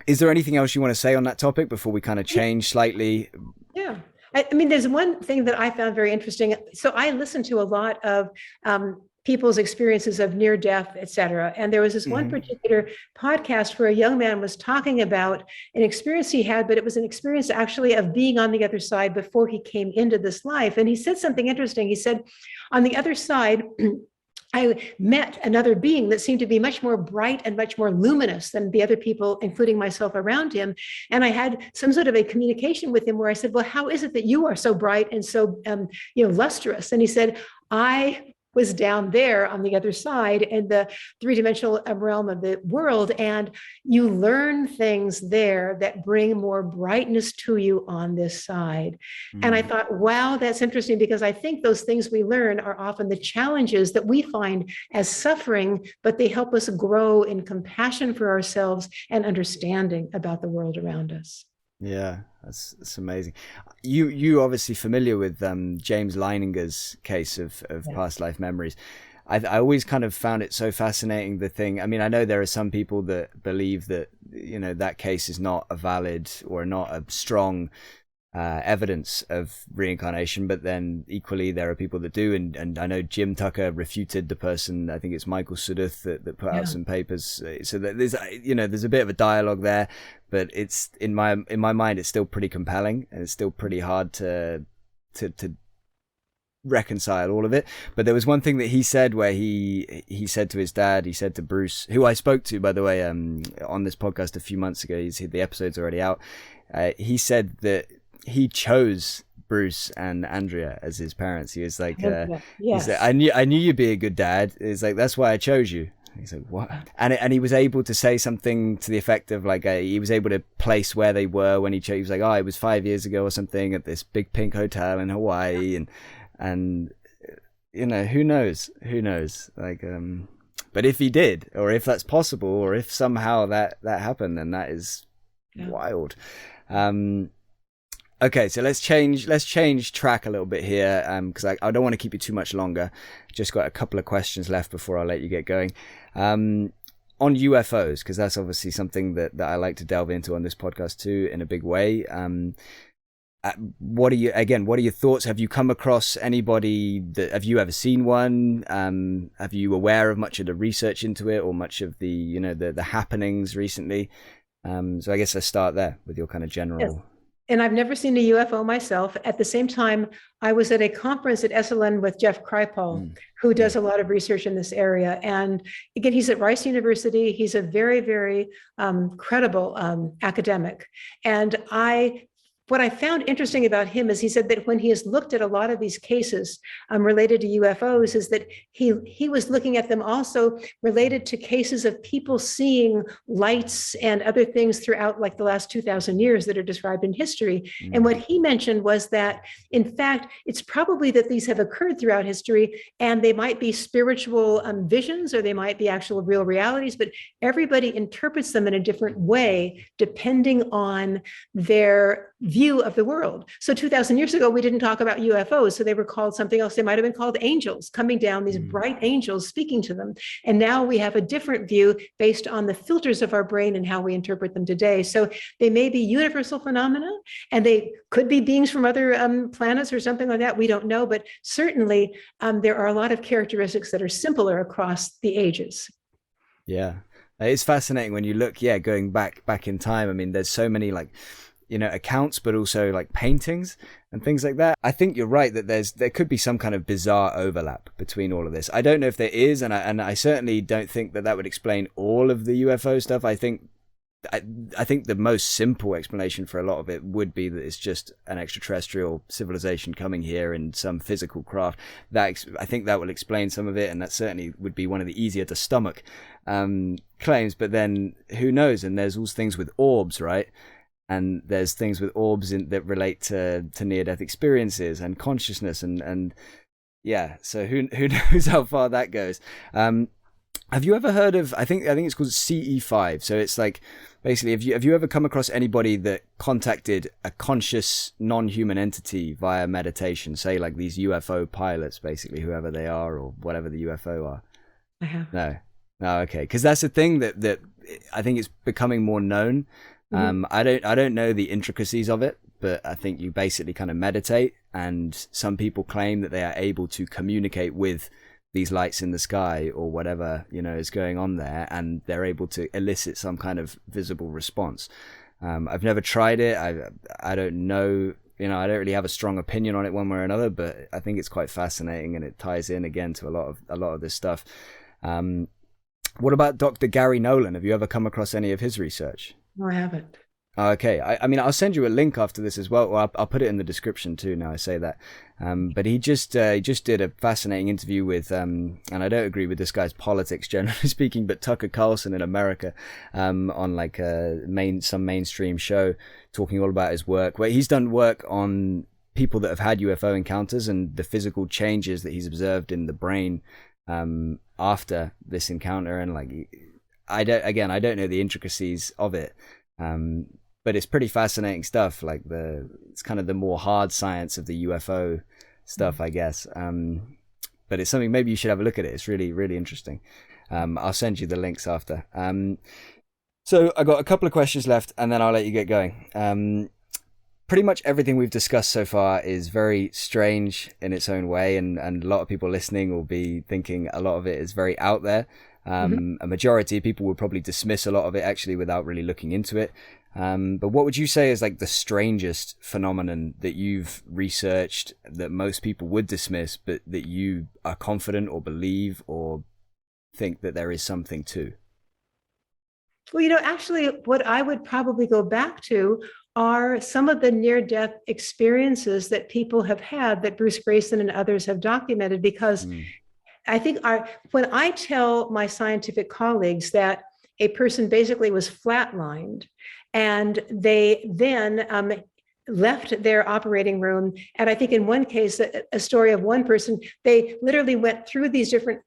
Is there anything else you want to say on that topic before we kind of change slightly? Yeah. I mean, there's one thing that I found very interesting. So I listened to a lot of people's experiences of near death, et cetera. And there was this one particular podcast where a young man was talking about an experience he had, but it was an experience actually of being on the other side before he came into this life. And he said something interesting. He said, on the other side, I met another being that seemed to be much more bright and much more luminous than the other people, including myself, around him. And I had some sort of a communication with him where I said, well, how is it that you are so bright and so lustrous? And he said, I was down there on the other side in the three-dimensional realm of the world, and you learn things there that bring more brightness to you on this side. And I thought, wow, that's interesting, because I think those things we learn are often the challenges that we find as suffering, but they help us grow in compassion for ourselves and understanding about the world around us. Yeah, that's amazing. You obviously familiar with James Leininger's case of past life memories. I always kind of found it so fascinating, the thing. I mean, I know there are some people that believe that that case is not a valid or not a strong evidence of reincarnation, but then equally there are people that do, and I know Jim Tucker refuted the person, I think it's Michael Suduth, that put out some papers, so that there's a bit of a dialogue there, but it's in my mind it's still pretty compelling, and it's still pretty hard to reconcile all of it. But there was one thing that he said where he said to his dad, he said to Bruce, who I spoke to, by the way, on this podcast a few months ago, the episode's already out. He said that he chose Bruce and Andrea as his parents. He was like, he said, I knew you'd be a good dad. It's like, that's why I chose you. He's like, what? And he was able to say something to the effect of like, he was able to place where they were when he chose. He was like, oh, it was 5 years ago or something at this big pink hotel in Hawaii. And who knows? Like, but if he did, or if that's possible, or if somehow that happened, then that is wild. Okay, so let's change track a little bit here, because I don't want to keep you too much longer. Just got a couple of questions left before I let you get going. On UFOs, because that's obviously something that I like to delve into on this podcast too, in a big way. What are your thoughts? Have you come across anybody have you ever seen one? Have you aware of much of the research into it, or much of the the happenings recently? So I guess let's start there with your kind of general. Yes. And I've never seen a UFO myself. At the same time, I was at a conference at SLN with Jeff Kripal, who does a lot of research in this area. And again, he's at Rice University. He's a very, very credible academic. And I what I found interesting about him is he said that when he has looked at a lot of these cases related to UFOs, is that he was looking at them also related to cases of people seeing lights and other things throughout like the last 2,000 years that are described in history. Mm-hmm. And what he mentioned was that, in fact, it's probably that these have occurred throughout history, and they might be spiritual visions, or they might be actual real realities, but everybody interprets them in a different way depending on their view of the world. So 2,000 years ago, we didn't talk about UFOs, so they were called something else. They might have been called angels coming down, these bright angels speaking to them. And now we have a different view based on the filters of our brain and how we interpret them today. So they may be universal phenomena, and they could be beings from other planets or something like that. We don't know, but certainly there are a lot of characteristics that are simpler across the ages. Yeah, it's fascinating when you look, going back in time. I mean, there's so many accounts, but also like paintings and things like that. I think you're right that there could be some kind of bizarre overlap between all of this. I don't know if there is, and I certainly don't think that would explain all of the UFO stuff. I think the most simple explanation for a lot of it would be that it's just an extraterrestrial civilization coming here in some physical craft. I think that will explain some of it, and that certainly would be one of the easier to stomach claims. But then who knows? And there's all things with orbs, right? And there's things with orbs that relate to near-death experiences and consciousness, and so who knows how far that goes. Have you ever heard of, I think it's called CE5. So it's like, basically, have you ever come across anybody that contacted a conscious non-human entity via meditation, say like these UFO pilots, basically, whoever they are or whatever the UFO are? I have. No, okay. Because that's the thing that I think it's becoming more known. Mm-hmm. I don't know the intricacies of it, but I think you basically kind of meditate, and some people claim that they are able to communicate with these lights in the sky or whatever is going on there, and they're able to elicit some kind of visible response. I've never tried it. I don't know. I don't really have a strong opinion on it one way or another, but I think it's quite fascinating, and it ties in again to a lot of this stuff. What about Dr. Gary Nolan? Have you ever come across any of his research? No, I haven't. Okay. I mean, I'll send you a link after this as well. Or I'll put it in the description too. Now I say that. But he just did a fascinating interview with, and I don't agree with this guy's politics generally speaking, but Tucker Carlson in America, on like some mainstream show, talking all about his work, where he's done work on people that have had UFO encounters and the physical changes that he's observed in the brain after this encounter. And like, I don't know the intricacies of it, but it's pretty fascinating stuff. Like it's kind of the more hard science of the UFO stuff, I guess. But it's something, maybe you should have a look at it. It's really, really interesting. I'll send you the links after. So I got a couple of questions left, and then I'll let you get going. Pretty much everything we've discussed so far is very strange in its own way, and a lot of people listening will be thinking a lot of it is very out there. A majority of people will probably dismiss a lot of it actually without really looking into it. But what would you say is like the strangest phenomenon that you've researched that most people would dismiss, but that you are confident or believe or think that there is something to? Well, actually what I would probably go back to are some of the near-death experiences that people have had that Bruce Grayson and others have documented, because I think when I tell my scientific colleagues that a person basically was flatlined and they then left their operating room, and I think in one case, a story of one person, they literally went through these different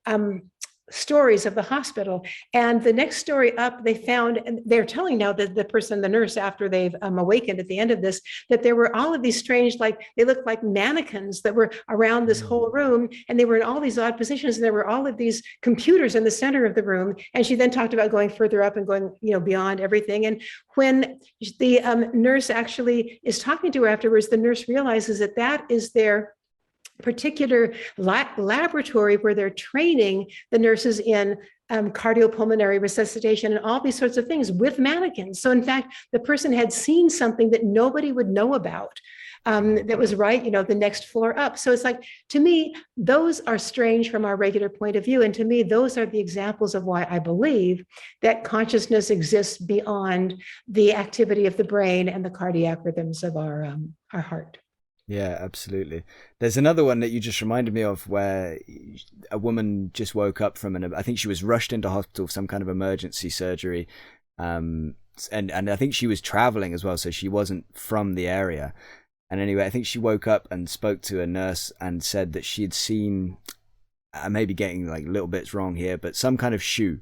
stories of the hospital, and the next story up, they found, and they're telling now that the nurse, after they've awakened at the end of this, that there were all of these strange, like they looked like mannequins that were around this whole room, and they were in all these odd positions, and there were all of these computers in the center of the room. And she then talked about going further up and going, beyond everything. And when the nurse actually is talking to her afterwards, the nurse realizes that that is their particular laboratory where they're training the nurses in cardiopulmonary resuscitation and all these sorts of things with mannequins. So in fact, the person had seen something that nobody would know about that was right, the next floor up. So it's like, to me, those are strange from our regular point of view. And to me, those are the examples of why I believe that consciousness exists beyond the activity of the brain and the cardiac rhythms of our heart. Yeah, absolutely. There's another one that you just reminded me of where a woman just woke up from I think she was rushed into hospital for some kind of emergency surgery. And I think she was traveling as well, so she wasn't from the area. And anyway, I think she woke up and spoke to a nurse and said that she had seen, I may be getting like little bits wrong here, but some kind of shoe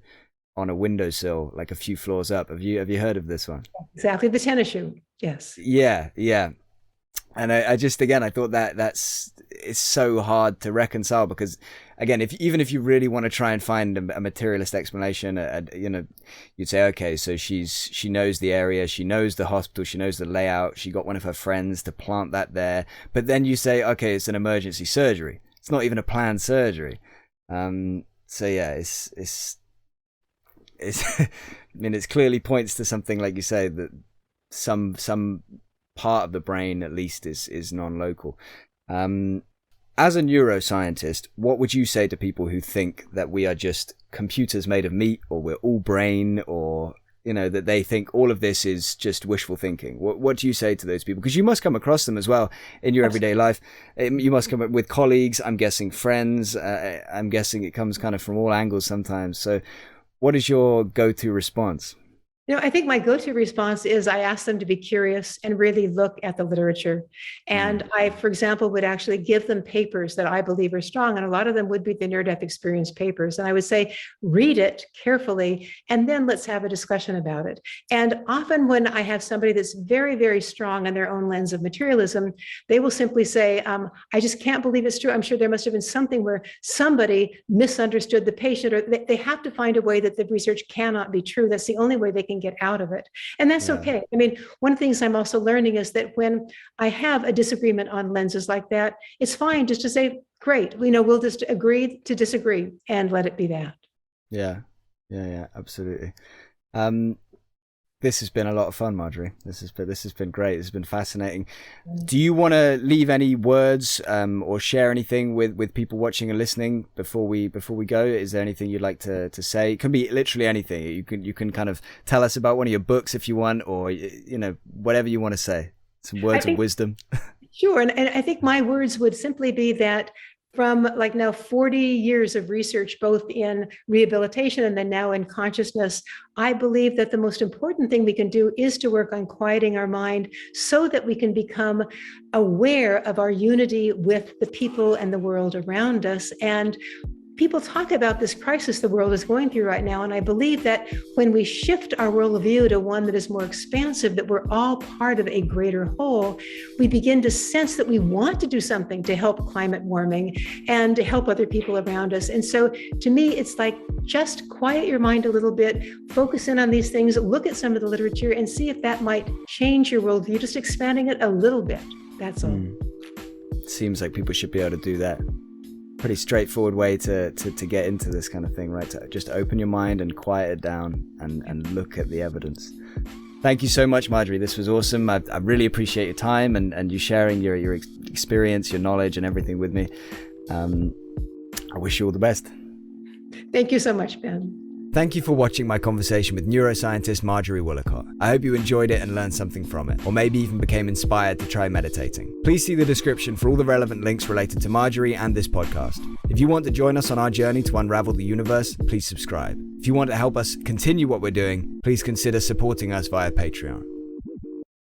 on a windowsill, like a few floors up. Have you heard of this one? Exactly, the tennis shoe. Yes. Yeah. And I just, again, I thought it's so hard to reconcile, because again, even if you really want to try and find a materialist explanation, you'd say, okay, so she knows the area, she knows the hospital, she knows the layout, she got one of her friends to plant that there. But then you say, okay, it's an emergency surgery. It's not even a planned surgery. So yeah, it's I mean, it clearly points to something, like you say, that some part of the brain at least is non-local. As a neuroscientist, what would you say to people who think that we are just computers made of meat, or we're all brain, or that they think all of this is just wishful thinking? What do you say to those people? Because you must come across them as well in your everyday life. You must come up with colleagues, I'm guessing friends. I'm guessing it comes kind of from all angles sometimes. So what is your go-to response? I think my go-to response is I ask them to be curious and really look at the literature. And I, for example, would actually give them papers that I believe are strong. And a lot of them would be the near-death experience papers. And I would say, read it carefully, and then let's have a discussion about it. And often when I have somebody that's very, very strong on their own lens of materialism, they will simply say, I just can't believe it's true. I'm sure there must have been something where somebody misunderstood the patient, or they have to find a way that the research cannot be true. That's the only way they can get out of it. And that's okay. I mean, one of the things I'm also learning is that when I have a disagreement on lenses like that, it's fine just to say, great, we'll just agree to disagree and let it be that. Yeah, absolutely. This has been a lot of fun, Marjorie. This has been great. This has been fascinating. Do you want to leave any words or share anything with people watching and listening before we go? Is there anything you'd like to say? It can be literally anything. You can kind of tell us about one of your books if you want, or whatever you want to say. Some words of wisdom. Sure, and I think my words would simply be that from like now 40 years of research, both in rehabilitation and then now in consciousness, I believe that the most important thing we can do is to work on quieting our mind so that we can become aware of our unity with the people and the world around us. And people talk about this crisis the world is going through right now. And I believe that when we shift our worldview to one that is more expansive, that we're all part of a greater whole, we begin to sense that we want to do something to help climate warming and to help other people around us. And so to me, it's like, just quiet your mind a little bit, focus in on these things, look at some of the literature and see if that might change your worldview, just expanding it a little bit. That's all. Seems like people should be able to do that. Pretty straightforward way to get into this kind of thing, right? To just open your mind and quiet it down and look at the evidence. Thank you so much, Marjorie. This was awesome. I really appreciate your time and you sharing your experience, your knowledge and everything with me. I wish you all the best. Thank you so much, Ben. Thank you for watching my conversation with neuroscientist Marjorie Woollacott. I hope you enjoyed it and learned something from it, or maybe even became inspired to try meditating. Please see the description for all the relevant links related to Marjorie and this podcast. If you want to join us on our journey to unravel the universe, please subscribe. If you want to help us continue what we're doing, please consider supporting us via Patreon.